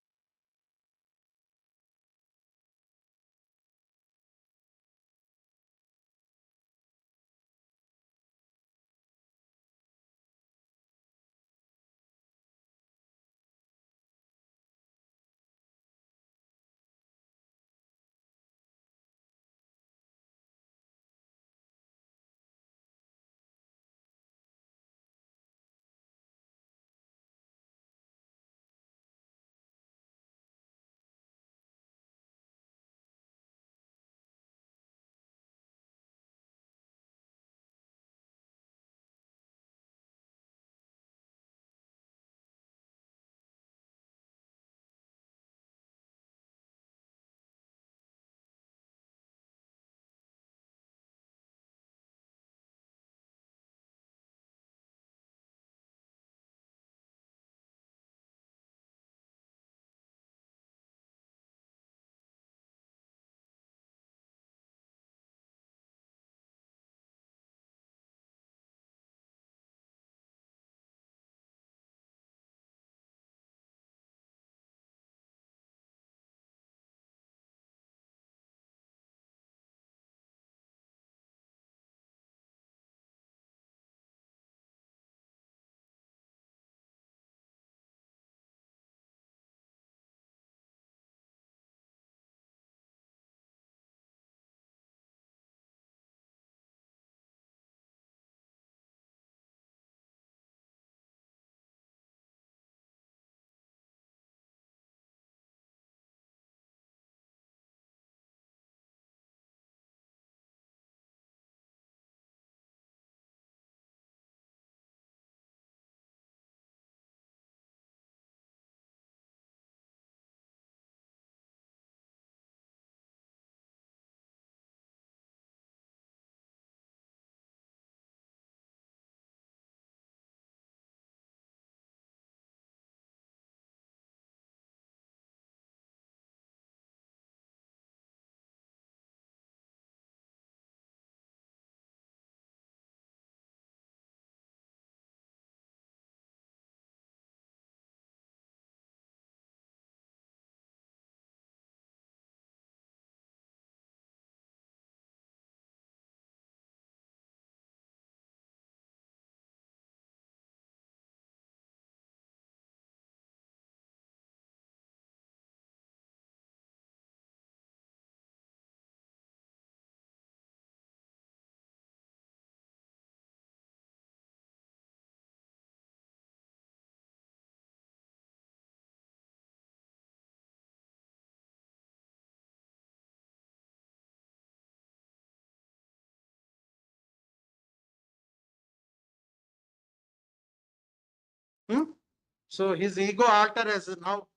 [SPEAKER 2] So his ego altar has now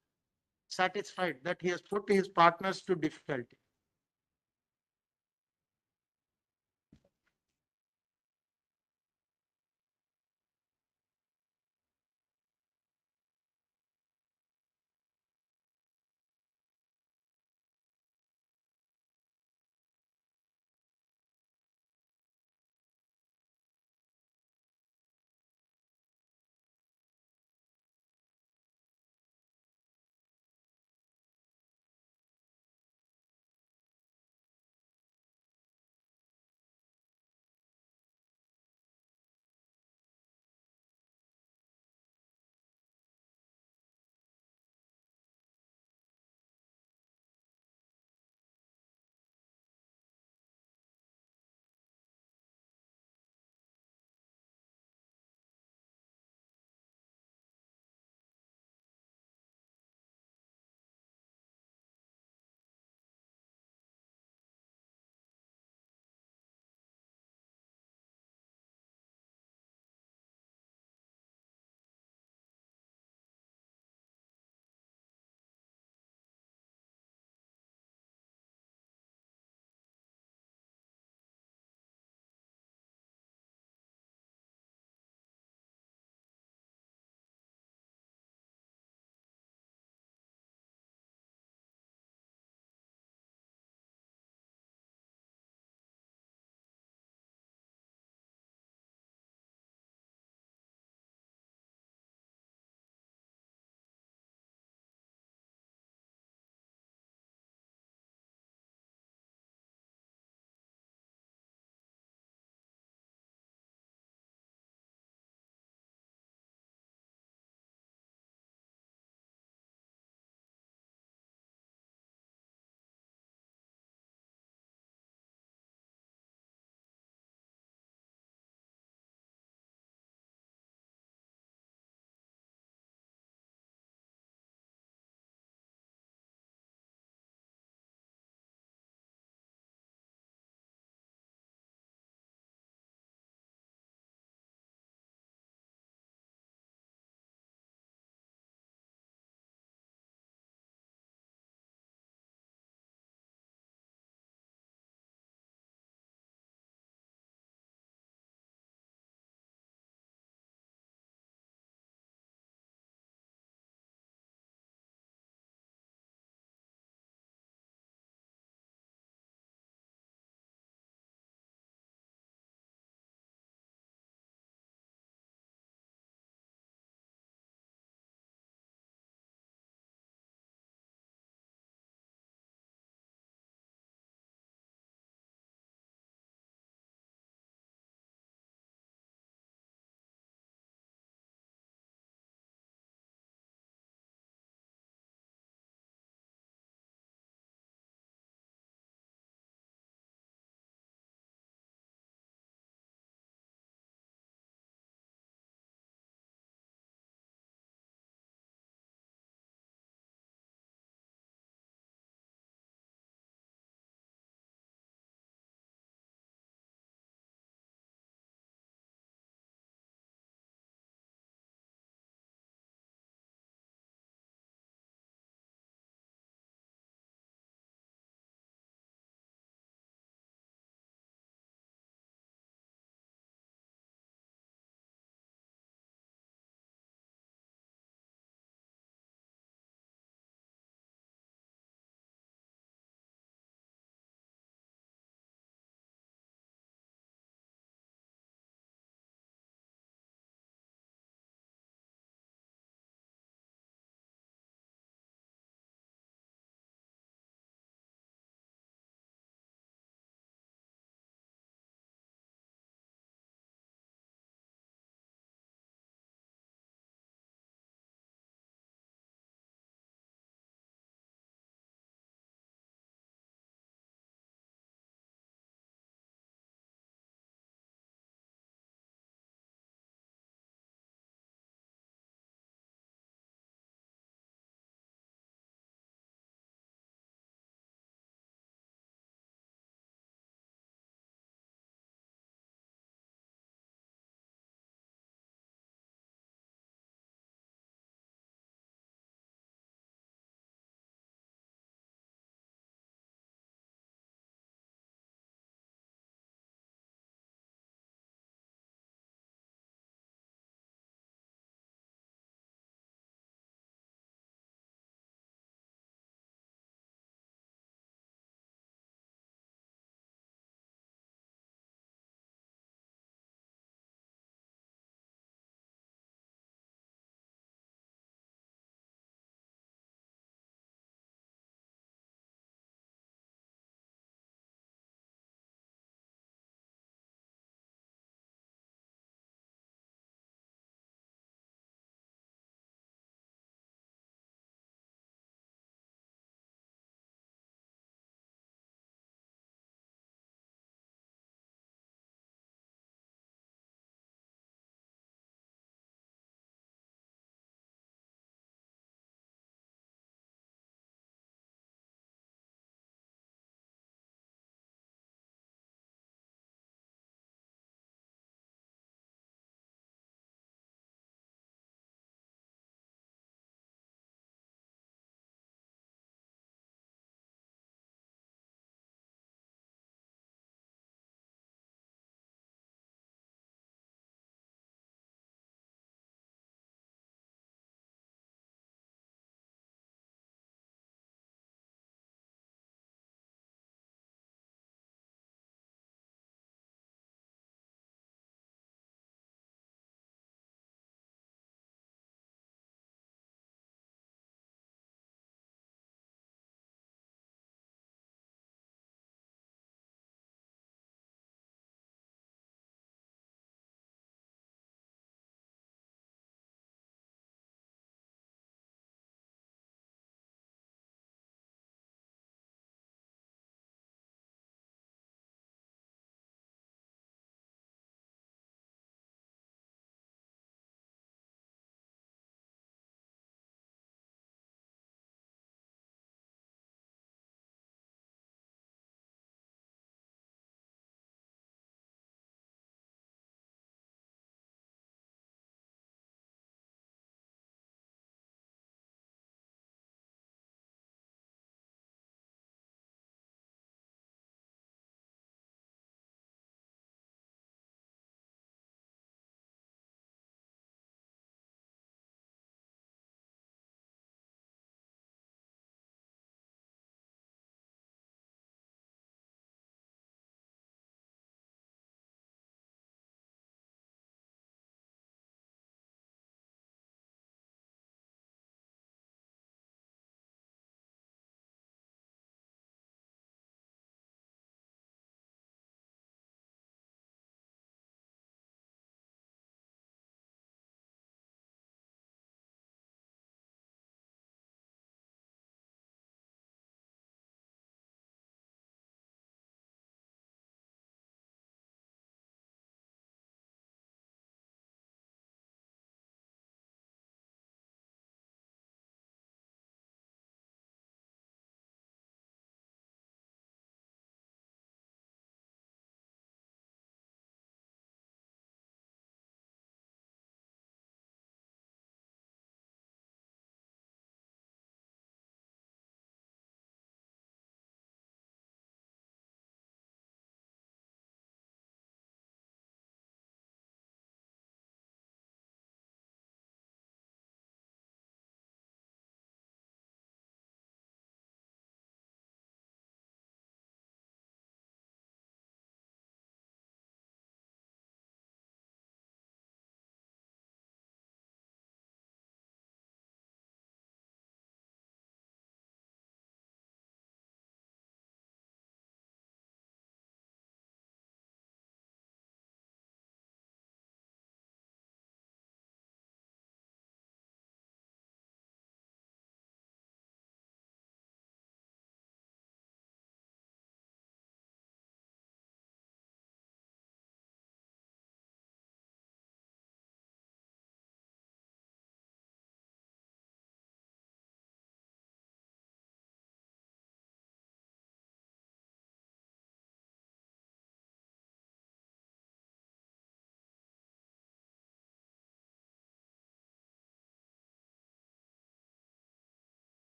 [SPEAKER 2] satisfied that he has put his partners to difficulty.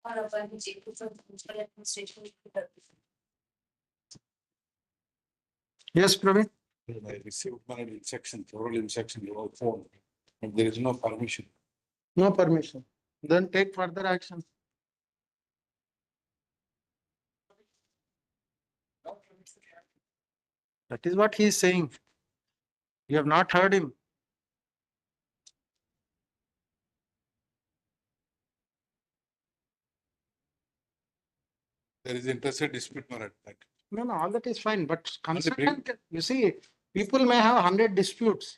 [SPEAKER 6] or apply the check to the municipal administration.
[SPEAKER 2] Yes, Praveen?
[SPEAKER 10] I received my instruction, oral instruction over phone, and there is no permission.
[SPEAKER 2] No permission. Then take further action. That is what he is saying. You have not heard him.
[SPEAKER 10] There is interstate dispute, Marat.
[SPEAKER 2] No, no, all that is fine, but construction, you see, people may have 100 disputes.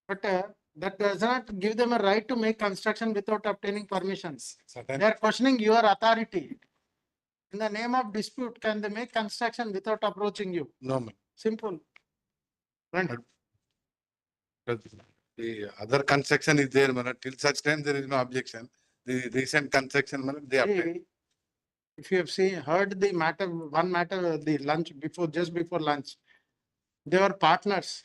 [SPEAKER 2] But that does not give them a right to make construction without obtaining permissions. They are questioning your authority. In the name of dispute, can they make construction without approaching you?
[SPEAKER 10] No, ma'am.
[SPEAKER 2] Simple. Right.
[SPEAKER 10] The other construction is there, Marat. Till such time there is no objection. The recent construction, Marat, they obtain.
[SPEAKER 2] See, if you have heard the matter, one matter, the lunch before, just before lunch, they were partners.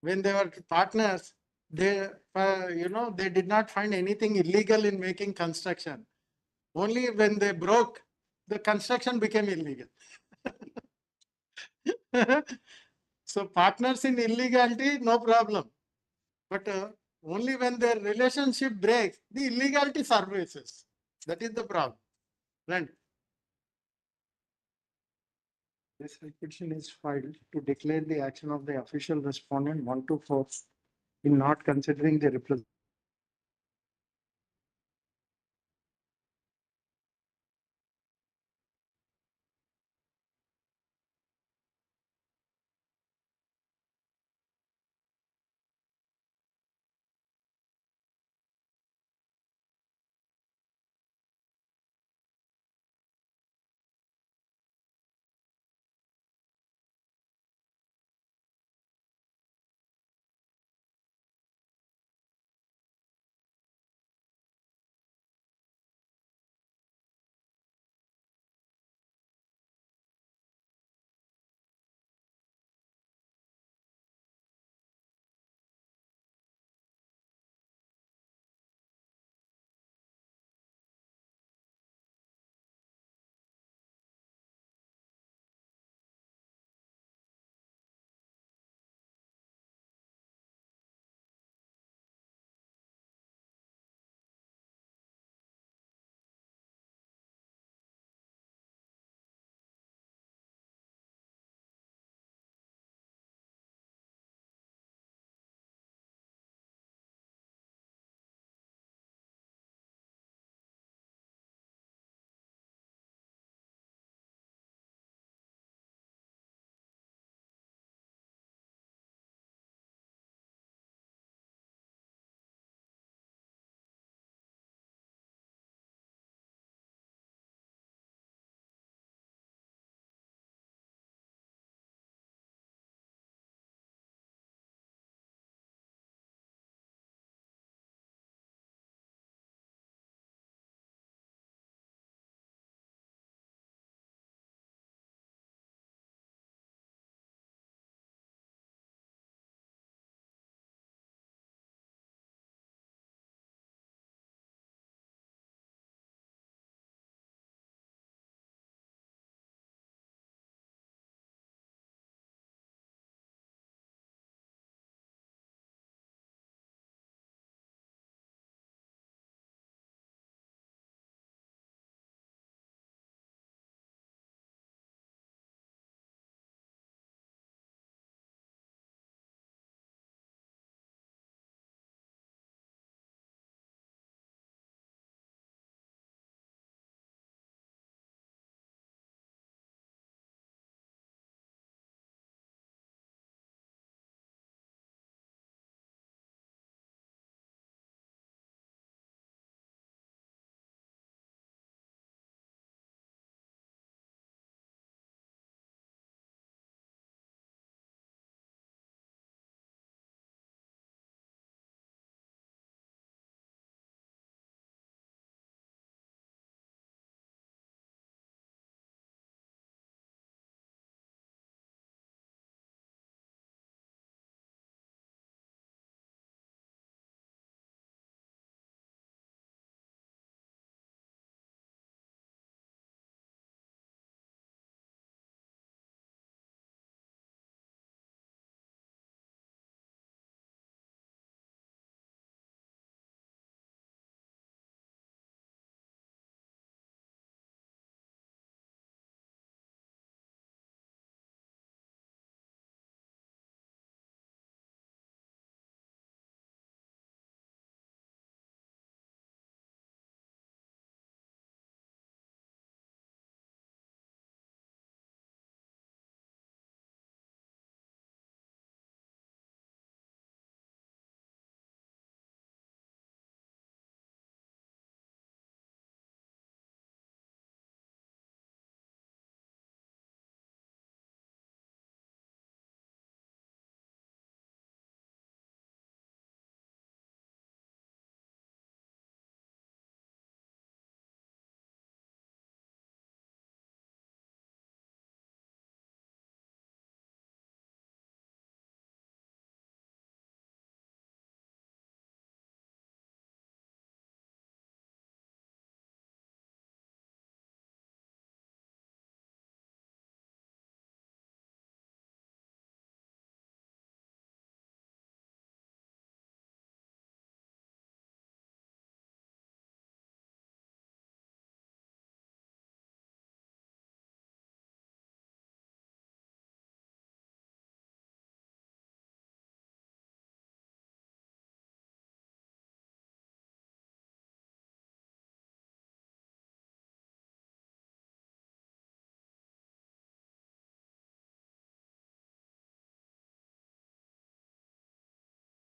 [SPEAKER 2] When they were partners, they, they did not find anything illegal in making construction. Only when they broke, the construction became illegal. So partners in illegality, no problem. But only when their relationship breaks, the illegality surfaces. That is the problem. Right. This petition is filed to declare the action of the official respondent 124 in not considering the representation.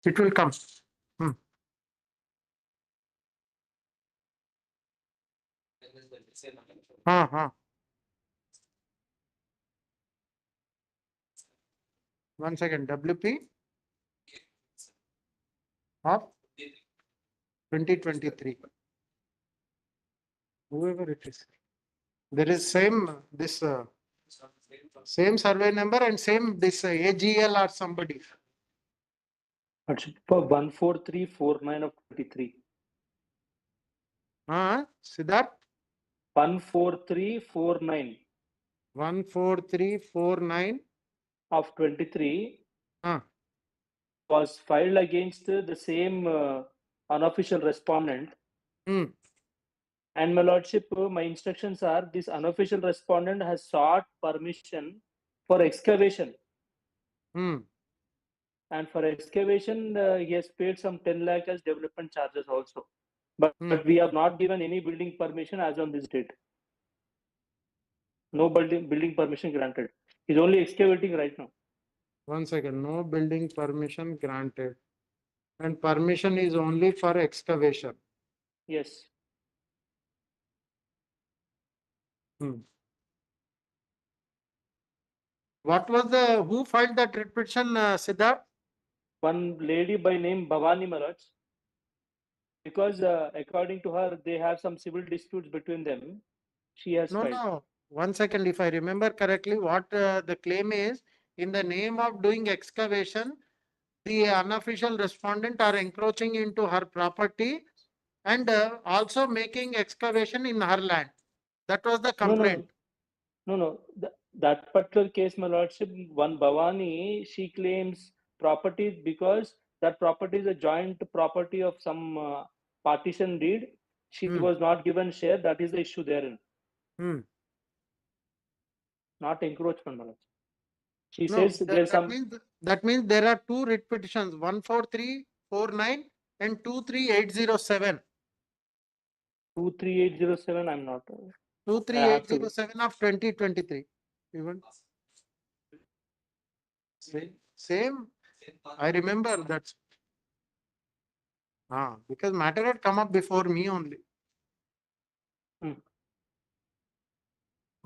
[SPEAKER 2] It will come. One second, WP of 2023. Whoever it is. There is same, this, same survey number and same this AGL or somebody.
[SPEAKER 12] For 14349 of 23.
[SPEAKER 2] Siddharth?
[SPEAKER 12] 14349
[SPEAKER 2] 14349
[SPEAKER 12] of 23 was filed against the same unofficial respondent. And my lordship, my instructions are this unofficial respondent has sought permission for excavation. And for excavation, he has paid some 10 lakh as development charges also. But we have not given any building permission as on this date. No building permission granted. He's only excavating right now.
[SPEAKER 2] One second, no building permission granted. And permission is only for excavation.
[SPEAKER 12] Yes.
[SPEAKER 2] What was who filed that writ petition, Siddharth?
[SPEAKER 12] One lady by name Bhavani Maharaj. Because according to her, they have some civil disputes between them. She has filed.
[SPEAKER 2] No. 1 second, if I remember correctly, what the claim is, in the name of doing excavation, the unofficial respondent are encroaching into her property and also making excavation in her land. That was the complaint.
[SPEAKER 12] No. That particular case, my lordship, one Bhavani, she claims property because that property is a joint property of some partition deed. She was not given share. That is the issue therein. Not encroachment, my lordship. She says there's some.
[SPEAKER 2] That means there are two writ petitions, 14349 and 23807.
[SPEAKER 12] 23807, I'm not.
[SPEAKER 2] 23807 of 2023. Even same. I remember that. Because matter had come up before me only.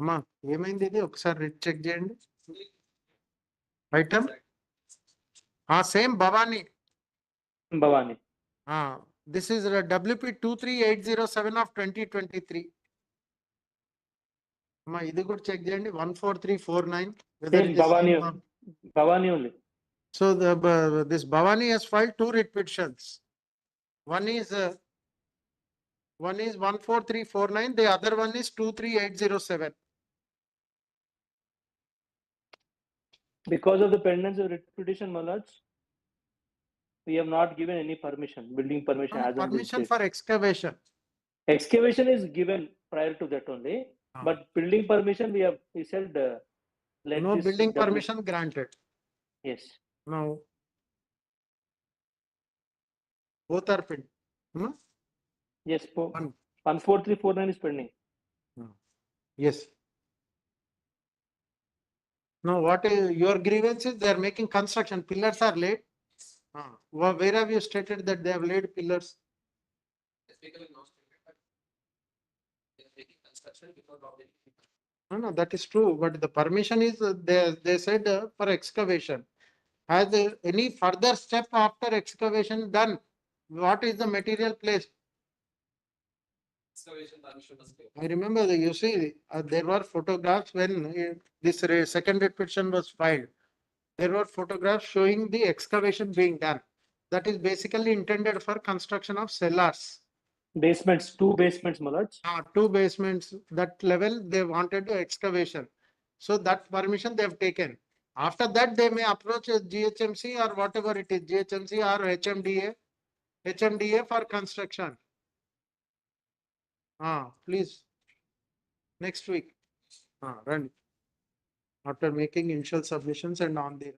[SPEAKER 2] అమ్మా ఏమైంది ఇది ఒకసారి check చేయండి item same Bhavani this is WP 23807 of 2023 అమ్మా ఇది కూడా check చేయండి 14349
[SPEAKER 12] Bhavani only.
[SPEAKER 2] So this Bhavani has filed two writ petitions. One is 14349, the other one is 23807.
[SPEAKER 12] Because of the pendants of writ petition, my lords, we have not given any permission, building permission. As
[SPEAKER 2] Permission for excavation.
[SPEAKER 12] Excavation is given prior to that only, but building permission we said
[SPEAKER 2] no building permission granted.
[SPEAKER 12] Yes.
[SPEAKER 2] Now both are pending.
[SPEAKER 12] Yes, 14349 is pending.
[SPEAKER 2] Yes. Now what is your grievance is they are making construction, pillars are laid. Where have you stated that they have laid pillars? No, that is true, but the permission is they said for excavation. Has any further step after excavation done? What is the material placed? I remember you see there were photographs when this second writ petition was filed. There were photographs showing the excavation being done. That is basically intended for construction of cellars.
[SPEAKER 12] Basements, two basements, my lords.
[SPEAKER 2] Two basements, that level they wanted excavation. So that permission they have taken. After that they may approach GHMC or whatever it is, GHMC or HMDA for construction. Please, next week, run after making initial submissions and on the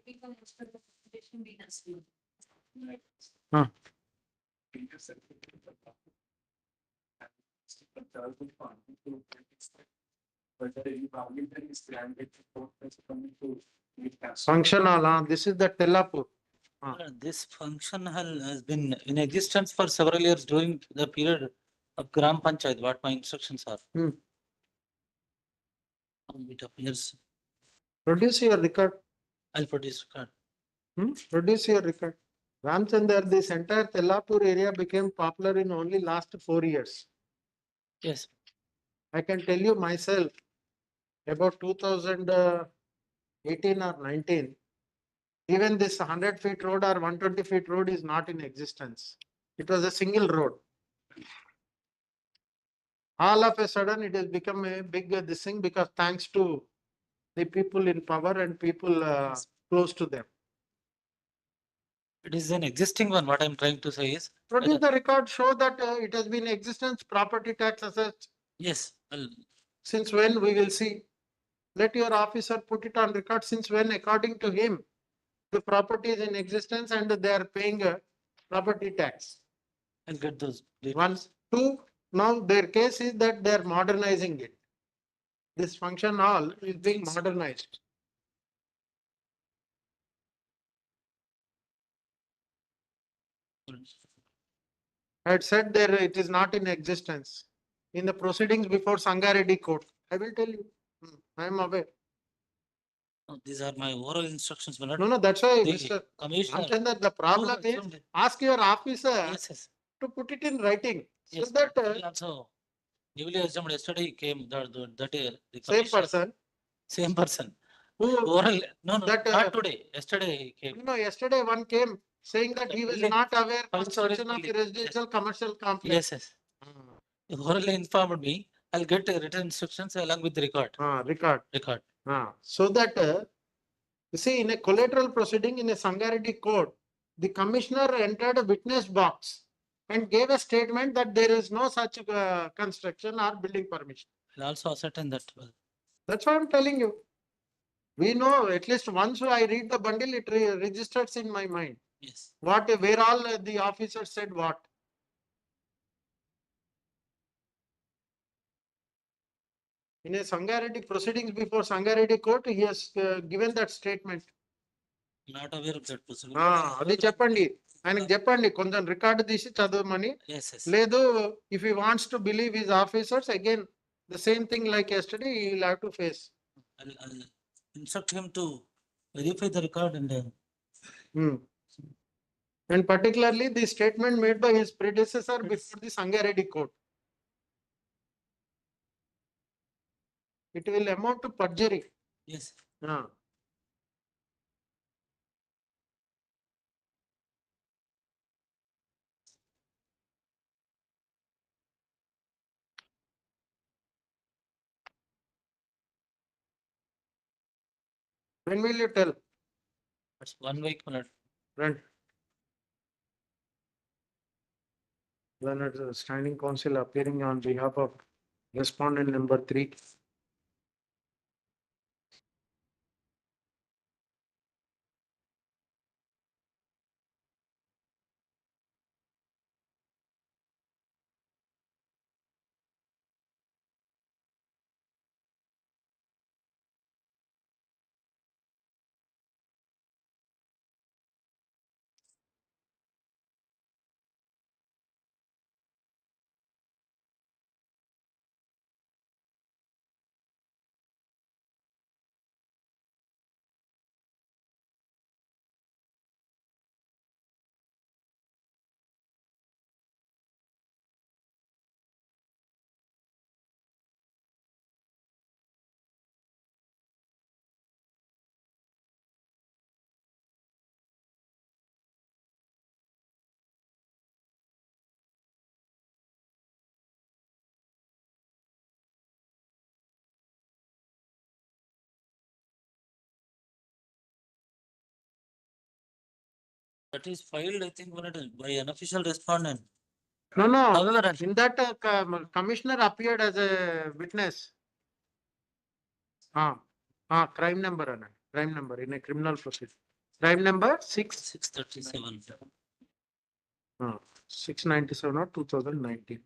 [SPEAKER 6] typical expectation we have seen.
[SPEAKER 2] Huh. Function hall, this is the Tellapur.
[SPEAKER 13] This function hall has been in existence for several years during the period of Gram Panchayat, what my instructions are. It appears,
[SPEAKER 2] Produce your record.
[SPEAKER 13] I'll produce record.
[SPEAKER 2] Produce your record. Ramchandar, this entire Tellapur area became popular in only last 4 years.
[SPEAKER 13] Yes.
[SPEAKER 2] I can tell you myself, about 2018 or 19, even this 100 feet road or 120 feet road is not in existence. It was a single road. All of a sudden, it has become a big this thing because thanks to the people in power and people close to them.
[SPEAKER 13] It is an existing one. What I'm trying to say is.
[SPEAKER 2] Produce the record, show that it has been in existence, property tax assessed.
[SPEAKER 13] Yes.
[SPEAKER 2] Since when we will see. Let your officer put it on record since when, according to him, the property is in existence and they are paying a property tax.
[SPEAKER 13] I'll get those.
[SPEAKER 2] One, two, now their case is that they are modernizing it. This function hall is being modernized. I had said there it is not in existence. In the proceedings before Sangareddy court, I will tell you. I am aware.
[SPEAKER 13] These are my oral instructions. No,
[SPEAKER 2] No, that's why,
[SPEAKER 13] the
[SPEAKER 2] Mr.
[SPEAKER 13] Commissioner.
[SPEAKER 2] Ramchandar, the problem is ask your officer
[SPEAKER 13] Yes.
[SPEAKER 2] to put it in writing.
[SPEAKER 13] Yes.
[SPEAKER 2] So that
[SPEAKER 13] He also newly assumed yesterday he came that the
[SPEAKER 2] same
[SPEAKER 13] commissioner-
[SPEAKER 2] person.
[SPEAKER 13] Same person.
[SPEAKER 2] Who
[SPEAKER 13] Oral, no,
[SPEAKER 2] that,
[SPEAKER 13] not today. Yesterday he came.
[SPEAKER 2] No, yesterday one came saying that he was not aware construction of
[SPEAKER 13] building.
[SPEAKER 2] residential commercial complex.
[SPEAKER 13] Yes. He orally informed me. I'll get written instructions along with the record.
[SPEAKER 2] Record.
[SPEAKER 13] Record.
[SPEAKER 2] So that, you see, in a collateral proceeding in a Sangareddy court, the commissioner entered a witness box and gave a statement that there is no such construction or building permission.
[SPEAKER 13] I'll also ascertain that.
[SPEAKER 2] That's what I'm telling you. We know at least once I read the bundle, it registers in my mind.
[SPEAKER 13] Yes.
[SPEAKER 2] Where all the officers said what. In a Sangareddy proceedings before Sangareddy court, he has given that statement.
[SPEAKER 13] Not aware of that proceeding.
[SPEAKER 2] అది చెప్పండి ఆయనకు చెప్పండి కొంచెం record తీసి చదవమని. లేదు, if he wants to believe his officers, again the same thing like yesterday, he will have to face.
[SPEAKER 13] I'll instruct him to verify the record and
[SPEAKER 2] and particularly the statement made by his predecessor before the Sangareddy court. It will amount to perjury.
[SPEAKER 13] Yes.
[SPEAKER 2] When will you tell?
[SPEAKER 13] It's 1 week.
[SPEAKER 2] Right. Learned standing counsel appearing on behalf of respondent number 3.
[SPEAKER 13] That is filed, I think, by an official respondent.
[SPEAKER 2] No.
[SPEAKER 13] However,
[SPEAKER 2] in that commissioner appeared as a witness. Crime number in a criminal proceeding. Drive number
[SPEAKER 13] 637.
[SPEAKER 2] 697 or 2019.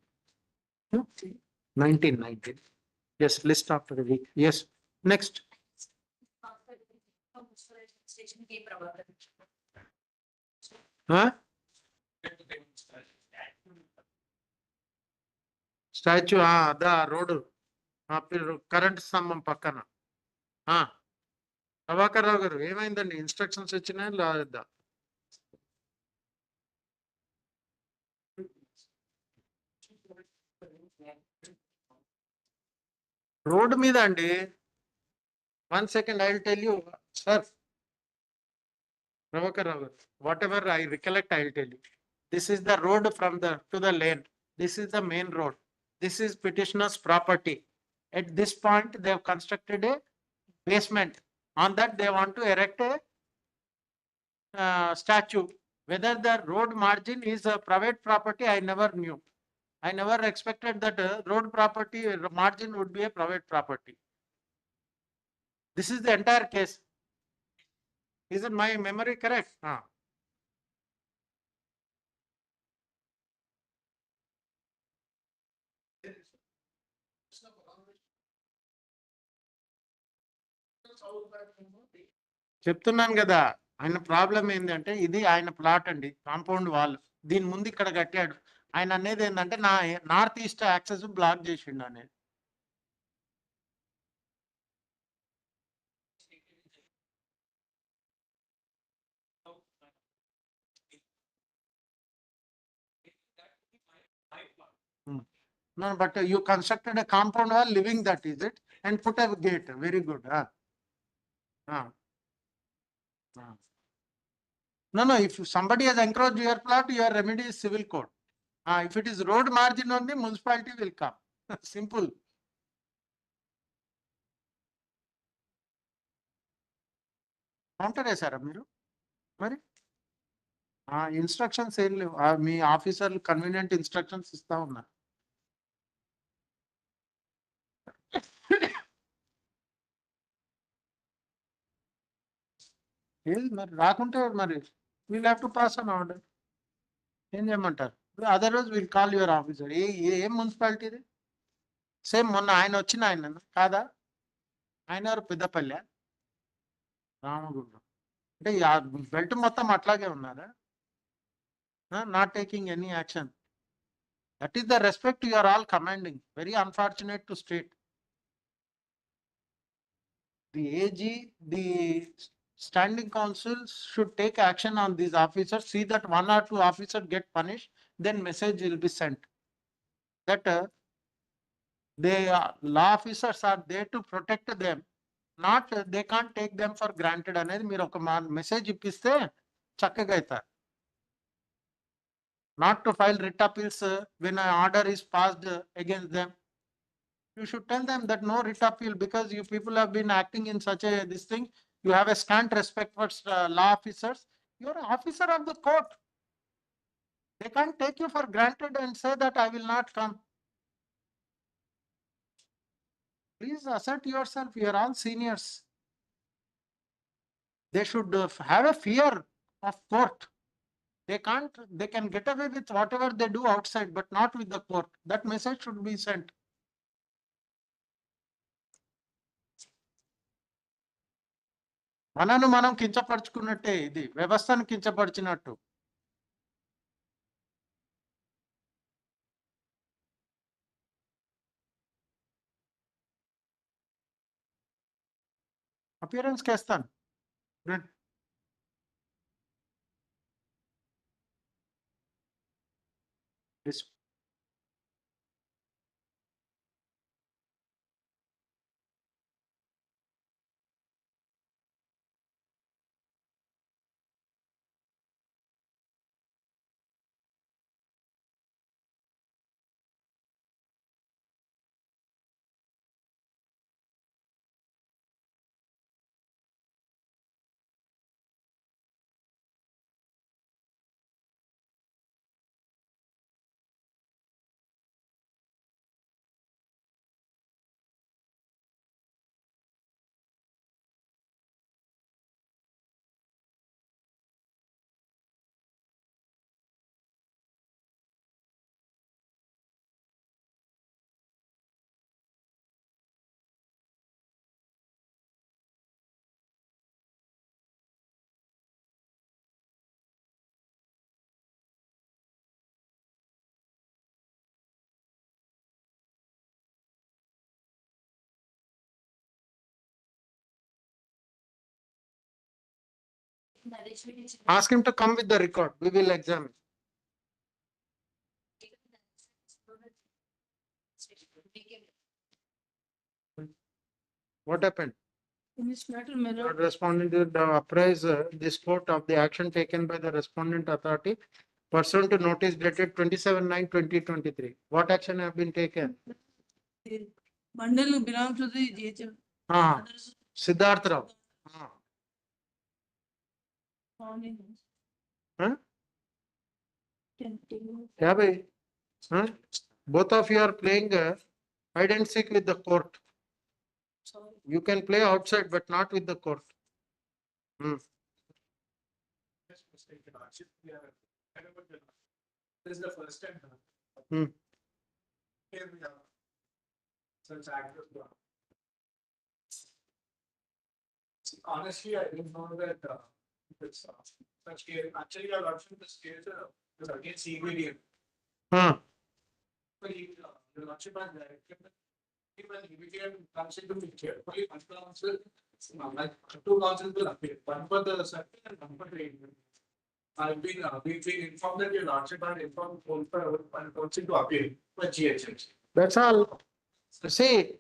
[SPEAKER 2] No? 1919. Yes, list after a week. Yes. Next.
[SPEAKER 6] Station K Prabhakar.
[SPEAKER 2] Huh? Statue, the road. Current స్తంభం పక్కన ప్రభాకర్ రావు గారు ఏమైందండి instructions వచ్చినా లేదా road మీద అండి 1 second I will tell you sir Prabhakar Rao garu, whatever I recollect I will tell you. This is the road from the to the lane. This is the main road. This is petitioner's property. At this point they have constructed a basement. On that they want to erect a statue. Whether the road margin is a private property, I never knew. I never expected that road property margin would be a private property. This is the entire case. Isn't my memory correct? చెప్తున్నాను కదా ఆయన problem ఏంటంటే ఇది ఆయన plot అండి compound wall దీని ముందు ఇక్కడ కట్టాడు ఆయన అనేది ఏంటంటే నా నార్త్ ఈస్ట్ యాక్సెస్ బ్లాక్ చేసిండు అనేది No, but you constructed a compound wall living that, is it? And put a gate. Very good. No, if somebody has encroached your plot, your remedy is civil code. If it is road margin only, municipality will come. Simple. Counter వేసారా మీరు మరి instructions ఏం లేవు మీ ఆఫీసర్లు convenient instructions ఇస్తా ఉన్నారు ఏది మరి రాకుంటే మరి we'll have to pass an order ఏం చేయమంటారు otherwise will call your officer ఏం మున్సిపాలిటీది సేమ్ మొన్న ఆయన వచ్చిన ఆయన కాదా ఆయన ఎవరు పెద్దపల్లె రామగుండం అంటే బెల్ట్ మొత్తం అట్లాగే ఉన్నారా not taking any action that is the respect you are all commanding very unfortunate to state the AG, the standing councils should take action on these officers, see that 1 or 2 officers get punished, then message will be sent that the law officers are there to protect them, not they can't take them for granted అనేది మీరు ఒక message ఇప్పిస్తే చక్కగా అవుతారు not to file writ appeals when an order is passed against them. You should tell them that no writ appeal because you people have been acting in such a this thing. You have a scant respect for law officers. You are an officer of the court. They can't take you for granted and say that I will not come. Please assert yourself. You are all seniors. They should have a fear of court. They can get away with whatever they do outside, but not with the court. That message should be sent. మనను మనం కించపరుచుకున్నట్టే ఇది వ్యవస్థను కించపరిచినట్టు appearance కేస్తాను Ask him to come with the record. We will examine. What happened?
[SPEAKER 17] In this matter, my
[SPEAKER 2] Not
[SPEAKER 17] lord,
[SPEAKER 2] responding to the appraiser, this court of the action taken by the respondent authority pursuant to notice dated 27/9/2023. What action have been taken?
[SPEAKER 17] the bundle belongs to the GHM.
[SPEAKER 2] Ah,
[SPEAKER 17] Others
[SPEAKER 2] Siddharth Rao. Ah,
[SPEAKER 17] found in
[SPEAKER 2] huh?
[SPEAKER 17] Can-
[SPEAKER 2] Yeah, bhai. Huh? Both of you are playing hide and seek with the court.
[SPEAKER 17] Sorry.
[SPEAKER 2] You can play outside, but not with the court. Hmm.
[SPEAKER 9] Yes, Mr. Lordship, we are, this is the first time.
[SPEAKER 2] Hmm.
[SPEAKER 9] Here we are. Such active. Honestly, I didn't know that, it's, such care, actually, your lordship, this case, is against CBD.
[SPEAKER 2] Huh.
[SPEAKER 9] But the lordship has directed, when EBDM comes into picture, only one council, like two councils will appear, one for the circuit and one for the ADM. We've been informed that your lordship had informed both for one council to appear for GHMC.
[SPEAKER 2] That's all. See,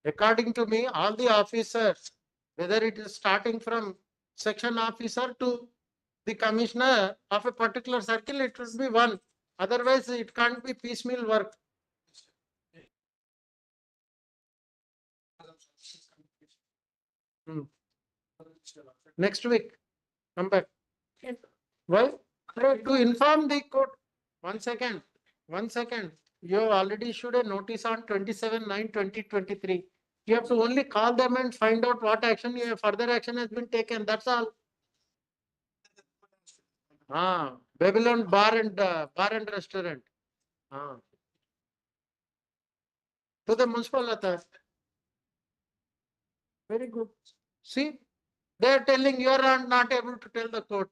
[SPEAKER 2] according to me, all the officers, whether it is starting from section officer to the commissioner of a particular circle, it should be one. Otherwise, it can't be piecemeal work. Hmm. Next week, come back. Why? To inform the court. 1 second. 1 second. You have already issued a notice on 27/9/2023. You have to only call them and find out what action, further action has been taken. That's all. Ah, Babylon bar and restaurant. Ah. To the municipal authority. Very good. See, they are telling you are not able to tell the court.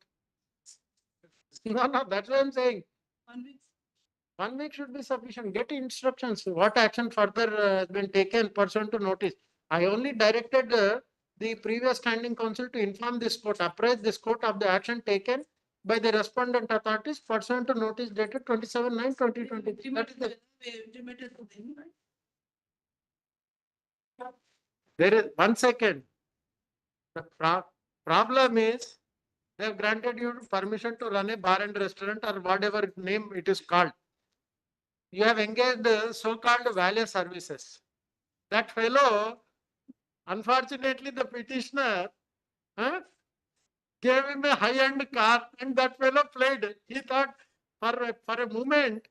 [SPEAKER 2] No, that's what I'm saying.
[SPEAKER 17] 1 week.
[SPEAKER 2] 1 week should be sufficient. Get instructions. What action further has been taken pursuant to notice. I only directed the previous standing council to inform this court, apprise this court of the action taken by the respondent authorities pursuant to notice dated 27/9/2023. That is the,
[SPEAKER 17] We intimated to them, right?
[SPEAKER 2] there is 1 second. The problem is they have granted you permission to run a bar and restaurant or whatever name it is called. You have engaged so-called valet services. That fellow, unfortunately, the petitioner gave him a high-end car and that fellow played. He thought for a moment,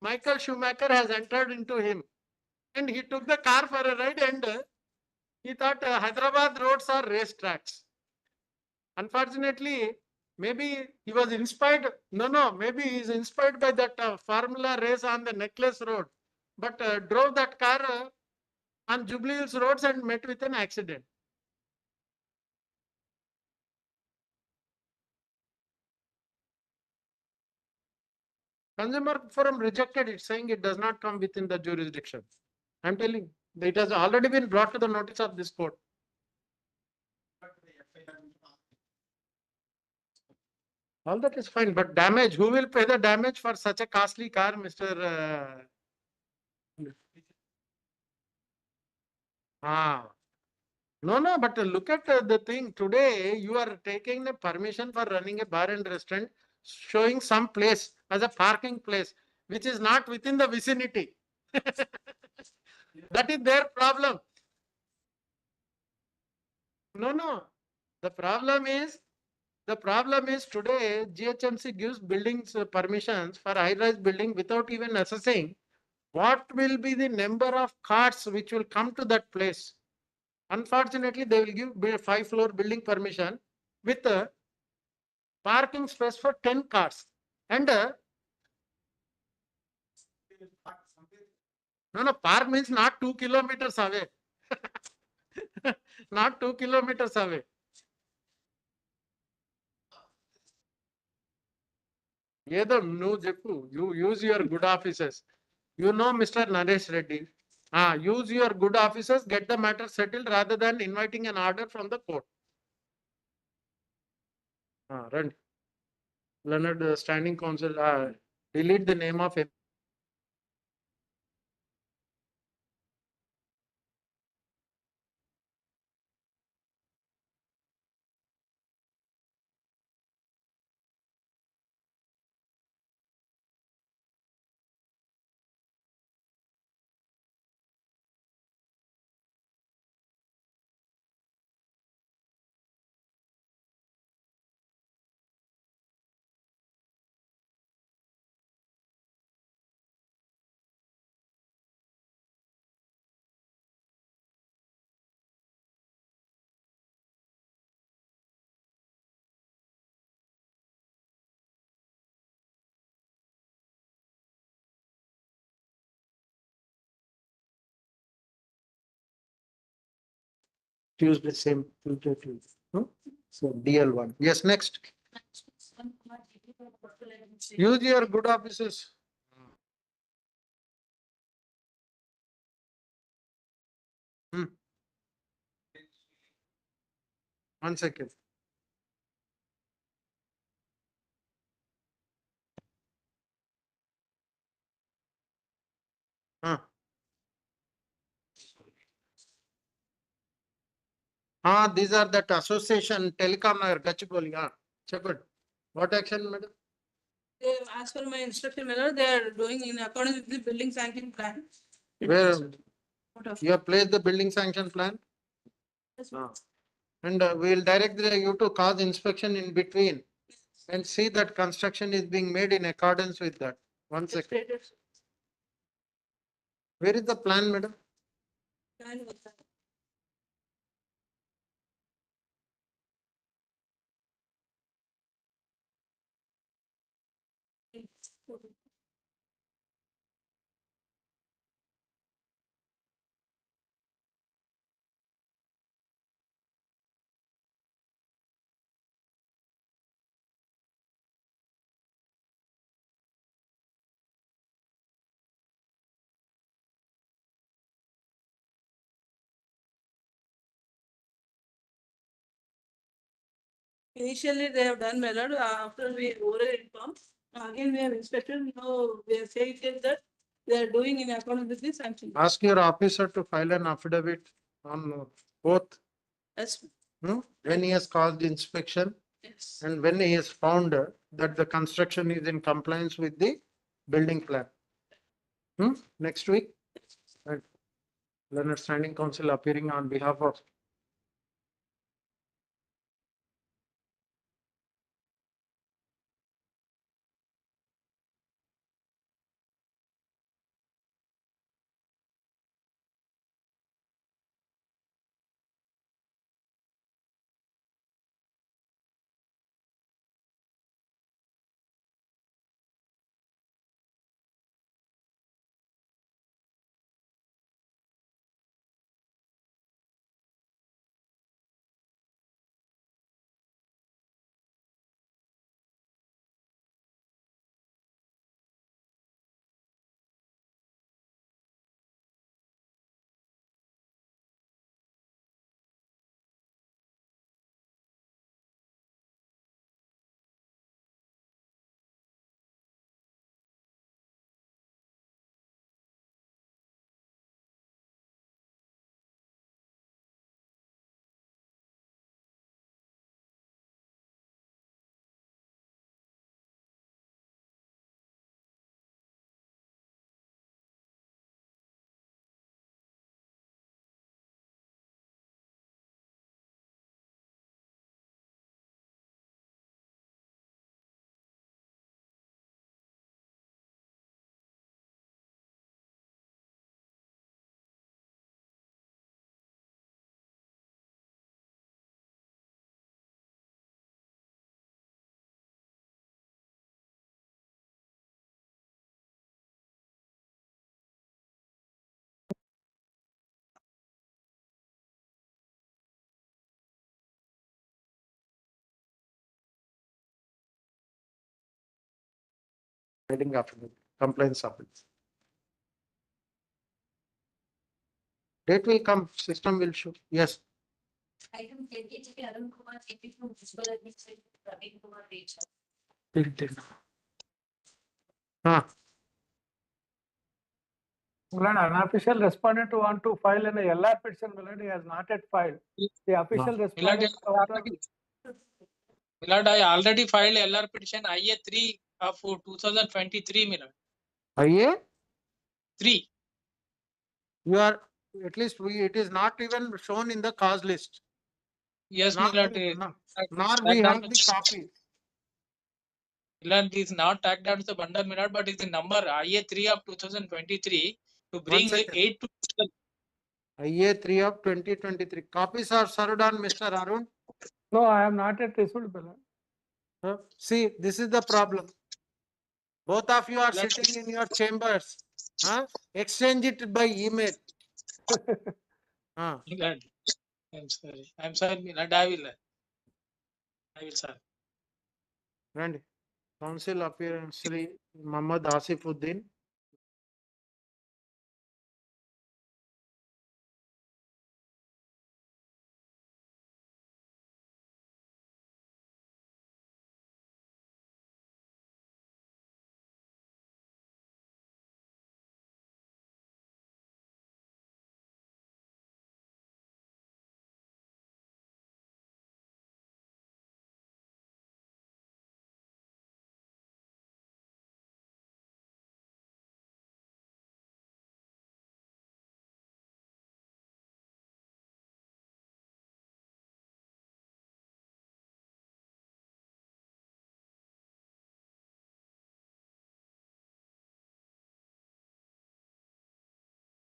[SPEAKER 2] Michael Schumacher has entered into him. And he took the car for a ride and he thought Hyderabad roads are racetracks. Unfortunately, maybe he was inspired. No, maybe he is inspired by that formula race on the Necklace Road. But drove that car on Jubilee Hills roads and met with an accident. Consumer Forum rejected it, saying it does not come within the jurisdiction. I'm telling you, it has already been brought to the notice of this court. All that is fine, but damage, who will pay the damage for such a costly car, Mr. No, but look at the thing. Today, you are taking the permission for running a bar and restaurant, showing some place as a parking place, which is not within the vicinity. That is their problem. No. The problem is today GHMC gives buildings permissions for high-rise building without even assessing what will be the number of cars which will come to that place. Unfortunately, they will give a 5-floor building permission with a parking space for 10 cars. And no, park means not 2 kilometers away. Not 2 kilometers away. Either no, Jepu, you use your good offices. You know Mr. Naresh Reddy. Use your good offices, get the matter settled rather than inviting an order from the court. Run. Leonard, standing council, delete the name of Tuesday, same Tuesday. So DL1. Yes, next. Use your good offices. Hmm. 1 second. These are that association telecom Gachipoli. Check it. What action, madam?
[SPEAKER 17] They, as per my instruction, they are doing in accordance with the building sanction plan.
[SPEAKER 2] Where
[SPEAKER 17] What of-
[SPEAKER 2] you have placed the building sanction plan?
[SPEAKER 17] Yes,
[SPEAKER 2] And we will direct you to cause inspection in between and see that construction is being made in accordance with that. 1 second.
[SPEAKER 17] stated.
[SPEAKER 2] Where is the plan, madam?
[SPEAKER 17] Plan with that. Initially, they have done melod, after we order informed, again we have inspected, now we are saying that they are doing in accordance with the sanction.
[SPEAKER 2] Ask your officer to file an affidavit on both.
[SPEAKER 17] Yes,
[SPEAKER 2] When he has caused inspection
[SPEAKER 17] yes.
[SPEAKER 2] and when he has found that the construction is in compliance with the building plan. Next week. Right. Leonard Standing Council appearing on behalf of building affidavit, complaints affidavit. Date will come, system will show. Yes.
[SPEAKER 6] Item 28, Arun Kumar, 82, municipal administration. Praveen Kumar Recha.
[SPEAKER 2] Well, an unofficial respondent who want to file an LR petition, well, he has not yet filed. The official respondent.
[SPEAKER 18] Milord, I already filed LR petition IA 3 of 2023, Milord.
[SPEAKER 2] IA?
[SPEAKER 18] 3.
[SPEAKER 2] You are, at least it is not even shown in the cause list.
[SPEAKER 18] Yes,
[SPEAKER 2] Nor
[SPEAKER 18] Milord.
[SPEAKER 2] we have the copy.
[SPEAKER 18] Milord, is not tagged down to the bundle, Milord, but it's the number IA 3 of 2023 to bring 8 to
[SPEAKER 2] IA 3 of 2023. Copies are served on Mr. Arun. No, I have not yet received. See, this is the problem. Both of you are sitting in your chambers. Exchange it by email.
[SPEAKER 18] Milord, I'm sorry. I'm sorry, Milord. I will, sir.
[SPEAKER 2] Randy. Council appearance Sri Muhammad Asifuddin.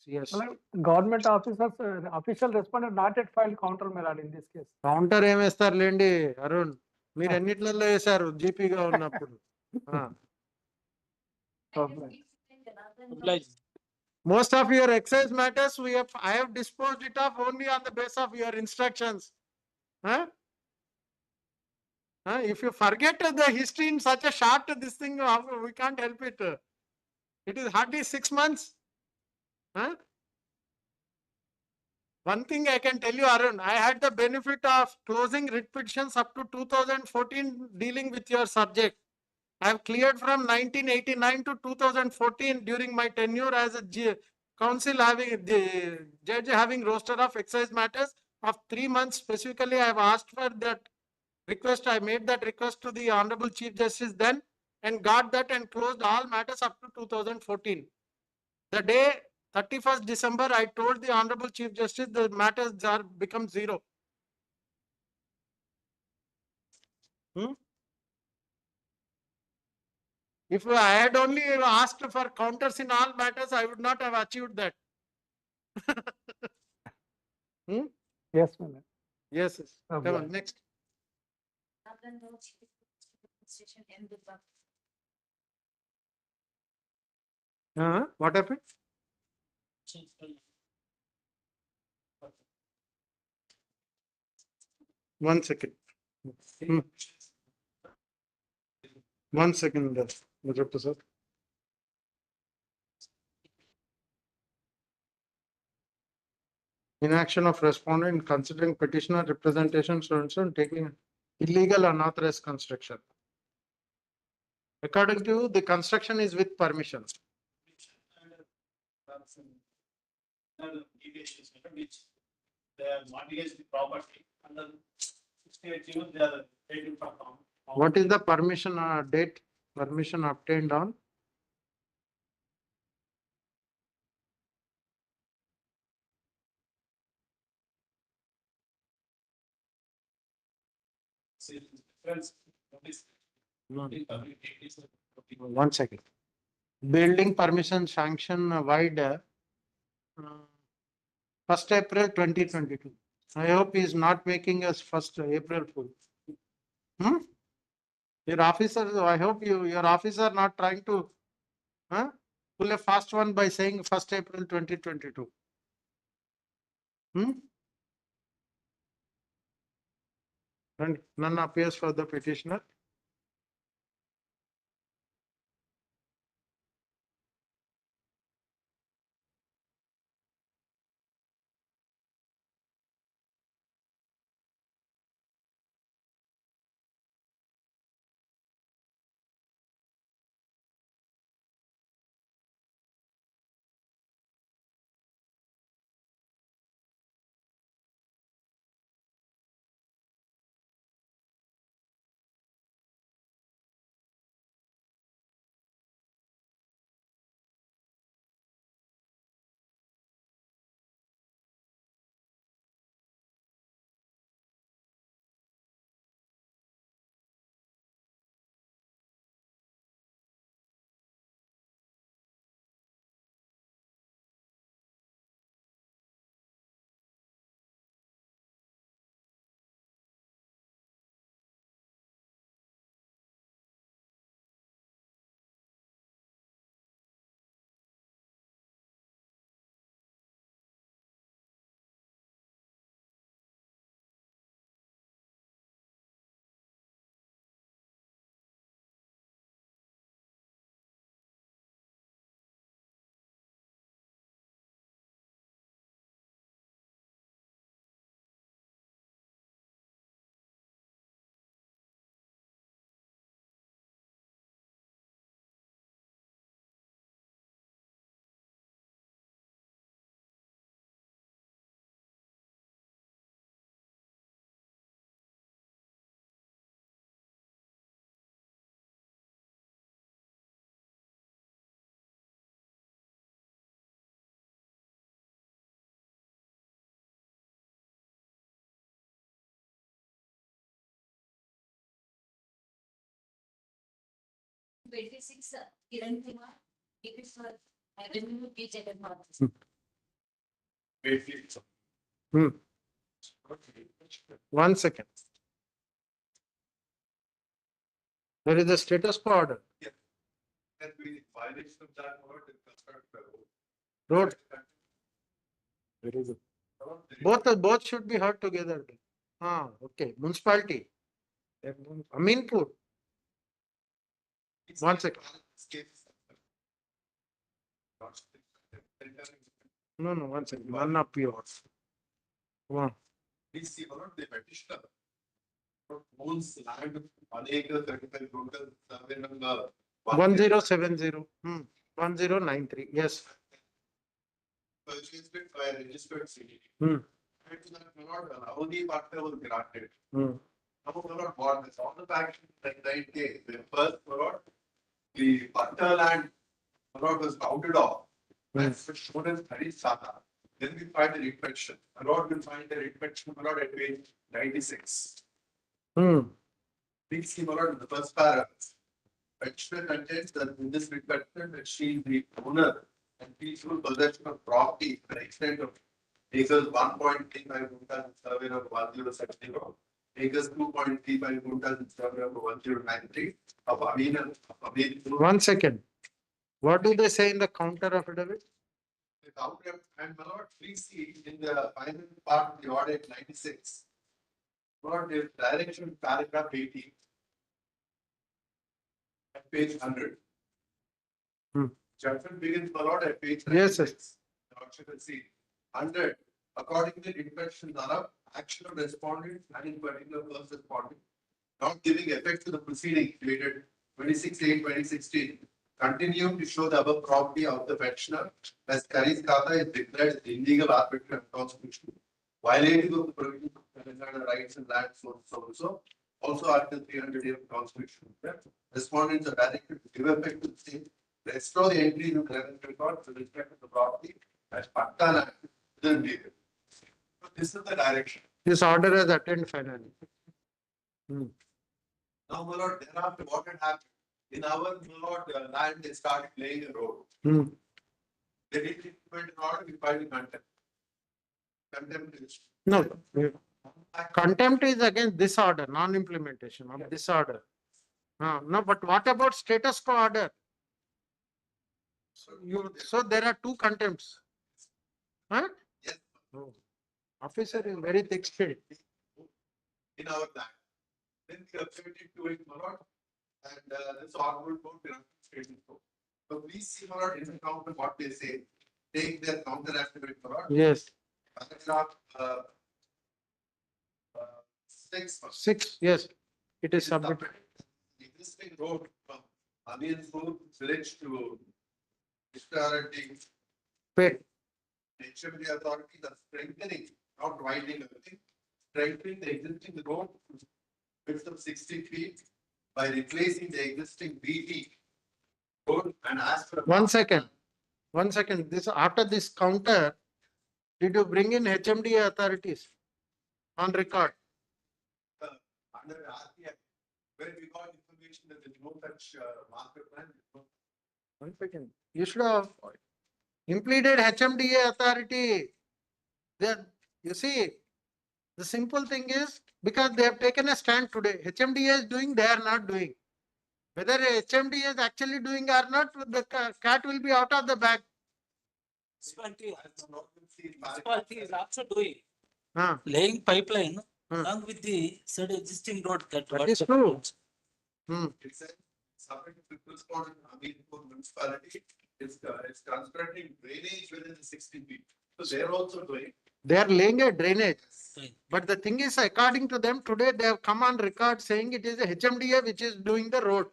[SPEAKER 2] Yes. Government officers, official respondent not yet filed counter melody in this case. Counter ఏమేస్తారులేండి అరుణ్ మీరు ఎన్నిట్లలో వేశారు జీపీగా ఉన్నప్పుడు. Most of your excise matters I have disposed it off only on the basis of your instructions. If you forget the history in such a short this thing, we can't help it. It is hardly 6 months. One thing I can tell you, Arun, I had the benefit of closing writ petitions up to 2014 dealing with your subject. I have cleared from 1989 to 2014 during my tenure as a council, having the judge having roster of excise matters of 3 months. Specifically, I have asked for that request. I made that request to the Honorable Chief Justice then and got that and closed all matters up to 2014. The day 31st December, I told the Honorable Chief Justice the matters are become zero. If I had only asked for counters in all matters, I would not have achieved that. Yes, madam. Yes. Come on, next. What happened? One second. One second, Mr. Prasad. Inaction of respondent considering petitioner representation and taking illegal unauthorized construction. According to you, the construction is with permission.
[SPEAKER 9] Deviations which they have mortgaged the property and then 68 years they are taking from.
[SPEAKER 2] What is the permission date? Permission obtained on? One second. Building permission sanction wide 1st April 2022. I hope he is not making us 1st April fool. Your officer, I hope your officer not trying to pull a fast one by saying 1st April 2022. And none appears for the petitioner.
[SPEAKER 6] 26, Kiran Kumar, it is for Avenue P. Jagannath.
[SPEAKER 2] Hmm. 1 second. There is a status quo order.
[SPEAKER 3] That we violation of that word is constructed.
[SPEAKER 2] Road. Very good. Both should be heard together. Ah, okay. Municipality. Aminpur. 1 second. No, 1 second. One up yours. One.
[SPEAKER 3] Please see one of the petitioner. Owns land on acre 35 total survey number
[SPEAKER 2] 1070. 1093. Yes.
[SPEAKER 3] Purchased it by a registered city.
[SPEAKER 2] Hmm.
[SPEAKER 3] And that not allow the partner was granted.
[SPEAKER 2] Hmm.
[SPEAKER 3] Now we not bought this on the back like 9K. The first plot, the partner land plot was counted off. And for shown as Harisata. Then we find the reflection. Allowed will find the reflection allowed at page 96. Please see allowed in the first paragraph. Petitioner contends that in this reflection that she is the owner and peaceful possession of property to the extent of acres 1.35 quintas in survey number 1070, acres 2.35 quintas in survey number 1093 of Amina.
[SPEAKER 2] 1 second. What do they say in the counter affidavit?
[SPEAKER 3] The counter and my lord, please see in the final part of the audit 96. Lord, the direction paragraph 18 at page 100. Judgment begins my lord at page 96.
[SPEAKER 2] Yes, yes.
[SPEAKER 3] Lord, you can see 100. Accordingly, infections are up. Action of respondents and in particular first respondent not giving effect to the proceeding dated 26/8/2016. Continue to show the above property of the petitioner as Karis Kata is declared illegal, arbitrary, and unconstitutional, violating of the provisions of Telangana rights and land sources also Article 300 of the Constitution. Respondents are directed to give effect to the same, restore the entry into the relevant record with respect to the property as Pattana within legal. This is the direction.
[SPEAKER 2] This order has attained finally.
[SPEAKER 3] Now, my lord, thereafter what had happened? In our my lord land, they started laying a road. They didn't implement an order, we filed in contempt. Contempt is.
[SPEAKER 2] No. Contempt is against this order, non-implementation of this order. No, but what about status quo order? So there are two contempts. Huh?
[SPEAKER 3] Yes.
[SPEAKER 2] Oh. Officer is very thick-skinned.
[SPEAKER 3] In our land. Then we objected to it, my lord, and this order will go to statement court. So please see, my lord, in the counter what they say. Take their counter affidavit, my lord.
[SPEAKER 2] Yes.
[SPEAKER 3] Paragraph 6.
[SPEAKER 2] Yes. It is submitted.
[SPEAKER 3] Existing road from Aminpur village to Ishtarati.
[SPEAKER 2] Wait.
[SPEAKER 3] HMD authorities are strengthening, not widening everything, strengthening the existing road width of 60 feet by replacing the existing BT road and as per.
[SPEAKER 2] 1 second. 1 second. This after this counter, did you bring in HMDA authorities on record?
[SPEAKER 3] Under the RTI, where we got information that there is no such market plan.
[SPEAKER 2] 1 second. You should have implemented HMDA authority. Then you see, the simple thing is because they have taken a stand today. HMDA is doing, they are not doing. Whether HMDA is actually doing or not, the cat will be out of the bag.
[SPEAKER 13] Municipality is also doing. Laying pipeline along with the said existing road.
[SPEAKER 2] That is true.
[SPEAKER 3] It's a subject to correspond Aminpur municipality. It's constructing drainage within the 60 feet. So they're also doing.
[SPEAKER 2] They are laying a drainage. But the thing is, according to them, today they have come on record saying it is a HMDA which is doing the road.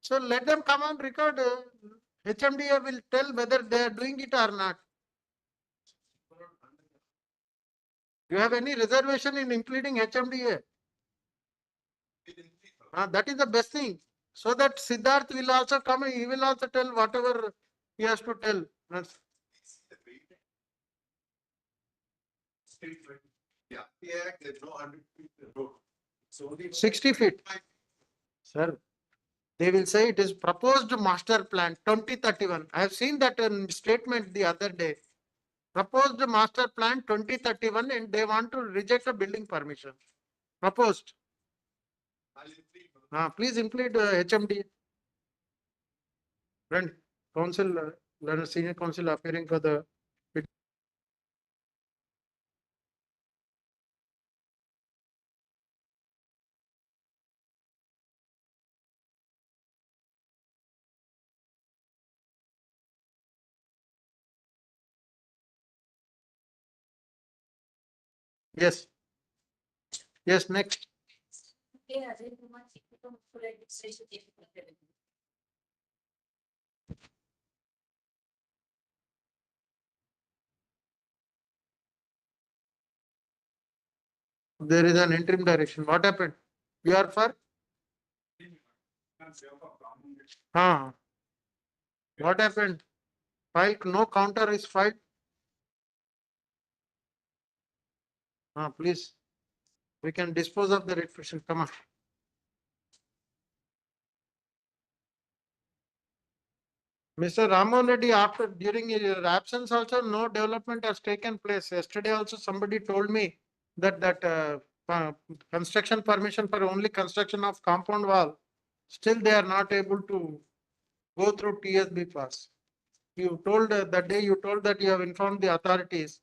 [SPEAKER 2] So let them come on record. HMDA will tell whether they are doing it or not. Do you have any reservation in including HMDA? That is the best thing. So that Siddharth will also come, he will also tell whatever he has to tell.
[SPEAKER 3] Yeah, there's no 100 feet road. So
[SPEAKER 2] 60 feet. Sir, They will say it is proposed master plan 2031. I have seen that statement the other day. Proposed master plan 2031 and they want to reject a building permission. Proposed. Please include HMD. Friend, council, senior council appearing for the. Yes. Yes, next. There is an interim direction. What happened? You are for? What happened? File, no counter is filed. Please. We can dispose of the writ petition. Come on. Mr. Raman Reddy, after during your absence also no development has taken place. Yesterday also somebody told me that construction permission for only construction of compound wall. Still they are not able to go through TSB pass. You told that day you told that you have informed the authorities.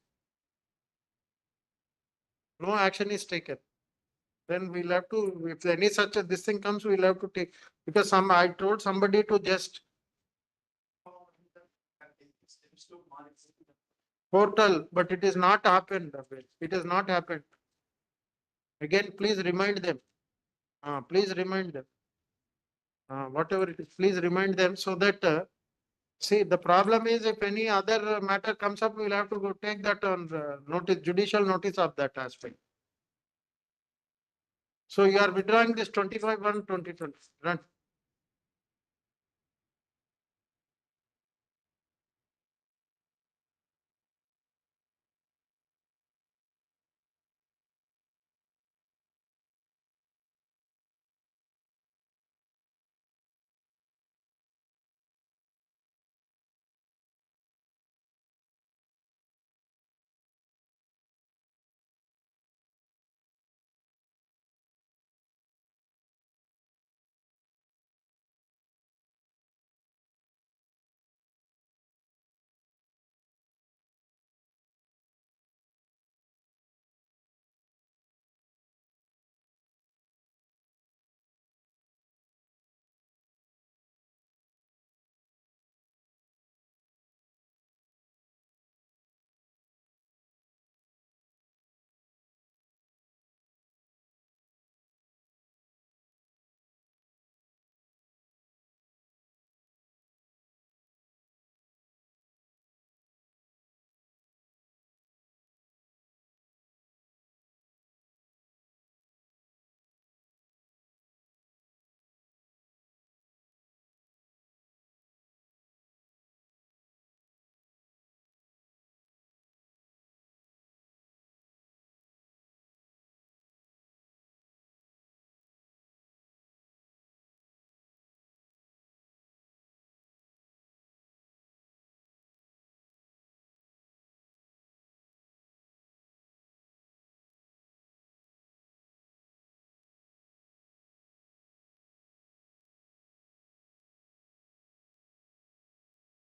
[SPEAKER 2] No action is taken. Then we'll have to, if any such a this thing comes, we'll have to take, because I told somebody to just portal, but it is not happened. It has not happened. Again, please remind them. Please remind them. Whatever it is, please remind them so that, see, the problem is if any other matter comes up, we'll have to go take that on notice, judicial notice of that aspect. So you are withdrawing this 25/1/2020. Run.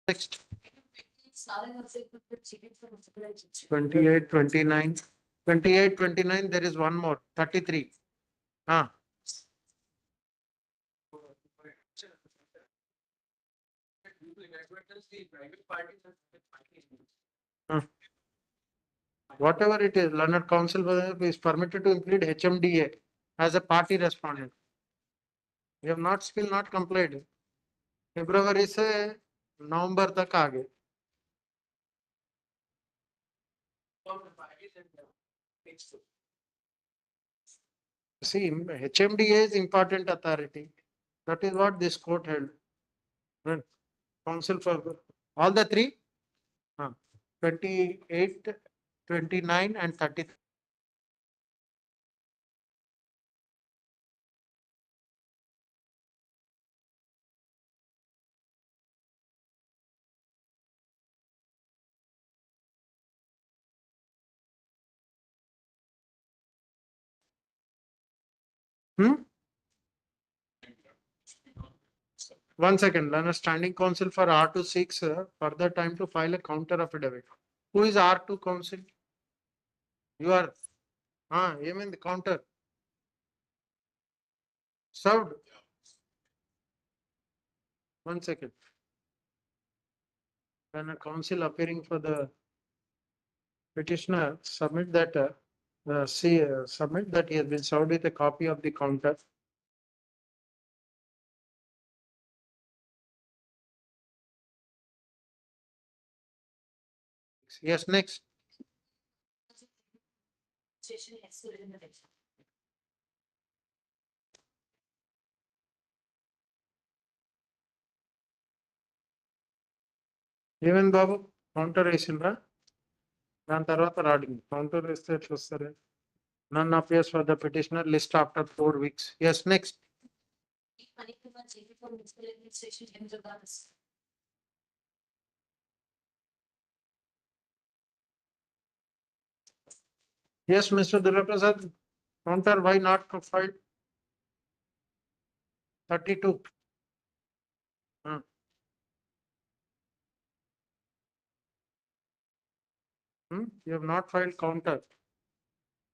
[SPEAKER 2] Next. 28, 29. 28, 29, there is one more. 33. Whatever it is, Learned Council is permitted to include HMDA as a party respondent. We have not still not complied. February से November तक आगे. See, HMDA is important authority. That is what this court held. Well, council for all the three, 28, 29 and 30. 1 second, learner standing counsel for R2 seeks further time to file a counter affidavit. Who is R2 counsel? You are, even the counter. Served. 1 second. When a counsel appearing for the petitioner submit that submit that he has been served with a copy of the counter. Yes, next.
[SPEAKER 6] Station has to in the text.
[SPEAKER 2] Even Babu counter వేసిండ్రా దాని తర్వాత రాడింగ్ counter వేస్తే ఎట్లా వస్తారు none appears for the petitioner list after 4 weeks. Yes, next. Yes, Mr. Duraprasad, counter why not filed? 32. You have not filed counter.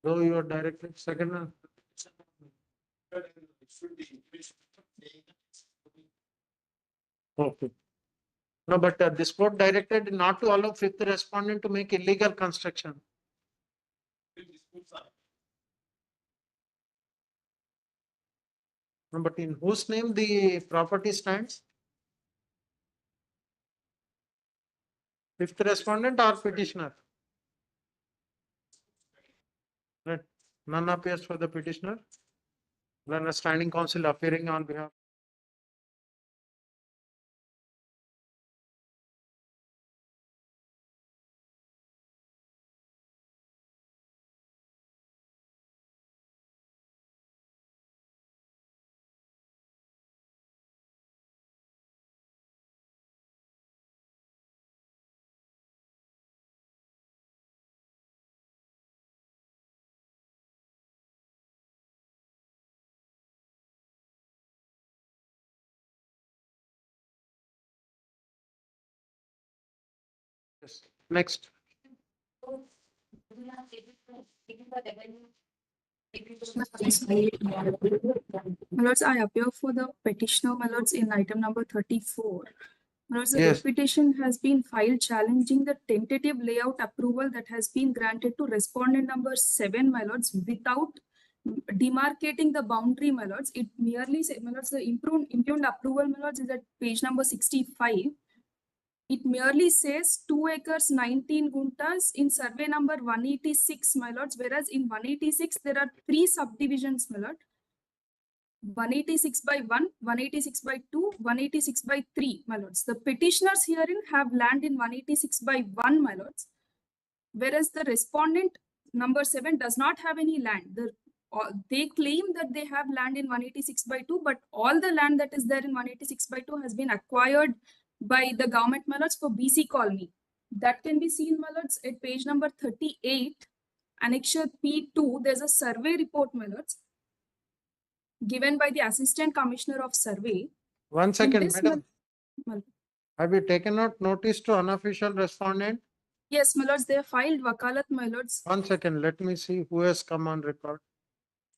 [SPEAKER 2] Though you are directed second. Okay. No, but this court directed not to allow fifth respondent to make illegal construction. No, but in whose name the property stands? Fifth respondent or petitioner? Right. None appears for the petitioner. Then a standing counsel appearing on behalf. Yes. Next.
[SPEAKER 19] My lords, I appear for the petitioner, my lords, in item number 34. My lords, the
[SPEAKER 2] Yes.
[SPEAKER 19] petition has been filed challenging the tentative layout approval that has been granted to respondent number 7, my lords, without demarcating the boundary, my lords. It merely says, my lords, the impugned approval, my lords, is at page number 65. It merely says 2 acres 19 guntas in survey number 186, my lords, whereas in 186 there are 3 subdivisions, my lord. 186 by 1, 186 by 2, 186 by 3, my lords. The petitioners herein have land in 186 by 1, my lords, whereas the respondent number 7 does not have any land. They claim that they have land in 186 by 2, but all the land that is there in 186 by 2 has been acquired by the government, my lords, for BC colony. That can be seen, my lords, at page number 38, annexure P2. There's a survey report, my lords, given by the Assistant Commissioner of Survey.
[SPEAKER 2] 1 second,
[SPEAKER 19] this,
[SPEAKER 2] madam.
[SPEAKER 19] my lord.
[SPEAKER 2] Have you taken out notice to unofficial respondent?
[SPEAKER 19] Yes, my lords, they have filed wakalat, my lords.
[SPEAKER 2] 1 second, let me see who has come on record.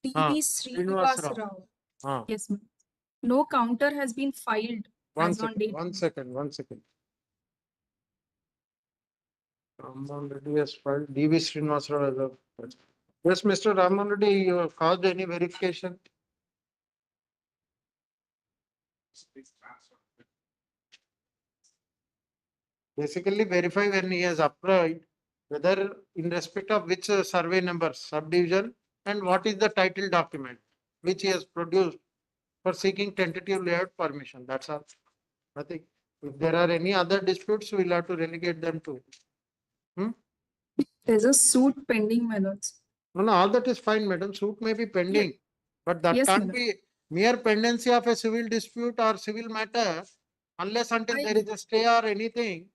[SPEAKER 19] TV Srinivas Rao. Yes, ma'am. No counter has been filed as on date.
[SPEAKER 2] 1 second, 1 second. Raman Reddy has filed. DV Srinivas Rao. Yes, Mr. Raman Reddy, you have caused any verification? Basically verify when he has applied whether in respect of which survey number, subdivision, and what is the title document which he has produced for seeking tentative layout permission. That's all. Nothing. If there are any other disputes, we'll have to relegate them to.
[SPEAKER 19] There's a suit pending, my lords.
[SPEAKER 2] No, all that is fine, madam. Suit may be pending, but that
[SPEAKER 19] Yes,
[SPEAKER 2] can't
[SPEAKER 19] madam.
[SPEAKER 2] be mere pendency of a civil dispute or civil matter unless until there is a stay or anything.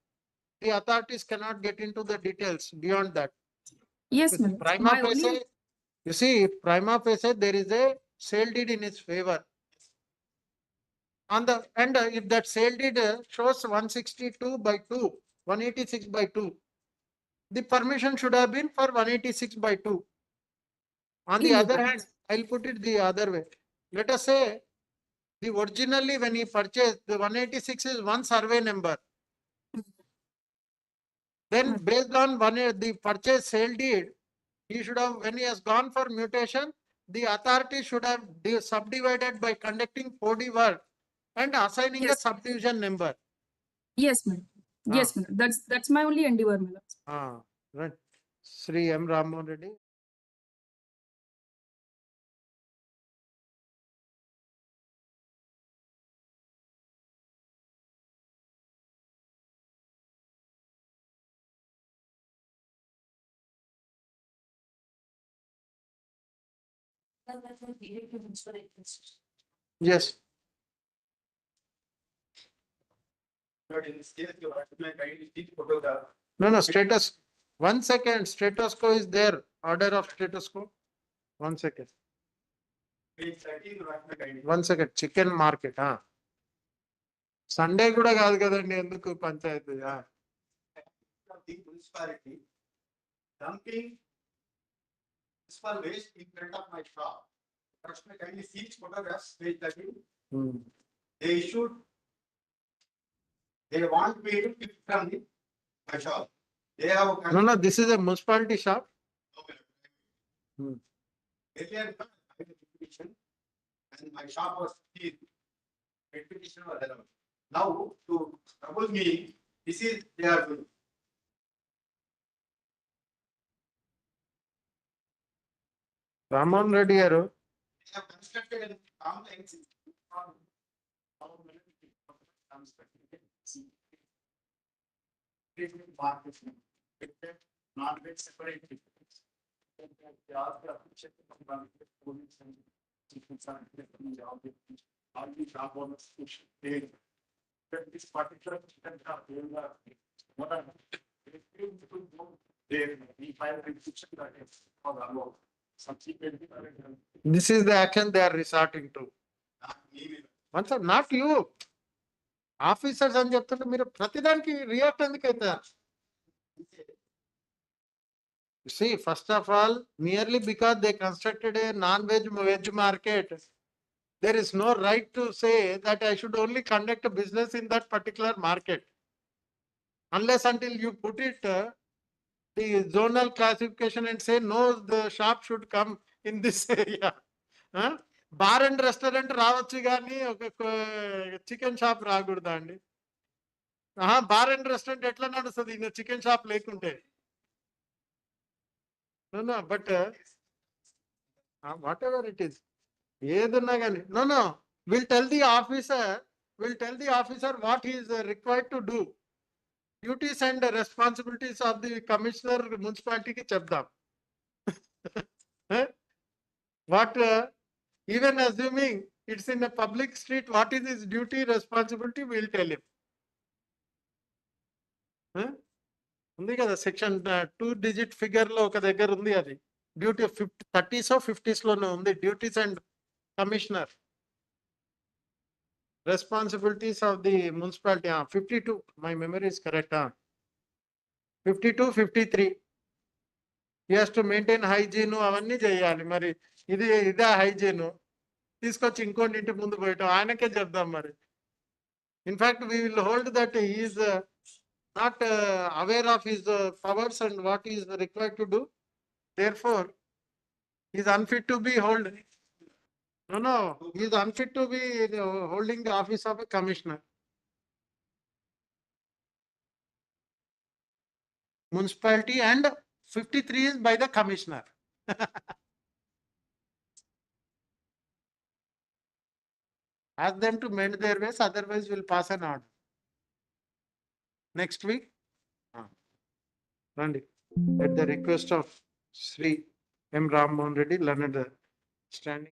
[SPEAKER 2] The authorities cannot get into the details beyond that.
[SPEAKER 19] Yes,
[SPEAKER 2] If
[SPEAKER 19] madam.
[SPEAKER 2] prima
[SPEAKER 19] My
[SPEAKER 2] facie,
[SPEAKER 19] only-
[SPEAKER 2] you see, if prima facie there is a sale deed in his favor. On the, and if that sale deed shows 162/2, 186/2, the permission should have been for 186/2. On the other hand, I'll put it the other way. Let us say the originally when he purchased, the 186 is one survey number. Then based on the purchase sale deed, he should have, when he has gone for mutation, the authority should have subdivided by conducting 4D work and assigning a subdivision number.
[SPEAKER 19] Yes, madam. Yes, madam. That's my only endeavor, madam.
[SPEAKER 2] Right. Sri M. Ramohan Reddy. Yes.
[SPEAKER 8] But in this case, you have to make identity photograph.
[SPEAKER 2] No, status. 1 second. Status quo is there. Order of status quo. 1 second.
[SPEAKER 8] Page 13, you have to make identity.
[SPEAKER 2] 1 second. Chicken market. Sunday kuda kaadu kadanడి ఎందుకు panchayat.
[SPEAKER 8] The municipality dumping municipal waste in front of my shop. Customer kindly sees photographs, page 13. They issued, they want me to pick from my shop. They have.
[SPEAKER 2] No, this is a municipality shop.
[SPEAKER 8] Earlier, I had a petition and my shop was seized. Petition was allowed. Now, to trouble me, this is they are doing.
[SPEAKER 2] Ramohan Reddy garu.
[SPEAKER 8] They have constructed a complex. Not with separate. This particular what are they file restriction that is for the law. Subsequently,
[SPEAKER 2] This is the action they are resorting to. Once not you. Officers అని చెప్తుంటే మీరు ప్రతిదానికి react ఎందుకు అవుతారు? See, first of all, merely because they constructed a non-veg market, there is no right to say that I should only conduct a business in that particular market. Unless until you put it the zonal classification and say no, the shop should come in this area. Bar and restaurant రావచ్చు కానీ ఒక chicken shop రాకూడదా అండి? Bar and restaurant ఎట్లా నడుస్తుంది ఇంకా chicken shop లేకుంటే? But what ever it is, ఏదున్నా కానీ no, we'll tell the officer what he is required to do. Duties and responsibilities of the commissioner municipality ki చెప్దాం. What even assuming it's in a public street, what is his duty, responsibility, we'll tell him. ఉంది కదా section 2-digit figure లో ఒక దగ్గర ఉంది అది. Duty 30s or 50s లోనే ఉంది. Duties and commissioner responsibilities of the municipality. 52, my memory is correct. 52, 53. he has to maintain hygiene అవన్నీ చేయాలి. మరి ఇదే హైజీన్ తీసుకొచ్చి ఇంకోటి ఇంటి ముందు పోయటం ఆయనకే చెప్దాం మరి. In fact we will hold that he is not aware of his powers and what he is required to do. Therefore, he is unfit to be hold. No, he is unfit to be holding the office of a commissioner. Municipality and 53 is by the commissioner. Ask them to mend their ways, otherwise we'll pass an order. Next week, Randy, at the request of Sri M. Ramohan Reddy, learned standing.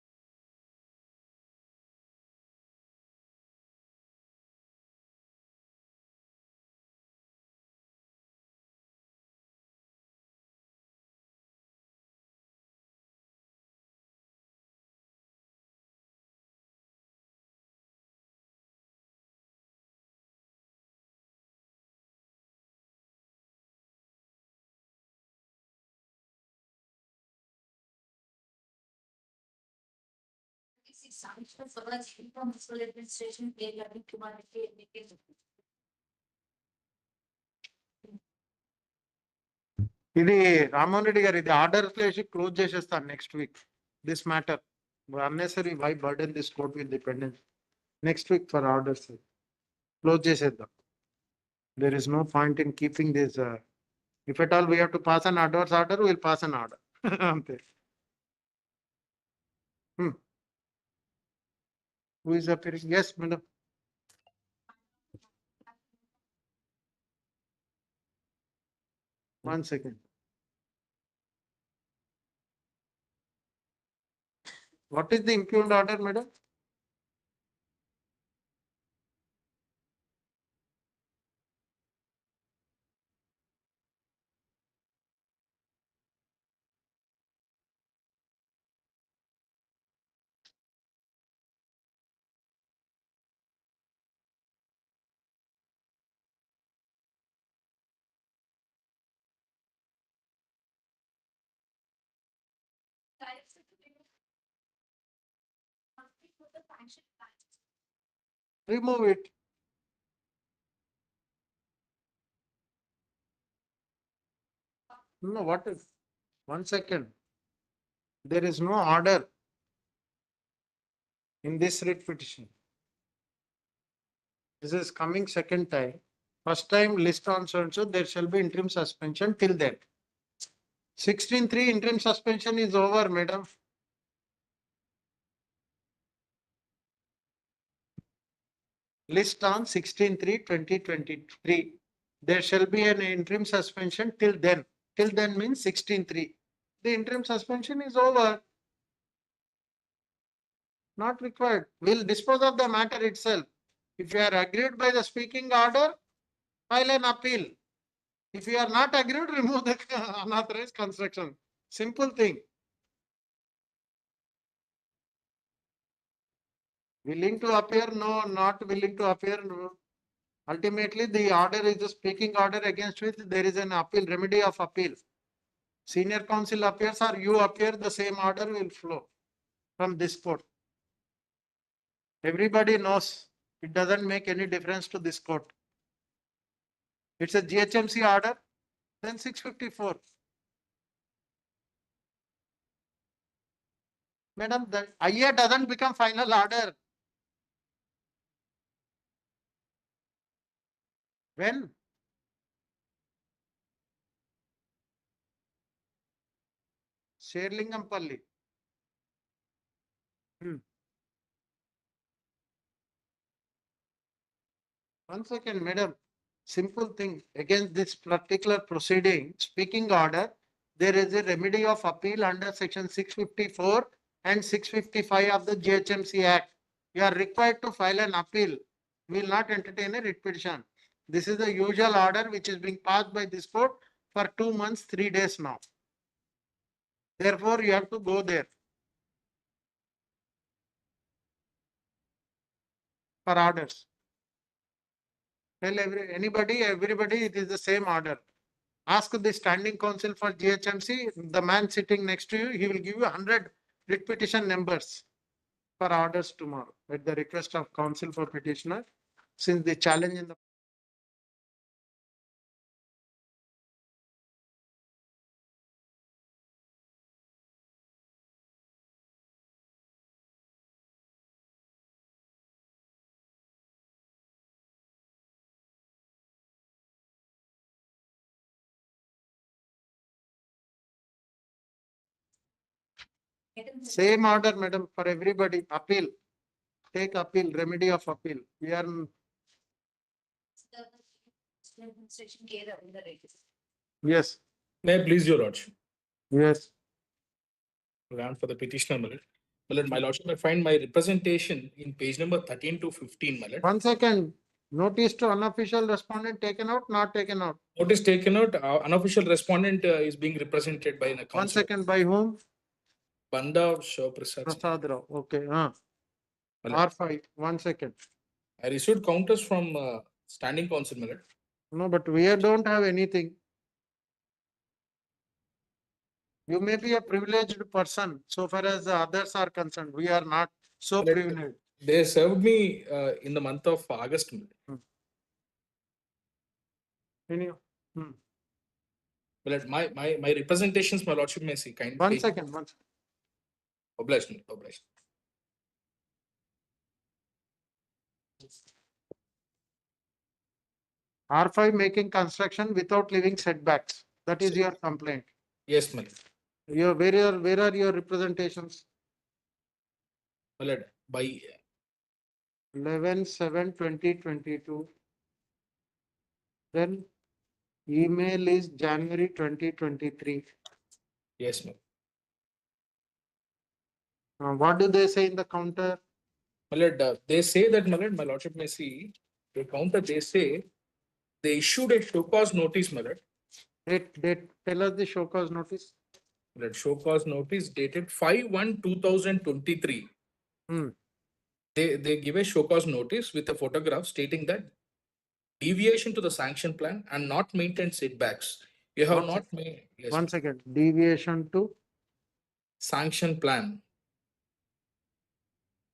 [SPEAKER 6] sanctions for the municipal administration area to market.
[SPEAKER 2] ఇది రామ్మోహన్ రెడ్డి గారు ఇది order చేసి close చేసేస్తాను next week this matter unnecessarily burden this court with dependence next week for orders close చేసేద్దాం there is no point in keeping this if at all we have to pass an adverse order we'll pass an order ante who is appearing? Yes, madam. One second. What is the impugned order, madam? Remove it. No, what is? 1 second. There is no order in this writ petition. This is coming second time. First time list on so and so, there shall be interim suspension till then. 16.3 interim suspension is over, madam. List on 16.3/2023. There shall be an interim suspension till then. Till then means 16.3. The interim suspension is over. Not required. We'll dispose of the matter itself. If you are agreed by the speaking order, file an appeal. If you are not agreed, remove the unauthorized construction. Simple thing. Willing to appear? No. Not willing to appear? No. Ultimately, the order is the speaking order against which there is an appeal, remedy of appeal. Senior counsel appears or you appear, the same order will flow from this court. Everybody knows it doesn't make any difference to this court. It's a GHMC order, then 654. Madam, the IA doesn't become final order. When? Sherlingampalli. One second, madam. Simple thing. Against this particular proceeding, speaking order, there is a remedy of appeal under section 654 and 655 of the GHMC Act. You are required to file an appeal. We will not entertain a writ petition. This is the usual order which is being passed by this court for 2 months, 3 days now. Therefore, you have to go there for orders. Tell everybody, it is the same order. Ask the standing counsel for GHMC, the man sitting next to you, he will give you 100 writ petition numbers for orders tomorrow at the request of counsel for petitioner, since the challenge in the same order, madam, for everybody. Appeal. Take appeal, remedy of appeal. We are yes.
[SPEAKER 20] May I please your lordship?
[SPEAKER 2] Yes.
[SPEAKER 20] Grant for the petitioner, my lord. My lord, my lordship, I find my representation in page number 13 to 15, my lord.
[SPEAKER 2] 1 second. Notice to unofficial respondent taken out, not taken out.
[SPEAKER 20] Notice taken out, unofficial respondent is being represented by an counsel.
[SPEAKER 2] 1 second, by whom?
[SPEAKER 20] Banda Prasad.
[SPEAKER 2] Prasad Rao. Okay. R5. 1 second.
[SPEAKER 20] I received counters from standing counsel, my lord.
[SPEAKER 2] No, but we don't have anything. You may be a privileged person so far as the others are concerned. We are not.
[SPEAKER 1] so
[SPEAKER 20] But
[SPEAKER 1] privileged.
[SPEAKER 20] they served me in the month of August.
[SPEAKER 2] Any- hmm.
[SPEAKER 20] But my representations, my lordship may see kindly.
[SPEAKER 2] One second.
[SPEAKER 20] Obliged. Obliged.
[SPEAKER 2] R5 making construction without leaving setbacks. That is your complaint.
[SPEAKER 20] Yes, my lord.
[SPEAKER 2] Where are your representations?
[SPEAKER 20] My lord, by
[SPEAKER 2] 11/7/2022. Then email is January 2023.
[SPEAKER 20] yes, my
[SPEAKER 2] What do they say in the counter?
[SPEAKER 20] My lord, they say that, my lord, my lordship may see the counter. They say they issued a show cause notice, my lord.
[SPEAKER 2] They tell us the show cause notice.
[SPEAKER 20] My lord, show cause notice dated 5/1/2023. They give a show cause notice with a photograph stating that deviation to the sanction plan and not maintained setbacks. You have not made. Yes,
[SPEAKER 2] One second. Deviation to
[SPEAKER 20] sanction plan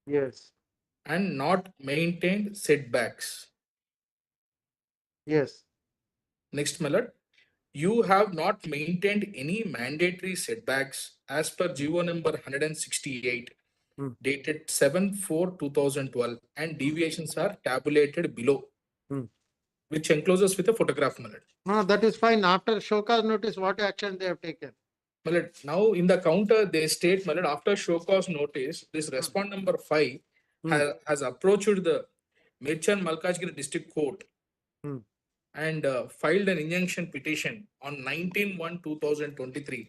[SPEAKER 2] yes.
[SPEAKER 20] and not maintained setbacks.
[SPEAKER 2] Yes.
[SPEAKER 20] Next, my lord, you have not maintained any mandatory setbacks as per GO number 168 dated 7/4/2012 and deviations are tabulated below, which encloses with a photograph, my lord.
[SPEAKER 2] No, that is fine. After show cause notice, what action they have taken?
[SPEAKER 20] My lord, now in the counter they state, my lord, after show cause notice, this respond number 5 has approached the Mirchan Malkajgiri District Court and filed an injunction petition on 19/1/2023.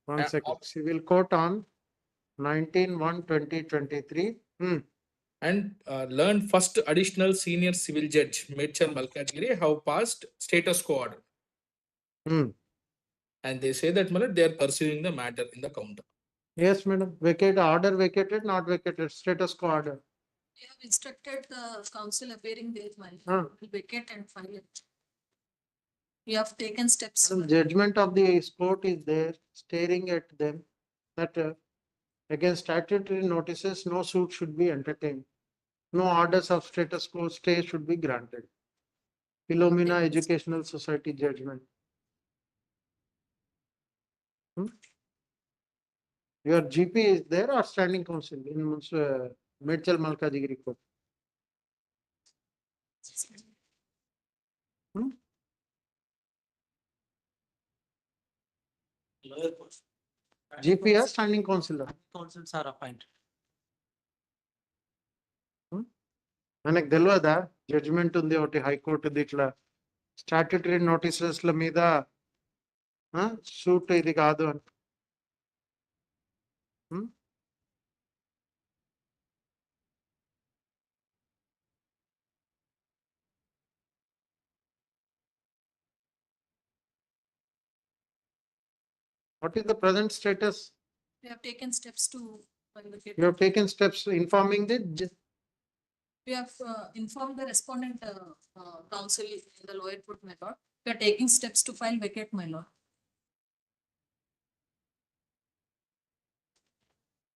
[SPEAKER 2] One second. Civil court on 19/1/2023.
[SPEAKER 20] And learned first additional senior civil judge Mirchan Malkajgiri have passed status quo order. And they say that, my lord, they are pursuing the matter in the counter.
[SPEAKER 2] Yes, madam. Vacate order vacated, not vacated. Status quo order.
[SPEAKER 14] You have instructed the council appearing there, my
[SPEAKER 2] Huh.
[SPEAKER 14] vacate and file it. You have taken steps.
[SPEAKER 2] Madam, judgment of the court is there, staring at them that against statutory notices, no suit should be entertained. No orders of status quo stay should be granted. Philomena Educational Society judgment. Your GP is there or standing counsel in Mirchal Malkajgiri court? GP or standing counselor?
[SPEAKER 13] Councils are appointed.
[SPEAKER 2] మనకు తెలియదా judgement ఉంది ఒకటి హైకోర్టుది ఇట్లా statutory నోటీసెస్ల మీద suit ఇది కాదు అని. What is the present status?
[SPEAKER 14] We have taken steps to vacate.
[SPEAKER 2] You have taken steps informing the
[SPEAKER 14] We have informed the respondent council in the lower court, my lord. We are taking steps to file vacate, my lord.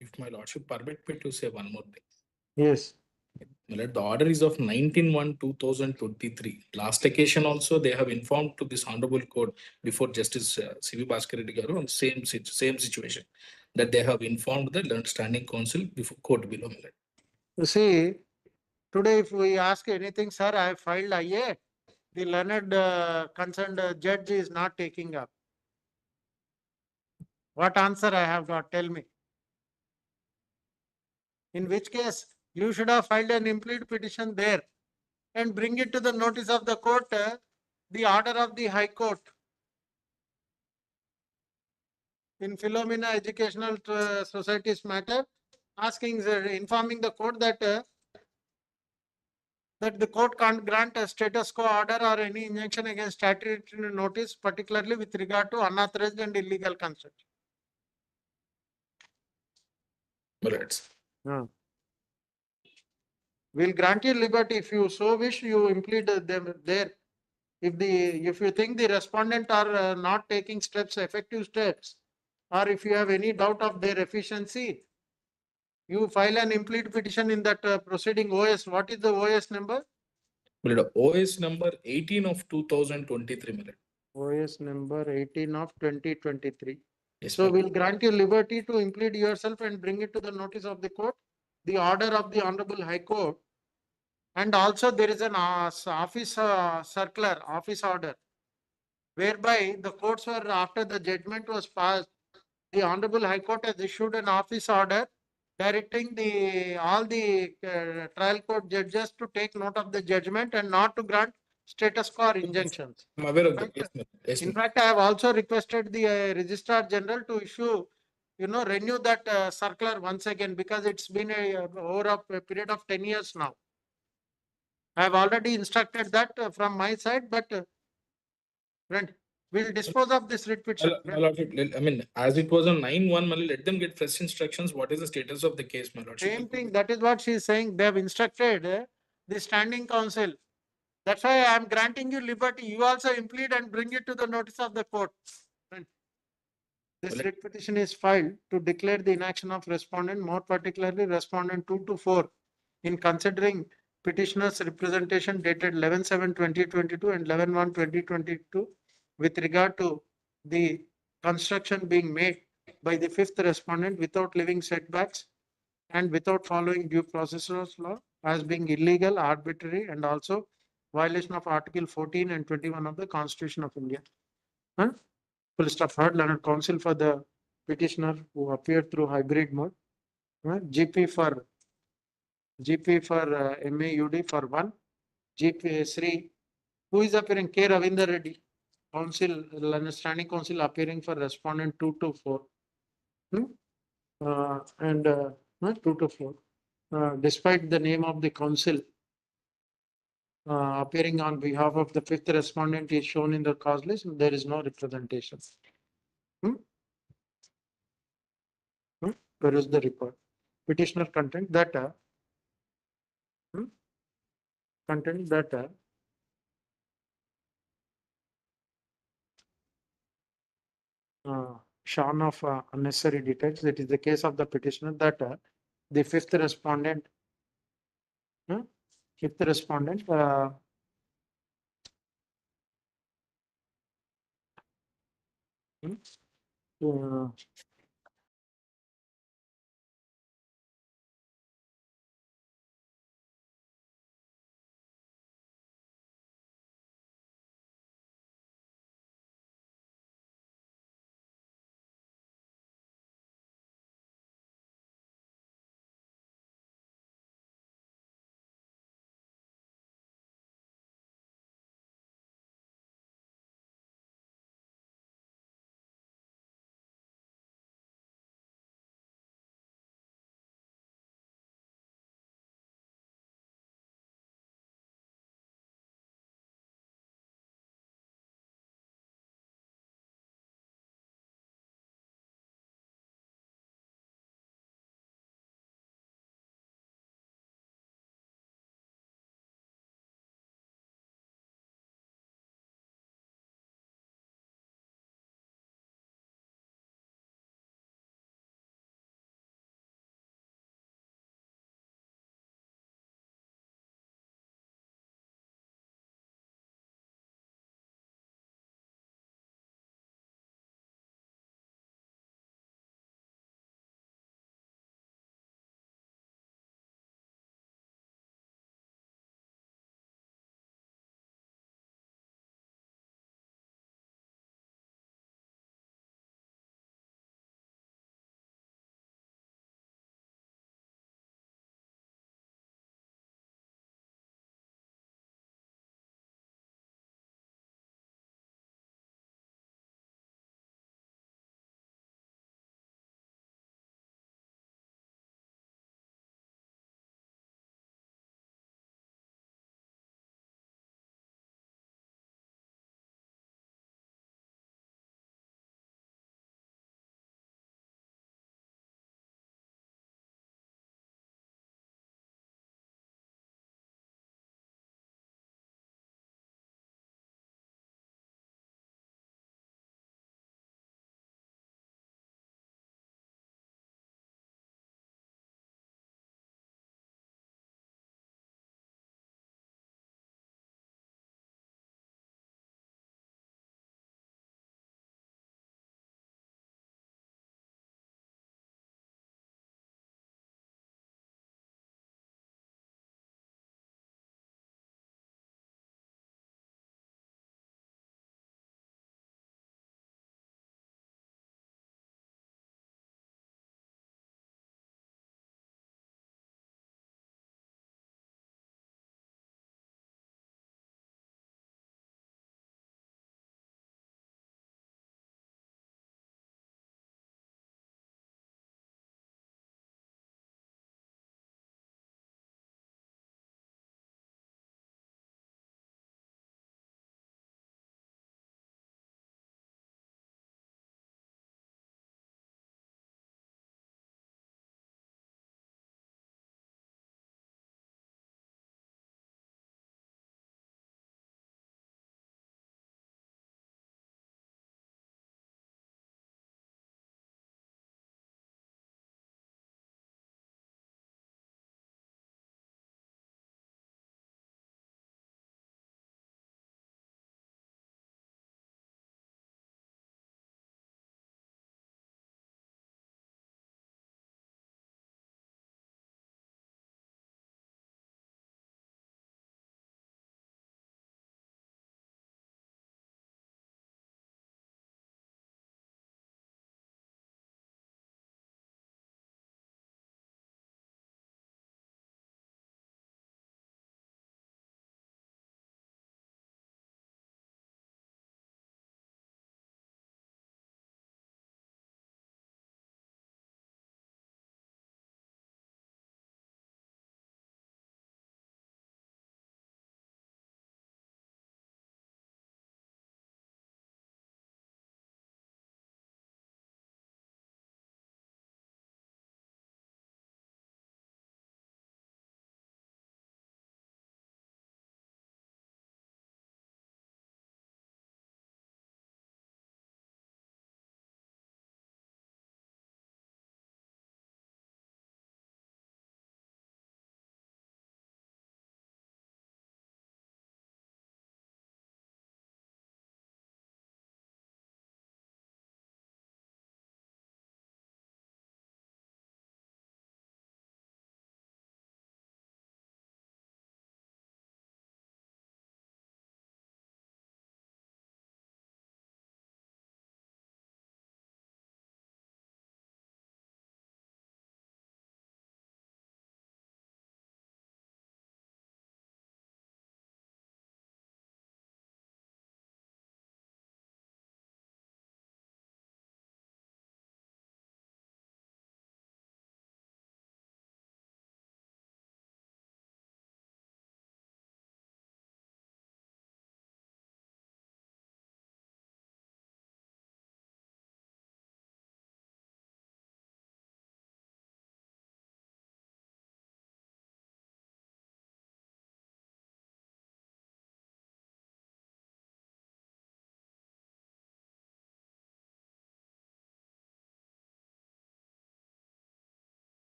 [SPEAKER 20] If my lordship permit me to say one more thing.
[SPEAKER 2] Yes.
[SPEAKER 20] My lord, the order is of 19/1/2023. Last occasion also they have informed to this honorable court before Justice C.V. Bhaskar Reddy garu on same situation that they have informed the learned standing counsel before court below. My lord.
[SPEAKER 2] You see, today if we ask anything, sir, I have filed IA, the learned concerned judge is not taking up. What answer I have got? Tell me. In which case, you should have filed an implead petition there and bring it to the notice of the court, the order of the High Court. In Philomena Educational Society's matter, asking, informing the court that the court can't grant a status quo order or any injunction against statutory notice, particularly with regard to unauthorized and illegal construction. We'll grant you liberty if you so wish. You implead them there. If you think the respondent are not taking steps, effective steps, or if you have any doubt of their efficiency, You file an incomplete petition in that proceeding OS. What is the OS number?
[SPEAKER 20] My lord, OS number 18 of 2023, my lord.
[SPEAKER 2] OS number 18 of 2023.
[SPEAKER 20] Yes,
[SPEAKER 2] So
[SPEAKER 20] my lord.
[SPEAKER 2] we'll grant you liberty to implead yourself and bring it to the notice of the court, the order of the Honorable High Court. And also there is an office circular, office order, whereby the courts were, after the judgment was passed, the Honorable High Court has issued an office order directing all the trial court judges to take note of the judgment and not to grant status quo or injunctions.
[SPEAKER 20] I'm aware of that. Yes, my lord. Yes,
[SPEAKER 2] In
[SPEAKER 20] my lord.
[SPEAKER 2] fact, I have also requested the Registrar General to issue, renew that circular once again, because it's been over a period of 10 years now. I have already instructed that from my side, but friend, we'll dispose of this writ petition.
[SPEAKER 20] My lord, I mean, as it was on 9/1, my lord, let them get fresh instructions. What is the status of the case, my lord?
[SPEAKER 2] Same thing, that is what she is saying. They have instructed the standing counsel. That's why I am granting you liberty. You also implead and bring it to the notice of the court. Friend, this writ petition is filed to declare the inaction of respondent, more particularly respondent 2 to 4, in considering petitioner's representation dated 11/7/2022 and 11/1/2022 with regard to the construction being made by the fifth respondent without leaving setbacks and without following due process law as being illegal, arbitrary, and also violation of Article 14 and 21 of the Constitution of India. Full stop. Heard, learned counsel for the petitioner who appeared through hybrid mode. GP for MAUD for 1. GP Sri, who is appearing? K. Ravinder Reddy. Counsel, standing counsel appearing for respondent 2 to 4. And 2 to 4. Despite the name of the counsel appearing on behalf of the fifth respondent is shown in the cause list, there is no representation. Where is the report? Petitioner content that shorn of unnecessary details. It is the case of the petitioner that the fifth respondent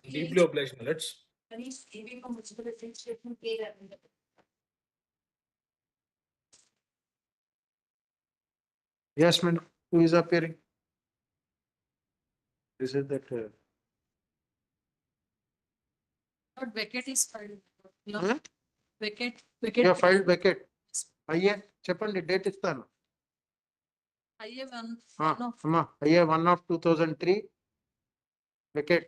[SPEAKER 20] Deeply obliged, my lords.
[SPEAKER 6] Please, giving a municipal statement, pay that.
[SPEAKER 2] Yes, madam. Who is appearing? Is it that?
[SPEAKER 14] But vacate is filed. No,
[SPEAKER 2] Huh?
[SPEAKER 14] vacate,
[SPEAKER 2] You
[SPEAKER 14] vacate.
[SPEAKER 2] have filed vacate. అయ్యే చెప్పండి date ఇస్తాను
[SPEAKER 14] IA one.
[SPEAKER 2] అమ్మా అయ్యే 1/2003 vacate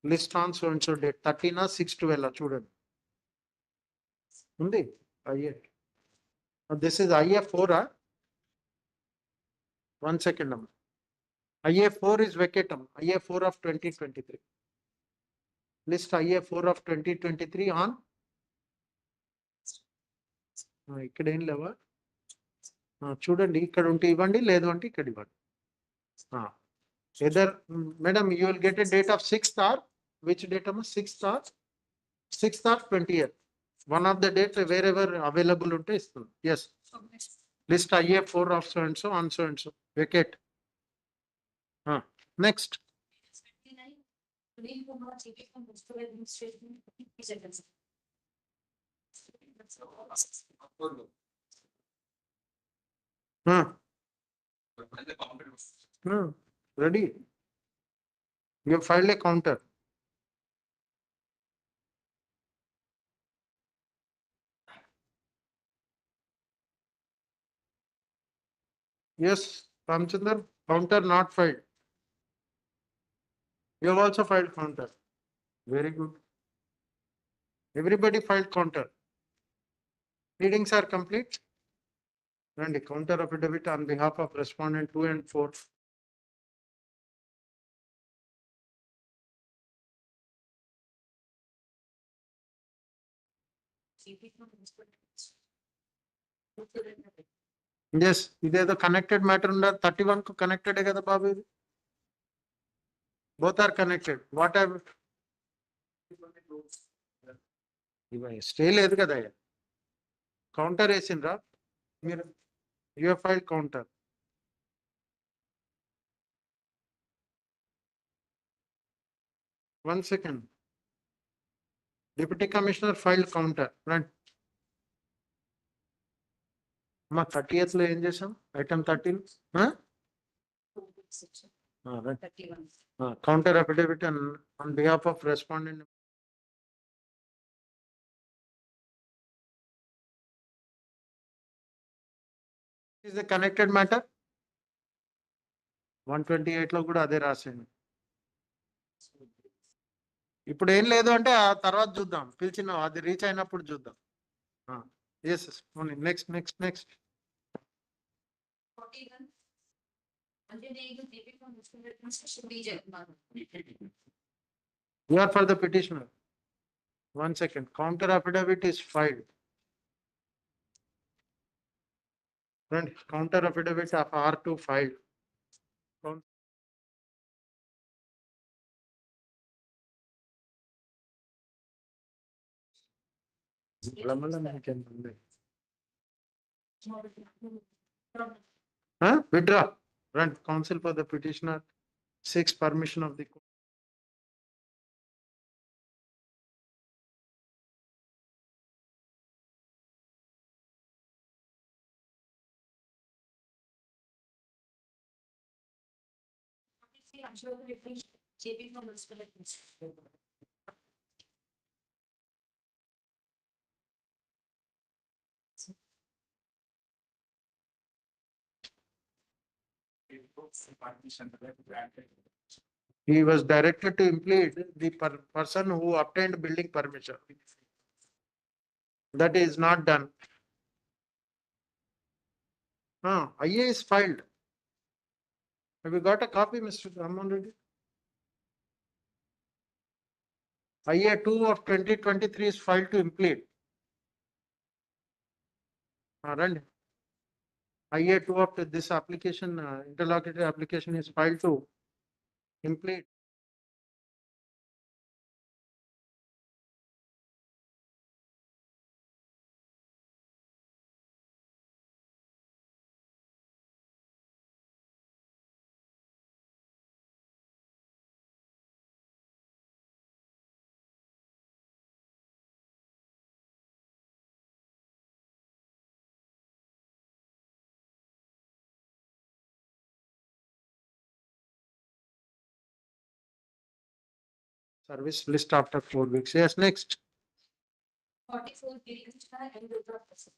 [SPEAKER 2] list on so and so date 13 or 6/12 చూడండి ఉంది అయ్యే this is అయ్యే 4 1 second అమ్మా అయ్యే 4 is vacate అమ్మా అయ్యే 4 of 2023 list అయ్యే 4 of 2023 on ఇక్కడ ఏం లేవా చూడండి ఇక్కడ ఉంటే ఇవ్వండి లేదు అంటే ఇక్కడ ఇవ్వండి either madam you will get a date of 6th or which date am 6th or 20th one of the date wherever available unte istundu yes list IA 4 of so and so on so and so vacate next ready you have filed a counter yes Ramchandar counter not filed you have also filed counter very good everybody filed counter readings are complete and the counter affidavit on behalf of respondent 2 and 4 yes ఇదేదో connected matter ఉండదు 31 కు connected కదా బాబు ఇది both are connected what have stay లేదు కదా counter వేసిండ్రా మీరు you file counter one second deputy commissioner file counter రండి మా 30th లో ఏం చేసాం item 13 counter affidavit on behalf of respondent is the connected matter 128 లో కూడా అదే రాసింది ఇప్పుడు ఏం లేదు అంటే ఆ తర్వాత చూద్దాం పిలిచిన అది రీచ్ అయినప్పుడు చూద్దాం yes next next next you are for the petitioner 1 second counter affidavit is filed and counter affidavit of R2 filed withdraw run counsel for the petitioner seeks permission of the court he was directed to implead the person who obtained building permission that is not done IA is filed have you got a copy Mr. Ramon Reddy IA 2 of 2023 is filed to implead run IA 2 of this application interlocutory application is filed to implead Service list after 4 weeks. Yes, next.
[SPEAKER 6] 44 Krishna and Rudra Prasad.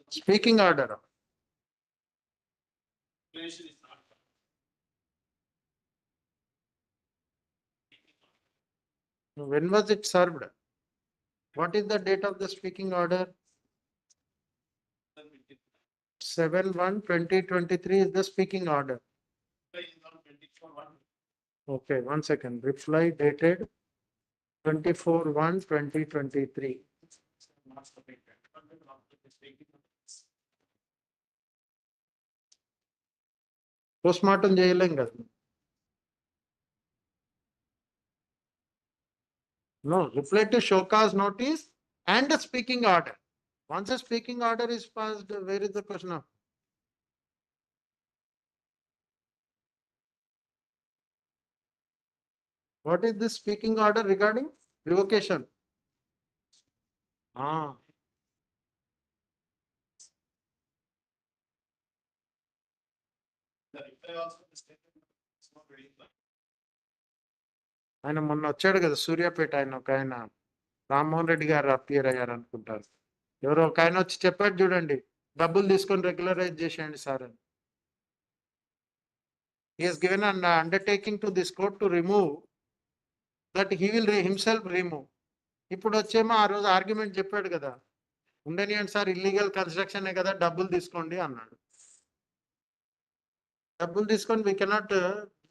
[SPEAKER 2] Speaking order. When was it served? What is the date of the speaking order? 7/1/2023 is the speaking order. Okay, 1 second. Reply dated 24/1/2023. Postmortem చేయలేం కదా. No, reply to show cause notice and the speaking order. Once a speaking order is passed, where is the question of? What is this speaking order regarding? Revocation. Ah. ఆయన మొన్న వచ్చాడు కదా సూర్యాపేట ఆయన ఒక ఆయన రామ్మోహన్ రెడ్డి గారు అపియర్ అయ్యారు అనుకుంటారు. ఎవరో ఒక ఆయన వచ్చి చెప్పాడు చూడండి, డబ్బులు తీసుకొని రెగ్యులరైజ్ చేసేయండి సార్ అని. He has given an undertaking to this court to remove that he will himself remove. ఇప్పుడు వచ్చేమో ఆ రోజు ఆర్గ్యుమెంట్ చెప్పాడు కదా, ఉండనియండి సార్ ఇల్లీగల్ కన్స్ట్రక్షన్ కదా డబ్బులు తీసుకోండి అన్నాడు. డబ్బులు తీసుకొని we cannot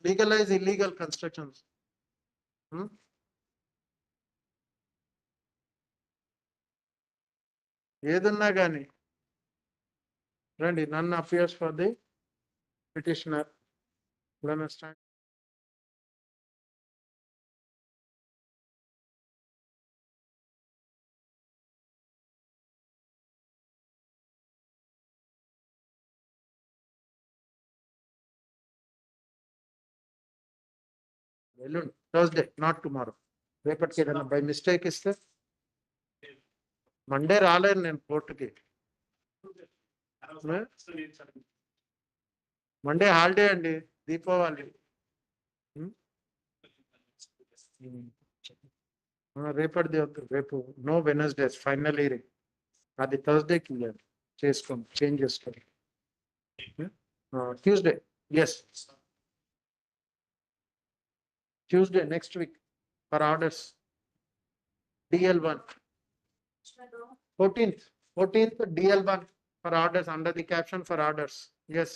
[SPEAKER 2] legalize illegal constructions. ఏదన్నా కానీ రండి, నన్ను appears for the petitioner. Understand? ఎల్లుండి థర్స్డే, నాట్ టుమారో. రేపటికి ఏదైనా బై మిస్టేక్ ఇస్తే మండే రాలేను నేను కోర్టుకి. మండే హాలిడే అండి, దీపావళి. రేపటిది వద్దు, రేపు నో వెనస్డేస్ ఫైనల్ ఇయరింగ్, అది థర్స్డేకి చేసుకోండి, చేంజ్ చేసుకోండి. Tuesday, yes Tuesday next week for orders. DL1. 14th DL1 for orders under the caption for orders. Yes.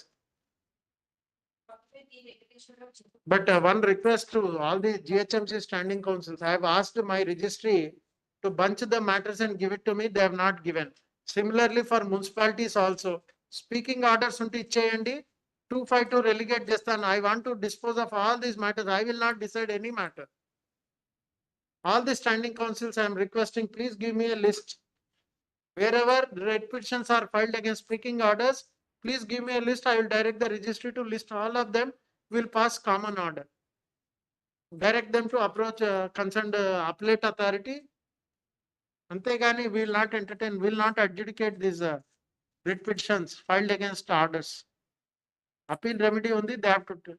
[SPEAKER 2] But one request to all the GHMC standing councils. I have asked my registry to bunch the matters and give it to me. They have not given. Similarly for municipalities also. Speaking orders unti icheyandi. 252 relegate chestanu. I want to dispose of all these matters. I will not decide any matter. All the standing councils I am requesting, please give me a list. Wherever red petitions are filed against speaking orders, please give me a list. I will direct the registry to list all of them. We will pass common order. Direct them to approach concerned appellate authority. Antegani we will not entertain, will not adjudicate these red petitions filed against orders. Appeal remedy only they have to.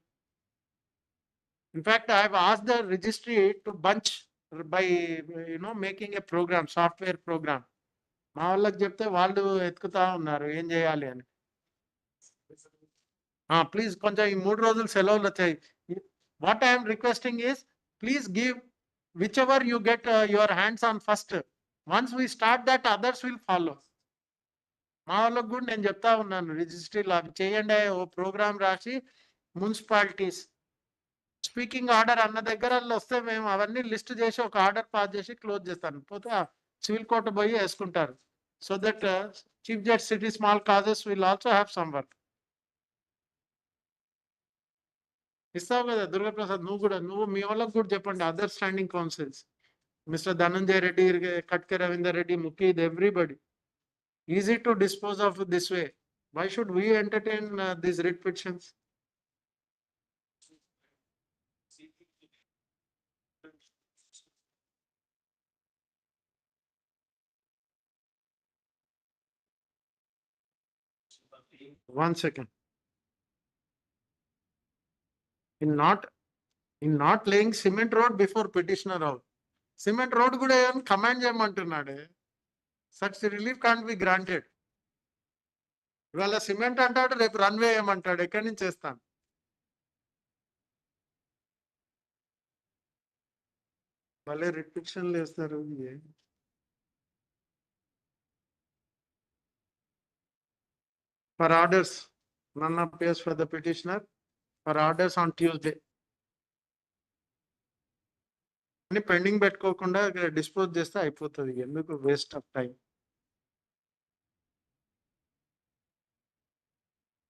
[SPEAKER 2] In fact, I have asked the registry to bunch by making a program, software program. మా వాళ్ళకి చెప్తే వాళ్ళు ఎత్తుకుతా ఉన్నారు ఏం చేయాలి అని. Please కొంచెం ఈ 3 రోజులు సెలవులు వచ్చాయి. What I'm requesting is please give which ever you get your hands on first. Once we start that others will follow. మా వాళ్ళకి కూడా నేను చెప్తా ఉన్నాను, రిజిస్ట్రీలో అవి చేయండి, ఓ ప్రోగ్రామ్ రాసి మున్సిపాలిటీస్ స్పీకింగ్ ఆర్డర్ అన్న దగ్గర వస్తే మేము అవన్నీ లిస్ట్ చేసి ఒక ఆర్డర్ పాస్ చేసి క్లోజ్ చేస్తాను. పోతే సివిల్ కోర్టు పోయి వేసుకుంటారు. So that chief judge city small causes will also have some work. ఇస్తావు కదా దుర్గాప్రసాద్, నువ్వు మీ వాళ్ళకి కూడా చెప్పండి. Other standing councils, mister Dhananjaya Reddy, కట్కే Ravinder Reddy, Mukheed, everybody. Easy to dispose of this way. Why should we entertain these writ petitions? One second. In not laying cement road before petitioner house. Cement road కూడా ఏమని command చేయమంటున్నాడు. Such relief can't be granted. ఇవాళ cement అంటాడు, రేపు runway ఏమంటాడు, ఎక్కడి నుంచి చేస్తాను? మళ్ళీ రిస్ట్రిక్షన్లు వేస్తారు. For orders, none appears for the petitioner. For orders on Tuesday. అని పెండింగ్ పెట్టుకోకుండా డిస్పోజ్ చేస్తే అయిపోతుంది. ఎందుకు waste of time?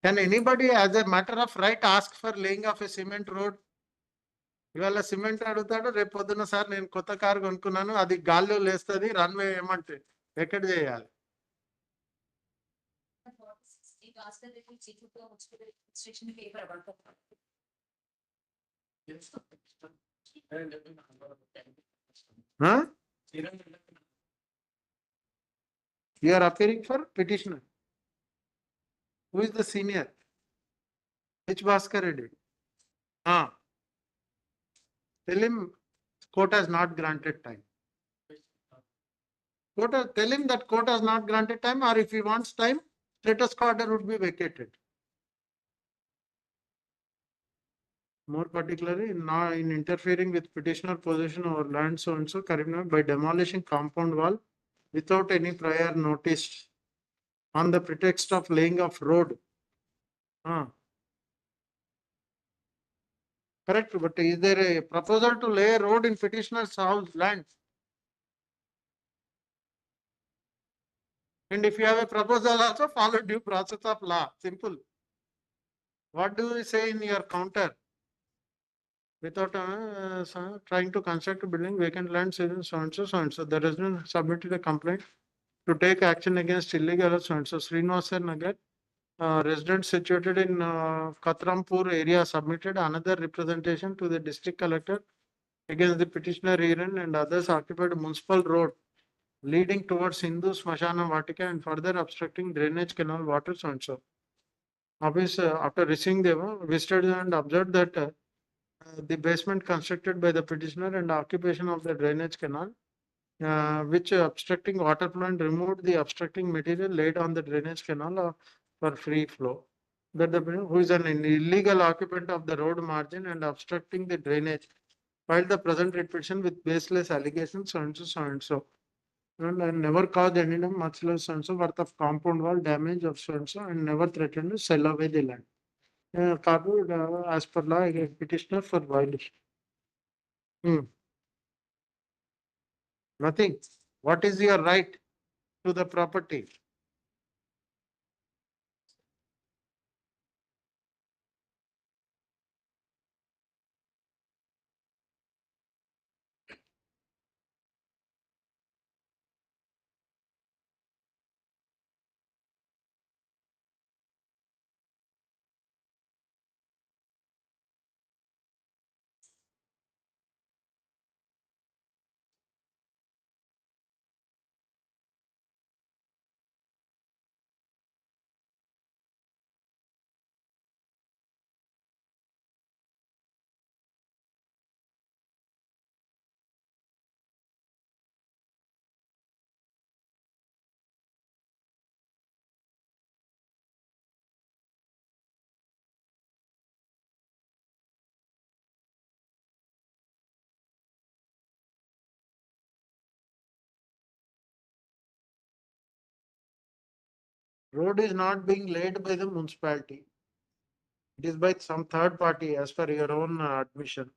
[SPEAKER 2] Can anybody as a matter of right ask for laying of a cement road? ఇవాళ సిమెంట్ అడుగుతాడు, రేపు పొద్దున్న sir నేను కొత్త కారు కొనుక్కున్నాను, అది గాల్లో లేస్తుంది, రన్వే ఏమంటే ఎక్కడ చేయాలి? You are appearing for petitioner. Who is the senior? Which Bhaskar Reddy? Tell him court has not granted time. Tell him that court has not granted time, or if he wants time, status quo order would be vacated. More particularly, in interfering with petitioner possession over land so and so Karimnagar by demolishing compound wall without any prior notice on the pretext of laying of road. Correct, but is there a proposal to lay a road in petitioner's house land? And if you have a proposal, also follow due process of law. Simple. What do you say in your counter? Without trying to construct a building, vacant land, so and so, so and so. The resident submitted a complaint to take action against illegal so and so. Srinivasa Nagar, resident situated in Katrampur area, submitted another representation to the district collector against the petitioner herein and others occupied municipal road leading towards Hindu Smashana Vatika and further obstructing drainage canal water so and so. Office, after receiving them, visited and observed that the basement constructed by the petitioner and occupation of the drainage canal, which obstructing water flow and removed the obstructing material laid on the drainage canal for free flow. That the who is an illegal occupant of the road margin and obstructing the drainage filed the present petition with baseless allegations so and so, so and so. And never caused any much less so and so worth of compound wall damage of so and so and never threatened to sell away the land. As per law, against petitioner for violation. Nothing. What is your right to the property? Road is not being laid by the municipality. It is by some third party as per your own admission.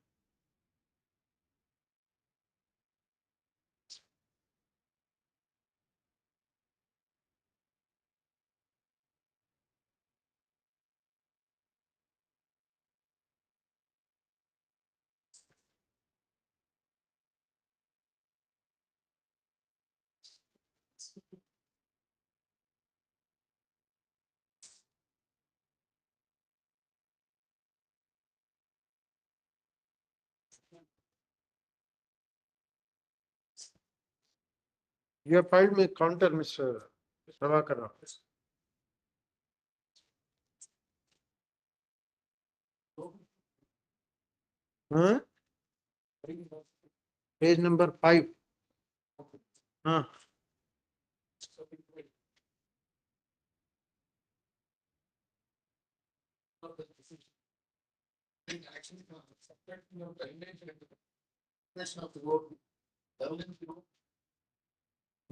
[SPEAKER 2] You have filed me counter, Mr. Prabhakar. Huh? Page number 5. Huh.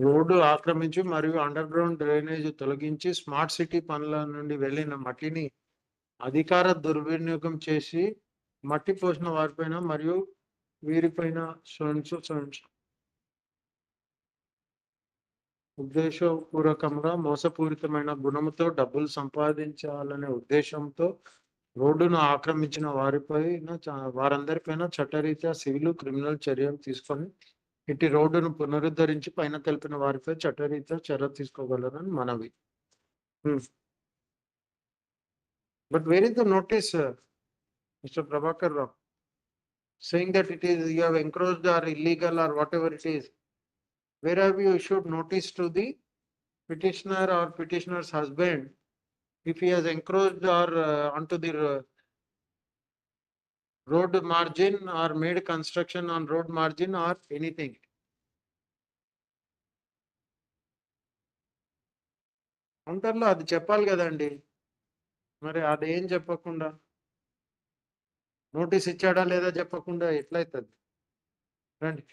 [SPEAKER 2] Road ఆక్రమించి మరియు under ground drainage తొలగించి smart city పనుల నుండి వెళ్ళిన మట్టిని అధికార దుర్వినియోగం చేసి మట్టి పోసిన వారిపైన మరియు వీరిపైన ఉద్దేశపూర్వకంగా మోసపూరితమైన గుణముతో డబ్బులు సంపాదించాలనే ఉద్దేశంతో రోడ్డును ఆక్రమించిన వారందరిపైన చట్టరీత్యా సివిల్ క్రిమినల్ చర్యలు తీసుకొని ఇటు రోడ్డును పునరుద్ధరించి పైన తెలిపిన వారిపై చట్టరీత్యా చర్య తీసుకోగలరని మనవి. But where is the notice, Mr. Prabhakar Rao, saying that it is you have encroached or illegal or whatever it is? Where have you issued notice to the petitioner or petitioner's husband if he has encroached or onto the road margin or made construction on road margin or anything? అంతర్లో అది చెప్పాలి కదండి, మరి అదేం చెప్పకుండా notice ఇచ్చాడా లేదా చెప్పకుండా ఎట్లయితుంది? రండి.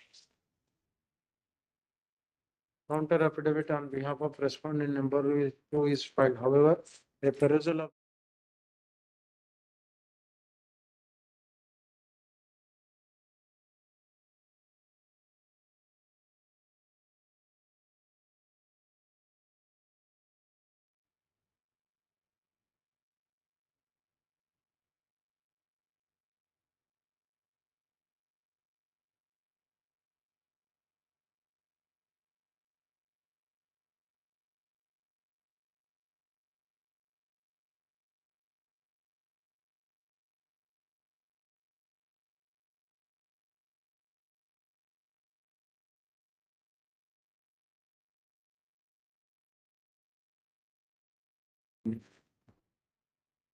[SPEAKER 2] Counter affidavit on behalf of respondent number 2 is filed. However, a perusal of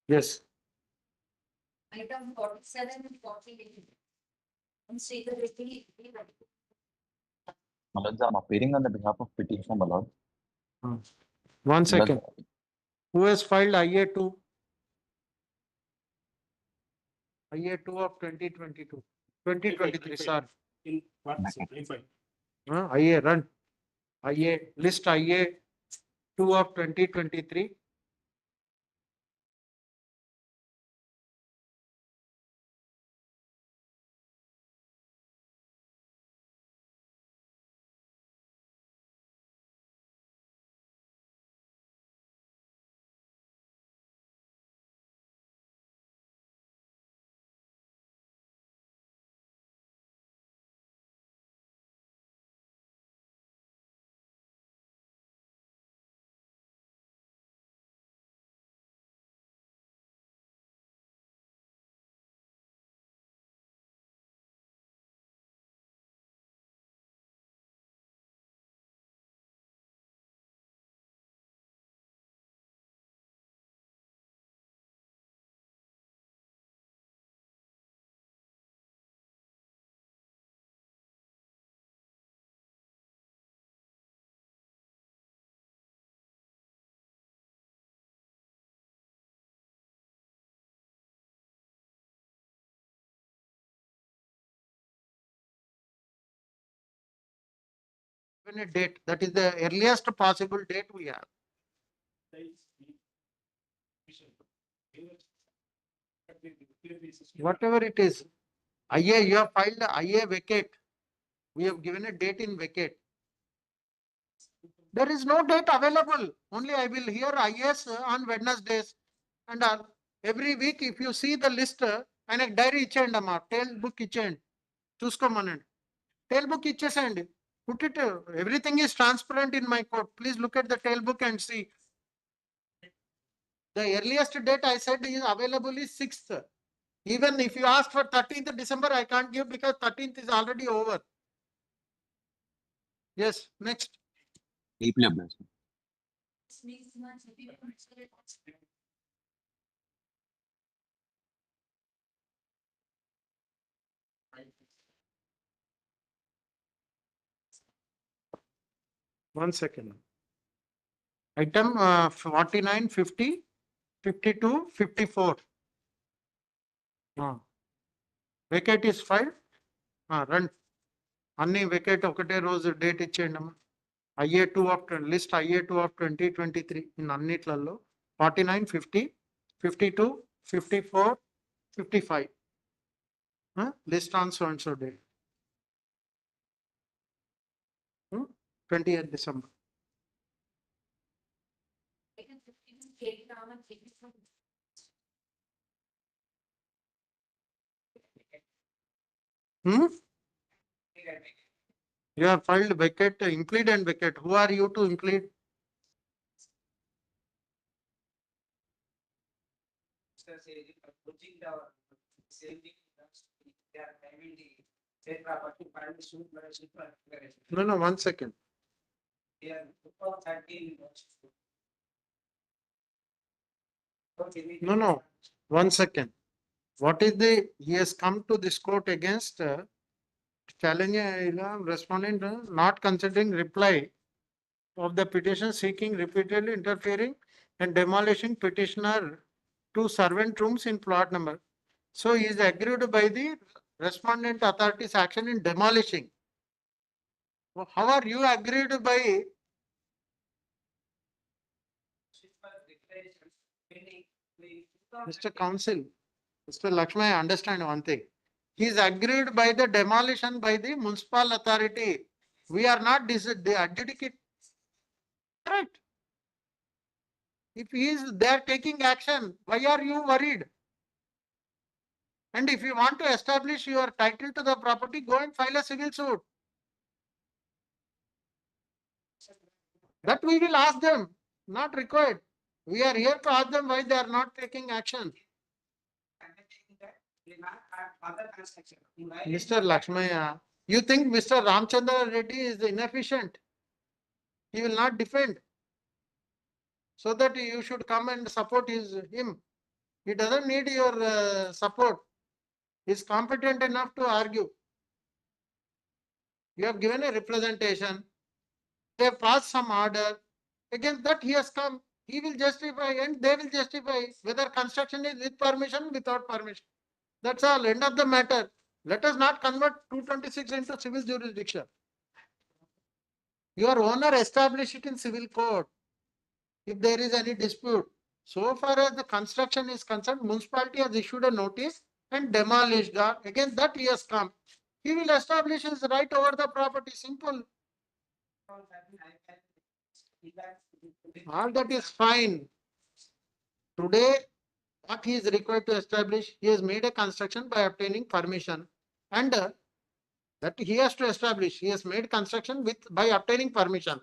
[SPEAKER 2] yes.
[SPEAKER 6] Item 47 and 48. And see the repeat.
[SPEAKER 21] My lords, I'm appearing on the behalf of petitioner, my lord.
[SPEAKER 2] 1 second. Who has filed IA2? IA2 of 2022. 2023, sir.
[SPEAKER 9] In what? Fine.
[SPEAKER 2] IA, run. IA, list IA2 of 2023. A date, that is the earliest possible date we have. Whatever it is, IA, you have filed IA vacate. We have given a date in vacate. There is no date available. Only I will hear IS on Wednesdays and all. Every week, if you see the list, and a diary ichend tail book ichend. Chuskomanand. Tail book ichesend. Put it, everything is transparent in my court. Please look at the tail book and see. The earliest date I said is available is 6th. Even if you ask for 13th December, I can't give because 13th is already over. Yes, next.
[SPEAKER 21] Deeply obliged.
[SPEAKER 2] 1 second. Item 49, 50, 52, 54. Vacate is filed. Run. Anni vacate ఒకటే రోజు date ఇచ్చేయండి అమ్మా. IA2 of list IA2 of 2023 in అన్నిట్లలో 49, 50, 52, 54, 55. List on so and so date. 20th December. You have filed vacate, include and vacate. Who are you to include? No, 1 second. No, 1 second. What is he has come to this court against challenging respondent not considering reply of the petition seeking repeatedly interfering and demolishing petitioner to servant rooms in plot number. So he is agreed by the respondent authorities action in demolishing. How are you agreed by? Mr. Counsel, Mr. Lakshmi, I understand one thing. He is agreed by the demolition by the municipal authority. We are not the adjudicate. Correct. If they are taking action, why are you worried? And if you want to establish your title to the property, go and file a civil suit. That we will ask them, not required. We are here to ask them why they are not taking action. Mr. Lakshmaya, you think Mr. Ramchandra Reddy is inefficient? He will not defend. So that you should come and support him. He doesn't need your support. He is competent enough to argue. You have given a representation. They have passed some order. Against that he has come. He will justify and they will justify whether construction is with permission, without permission. That's all. End of the matter. Let us not convert 226 into civil jurisdiction. Your owner establish it in civil court. If there is any dispute. So far as the construction is concerned, municipality has issued a notice and demolished that. Against that he has come. He will establish his right over the property. Simple. All that is fine. Today, what he is required to establish, he has made a construction by obtaining permission. And that he has to establish, he has made construction by obtaining permission.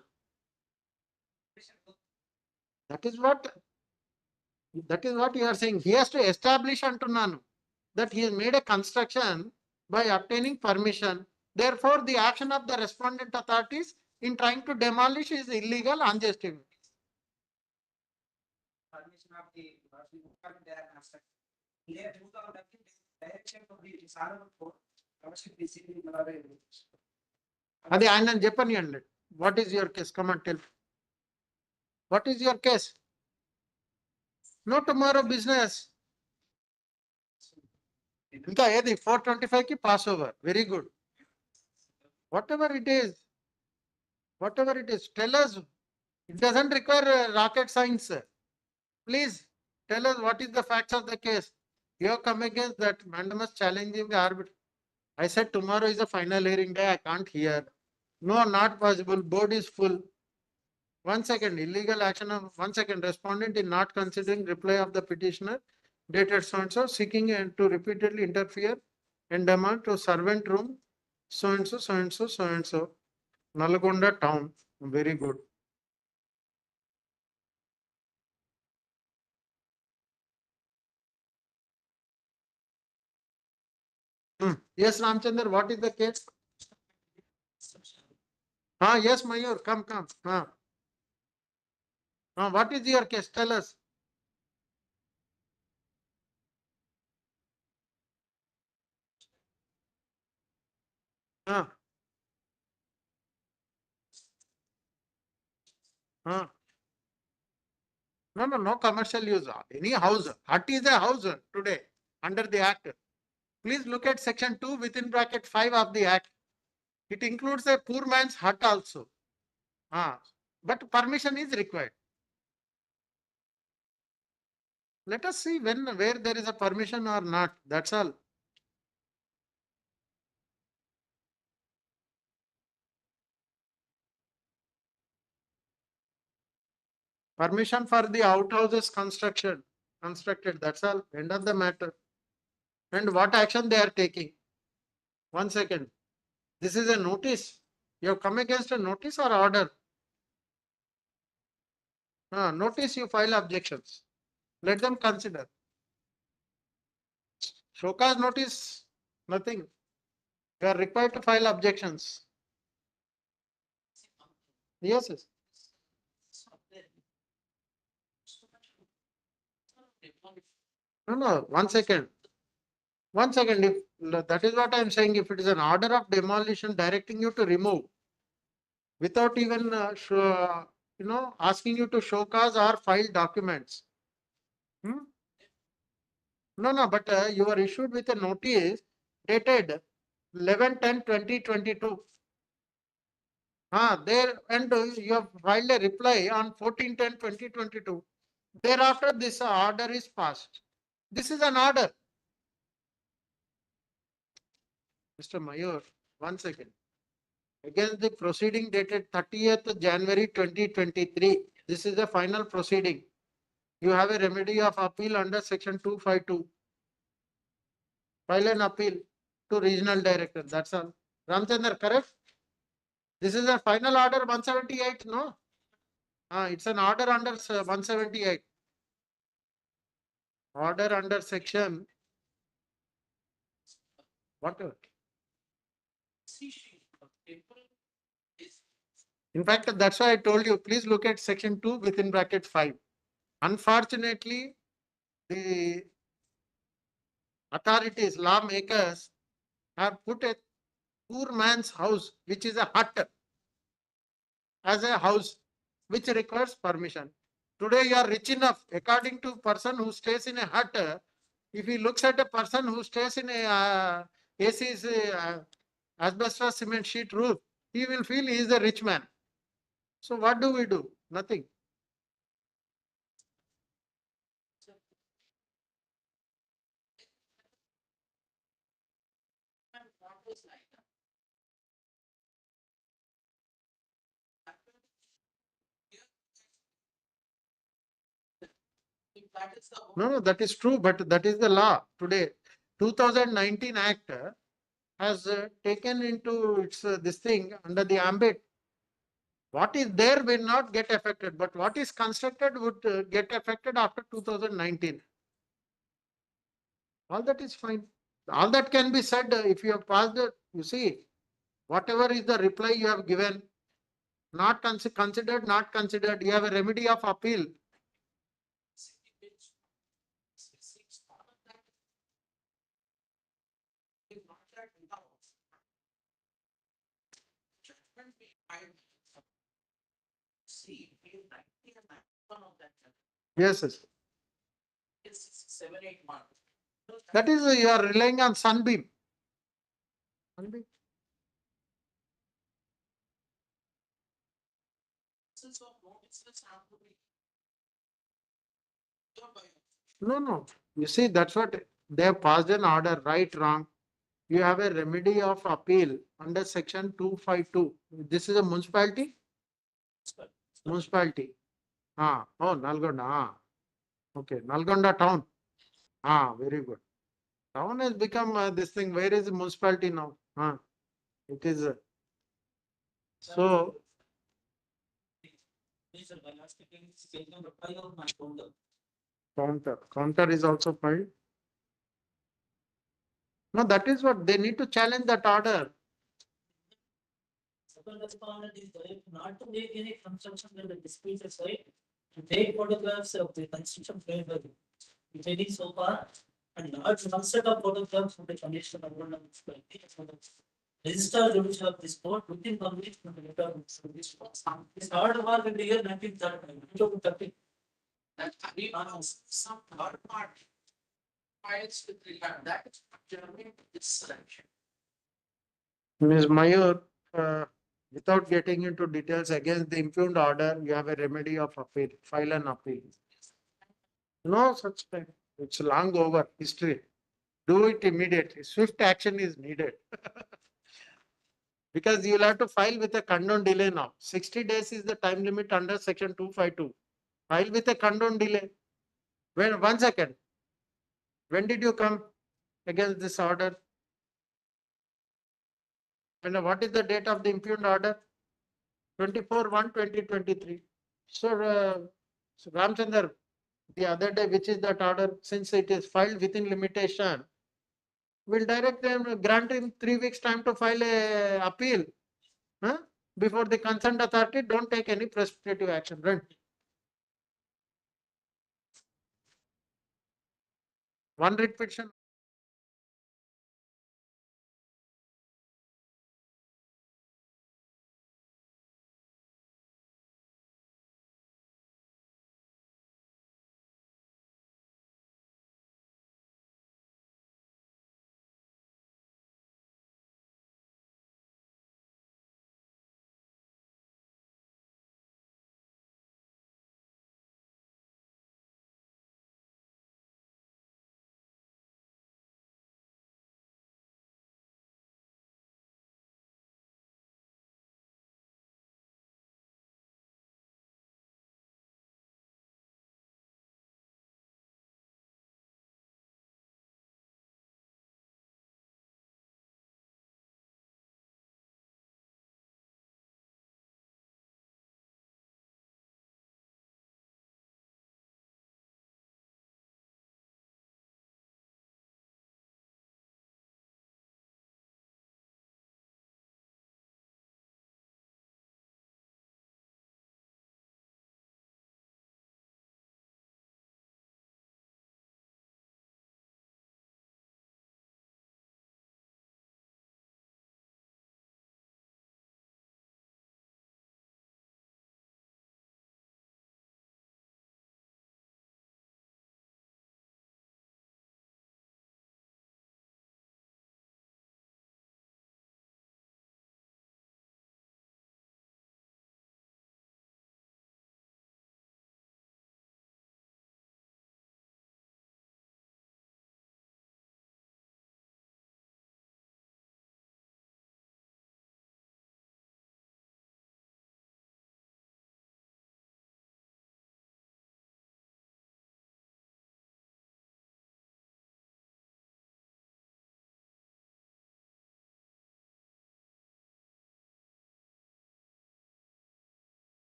[SPEAKER 2] That is what you are saying. He has to establish antunnanu that he has made a construction by obtaining permission. Therefore, the action of the respondent authorities in trying to demolish is illegal, unjustified.
[SPEAKER 5] Permission of the their construction. They do the direction of the Sarava court.
[SPEAKER 2] Adi Anand Japanian. What is your case? Come and tell. What is your case? No tomorrow business. Inka edi 425 ki pass over. Very good. Whatever it is, tell us. It doesn't require rocket science. Please tell us what is the facts of the case. You have come against that mandamus challenging the arbiter. I said tomorrow is the final hearing day. I can't hear. No, not possible. Board is full. 1 second. Illegal action of 1 second. Respondent in not considering reply of the petitioner dated so and so, seeking to repeatedly interfere and demand to servant room so and so, so and so, so and so. Nalgonda town. Very good. Yes, Ramchandra, what is the case? Yes, Mayur, come. What is your case? Tell us. Huh? No commercial use. Any house. Hut is a house today under the act. Please look at section 2 within bracket 5 of the act. It includes a poor man's hut also. But permission is required. Let us see where there is a permission or not. That's all. Permission for the outhouses constructed. That's all. End of the matter. And what action they are taking? 1 second. This is a notice. You have come against a notice or order? Notice you file objections. Let them consider. Show cause notice, nothing. You are required to file objections. Yes. No, 1 second. 1 second. If that is what I am saying, if it is an order of demolition directing you to remove without even asking you to show cause or file documents. No, but you are issued with a notice dated 11/10/2022. There and you have filed a reply on 14/10/2022. Thereafter, this order is passed. This is an order. Mr. Mayur, 1 second. Against the proceeding dated 30th January 2023. This is the final proceeding. You have a remedy of appeal under section 252. File an appeal to regional director. That's all. Ramchandra, correct? This is a final order 178, no? It's an order under 178. Order under section. Whatever. In fact, that's why I told you, please look at section 2 within bracket 5. Unfortunately, the authorities, lawmakers have put a poor man's house, which is a hut, as a house, which requires permission. Today you are rich enough, according to person who stays in a hut, if he looks at a person who stays in a AC's asbestos cement sheet roof, he will feel he is a rich man. So what do we do? Nothing. No, that is true, but that is the law today. 2019 Act has taken into its this thing under the ambit. What is there will not get affected, but what is constructed would get affected after 2019. All that is fine. All that can be said if you have passed it. You see, whatever is the reply you have given, not considered, not considered, you have a remedy of appeal. Yes.
[SPEAKER 18] It's 7-8 months.
[SPEAKER 2] That is, you are relying on sunbeam. Sunbeam. No. You see, that's what they have passed an order, right, wrong. You have a remedy of appeal under section 252. This is a municipality? Municipality. Nalgonda. Okay, Nalgonda town. Very good. Town has become this thing. Where is the municipality now? It is. So. Counter is also filed. No, that is what they need to challenge that order.
[SPEAKER 13] Not to make any construction when the dispute is right, to take photographs of the construction made by the so far, and not construct of photographs of the condition of one of the register judicial of this court within completion of the letter of this court. This third work in the year 1930.
[SPEAKER 11] That we are some third party files with regard that germinate this selection.
[SPEAKER 2] Ms. Mayur, without getting into details against the impugned order, you have a remedy of appeal, file an appeal. No such thing. It's long over history. Do it immediately. Swift action is needed. Because you'll have to file with a condoned delay now. 60 days is the time limit under section 252. File with a condoned delay. When, 1 second. When did you come against this order? And what is the date of the impugned order? 24/1/2023. So Ramchandar, the other day, which is that order, since it is filed within limitation, we'll direct them, grant him 3 weeks time to file a appeal. Huh? Before the concerned authority, don't take any precipitative action. Run. One writ petition.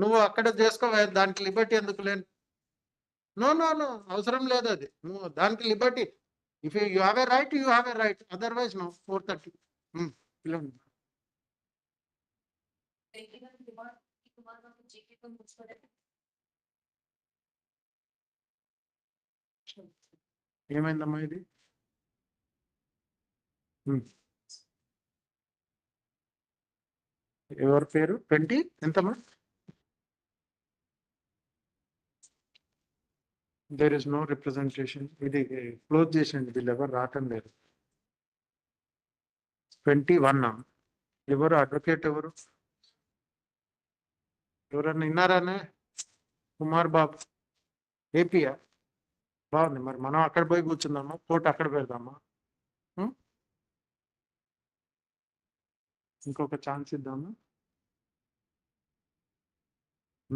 [SPEAKER 2] నువ్వు అక్కడ చేసుకోవే, దానికి Liberty ఎందుకు లేని? No no no, అవసరం లేదు అది. నువ్వు దానికి liberty, if you have a right, you have a right, otherwise no. 4:30 పిలవండి. ఏమైందమ్మా ఇది? ఎవరి పేరు? 20 ఎంతమ్మా? There is no representation. ఇది క్లోజ్ చేసింది, వీళ్ళు ఎవరు రావటం లేదు. 21. ఎవరు అడ్వకేట్? ఎవరు ఎవరన్నా విన్నారానే? కుమార్ బాబు, ఏపీయా? బాగుంది, మరి మనం అక్కడ పోయి కూర్చుందామా, కోర్టు అక్కడ పెడదామా? ఇంకొక ఛాన్స్ ఇద్దామా?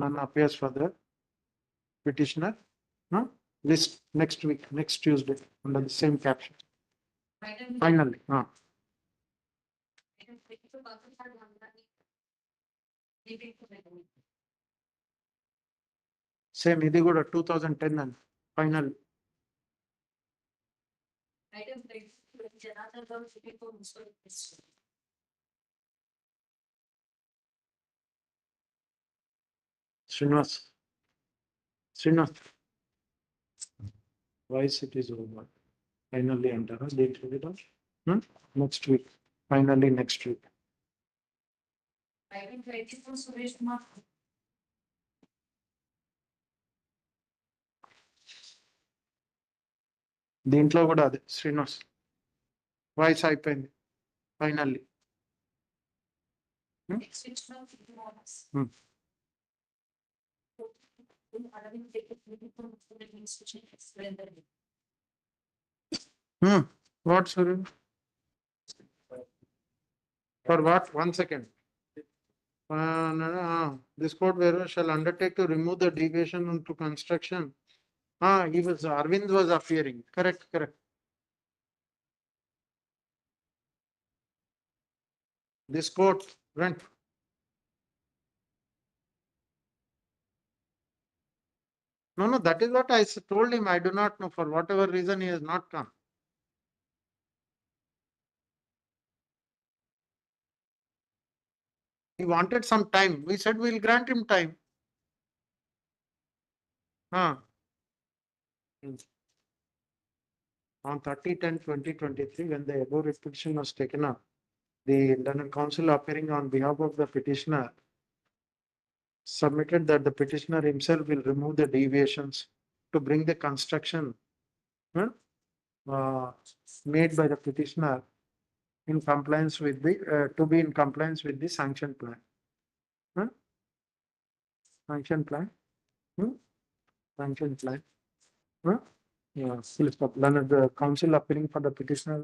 [SPEAKER 2] నన్ను appears for the petitioner list next week, next Tuesday, under the same caption. Finally, same ఇది కూడా 2010 and final. Srinivas, why it is over? Finally అంటారా? Next week, finally next week. దీంట్లో కూడా అదే శ్రీనివాస్ వాయిస్ అయిపోయింది finally. What, Surya? For what? 1 second. This court wherever shall undertake to remove the deviation into construction. He was, Arvind was appearing. Correct. This court went. No, that is what I told him. I do not know, for whatever reason he has not come. He wanted some time. We said we'll grant him time. On 30/10/2023, when the above petition was taken up, the London Council appearing on behalf of the petitioner submitted that the petitioner himself will remove the deviations to bring the construction made by the petitioner in compliance with the to be in compliance with the sanction plan. Sanction plan. Sanction plan. Learned the council appearing for the petitioner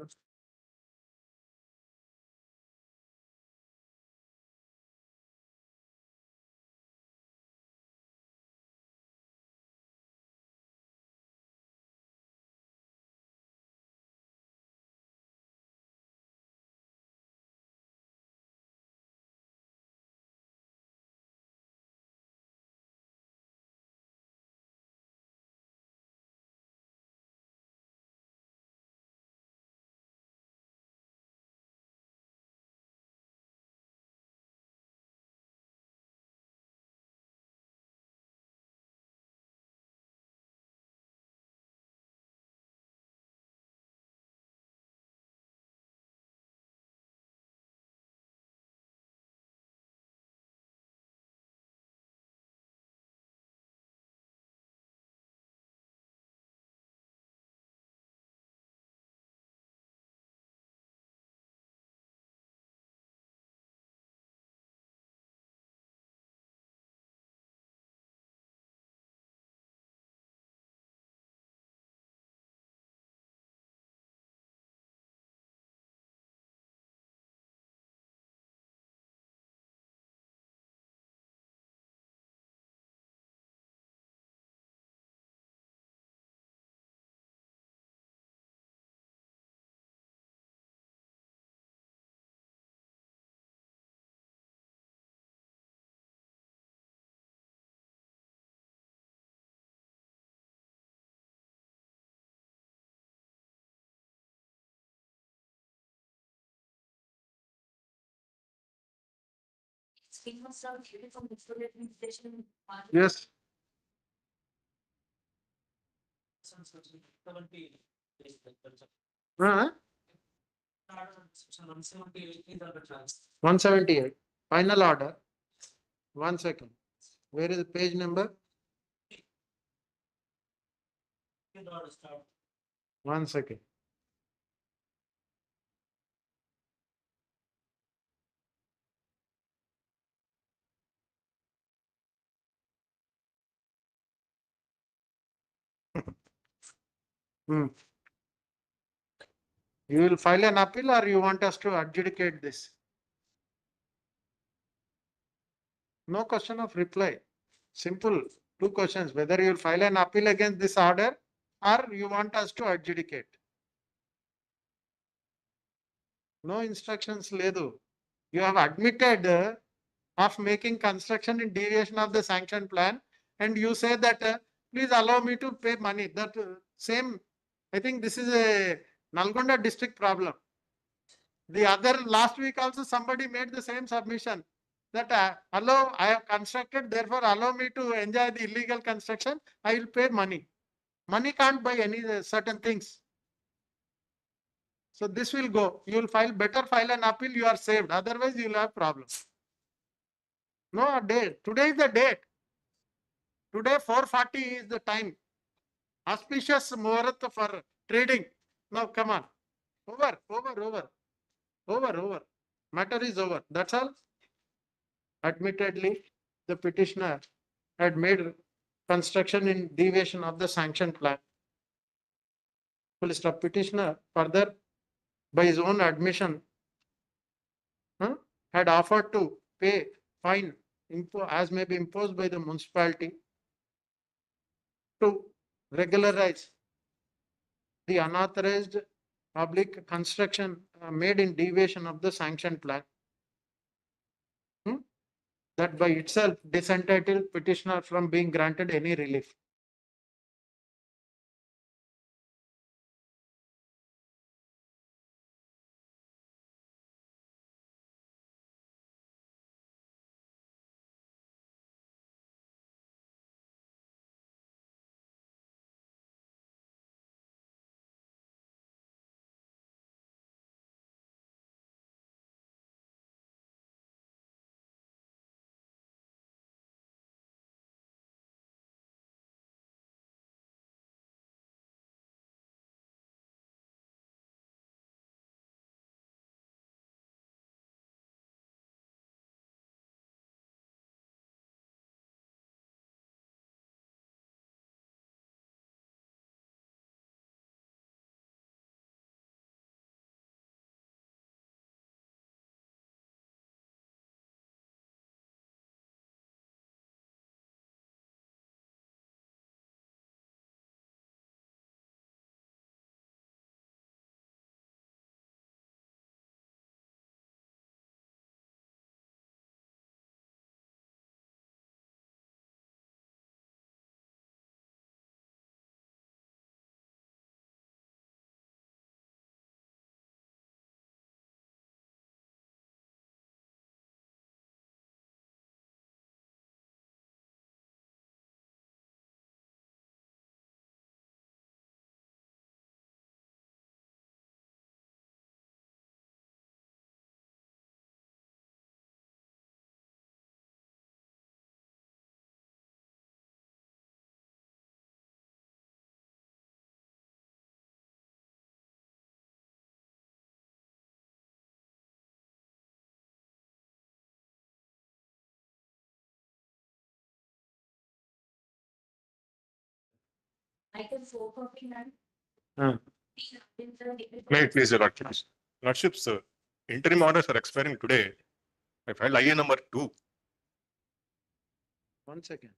[SPEAKER 2] Yes. Huh? 178. Final order. 1 second. Where is the page number? 1 second. Hmm. You will file an appeal or you want us to adjudicate this? No question of reply. Simple. 2 questions. Whether you will file an appeal against this order or you want us to adjudicate. No instructions ledu. You have admitted of making construction in deviation of the sanction plan and you say that please allow me to pay money. That same, I think this is a Nalgonda district problem. The other last week also somebody made the same submission that I have constructed, therefore allow me to enjoy the illegal construction, I will pay money. Money can't buy any certain things. So this will go. You will better file an appeal, you are saved. Otherwise you will have problems. No date. Today is the date. Today 4:40 is the time. Auspicious Muhurat for trading. Now come on. Over. Matter is over. That's all. Admittedly, the petitioner had made construction in deviation of the sanction plan. Full petitioner further, by his own admission, had offered to pay fine as may be imposed by the municipality to regularize the unauthorized public construction made in deviation of the sanction plan. That by itself disentitled petitioner from being granted any relief.
[SPEAKER 16] May it please your lordships. Lordships, interim orders are expiring today. I filed IA number 2.
[SPEAKER 2] 1 second.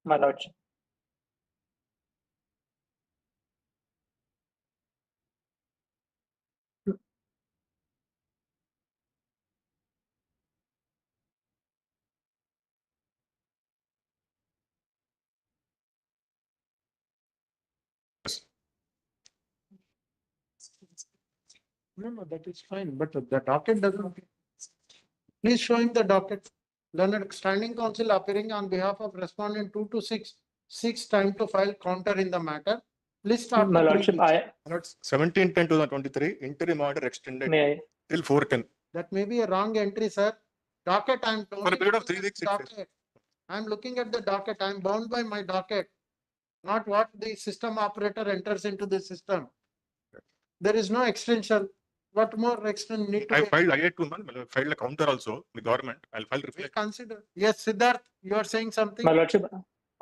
[SPEAKER 12] My lordship.
[SPEAKER 2] No, that is fine, but the docket doesn't. Please show him the docket. Learned standing counsel appearing on behalf of respondent 226, 6 time to file counter in the matter. Please start.
[SPEAKER 12] My
[SPEAKER 2] the
[SPEAKER 12] lordship,
[SPEAKER 2] briefing.
[SPEAKER 16] 17/10/2023, interim order extended
[SPEAKER 12] May I?
[SPEAKER 16] till 4/10.
[SPEAKER 2] That may be a wrong entry, sir. Docket, I'm.
[SPEAKER 16] For a period of 3 weeks.
[SPEAKER 2] Docket. I'm looking at the docket. I'm bound by my docket, not what the system operator enters into the system. There is no extension. What more extension need to
[SPEAKER 16] I
[SPEAKER 2] be?
[SPEAKER 16] filed IA2, man. Filed a counter also, the government. I'll file
[SPEAKER 2] We
[SPEAKER 16] reflect.
[SPEAKER 2] consider. Yes, Siddharth, you are saying something?
[SPEAKER 12] My lordship,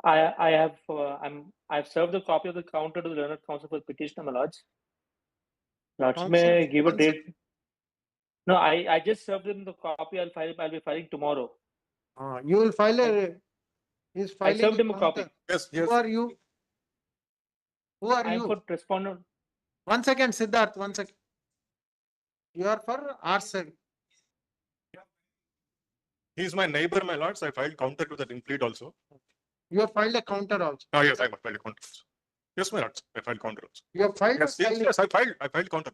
[SPEAKER 12] I've served the copy of the counter to the learned counsel for petitioner, my lords. Lordship may give a
[SPEAKER 2] Counsel,
[SPEAKER 12] date. No, I just served him the copy. I'll be filing tomorrow.
[SPEAKER 2] You will file a. He's
[SPEAKER 12] I
[SPEAKER 2] filing.
[SPEAKER 12] served him a
[SPEAKER 2] counter.
[SPEAKER 12] copy.
[SPEAKER 16] Yes,
[SPEAKER 2] Who are you? Who are
[SPEAKER 12] I am
[SPEAKER 2] you?
[SPEAKER 12] for respondent.
[SPEAKER 2] 1 second, Siddharth. 1 second. You are for R7.
[SPEAKER 16] He's my neighbor, my lords. I filed counter to that include also.
[SPEAKER 2] You have filed a counter also.
[SPEAKER 16] Oh, yes, I filed a counter also. Yes, my lords. I filed counter also.
[SPEAKER 2] You have filed.
[SPEAKER 16] Yes, I filed counter.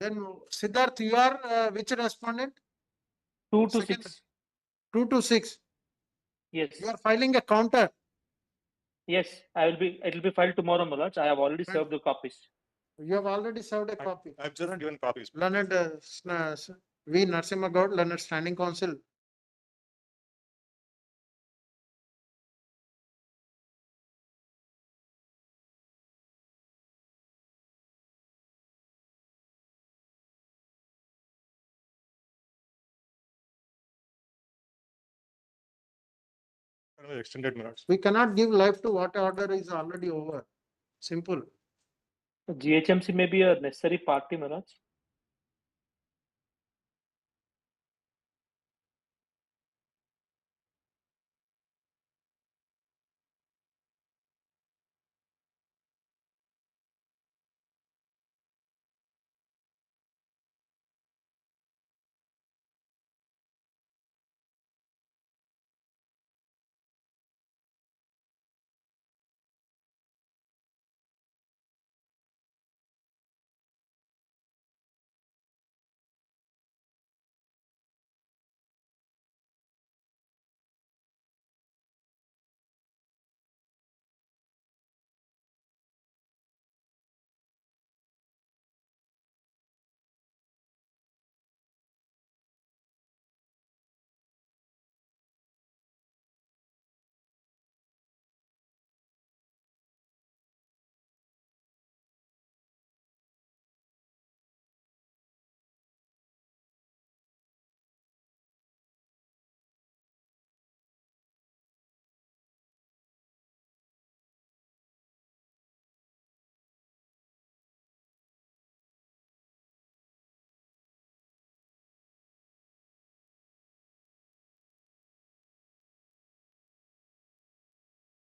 [SPEAKER 2] Then Siddharth, you are which respondent?
[SPEAKER 12] 2 to 6.
[SPEAKER 2] 2 to 6.
[SPEAKER 12] Yes.
[SPEAKER 2] You are filing a counter.
[SPEAKER 12] Yes, it'll be filed tomorrow, my lords. I have already served the copies.
[SPEAKER 2] You have already served a copy.
[SPEAKER 16] I've just given copies.
[SPEAKER 2] Learned V. Narasimha Gaud, learned standing counsel.
[SPEAKER 16] Extended, my lords.
[SPEAKER 2] We cannot give life to what order is already over. Simple.
[SPEAKER 12] GHMC may be a necessary party, my lords.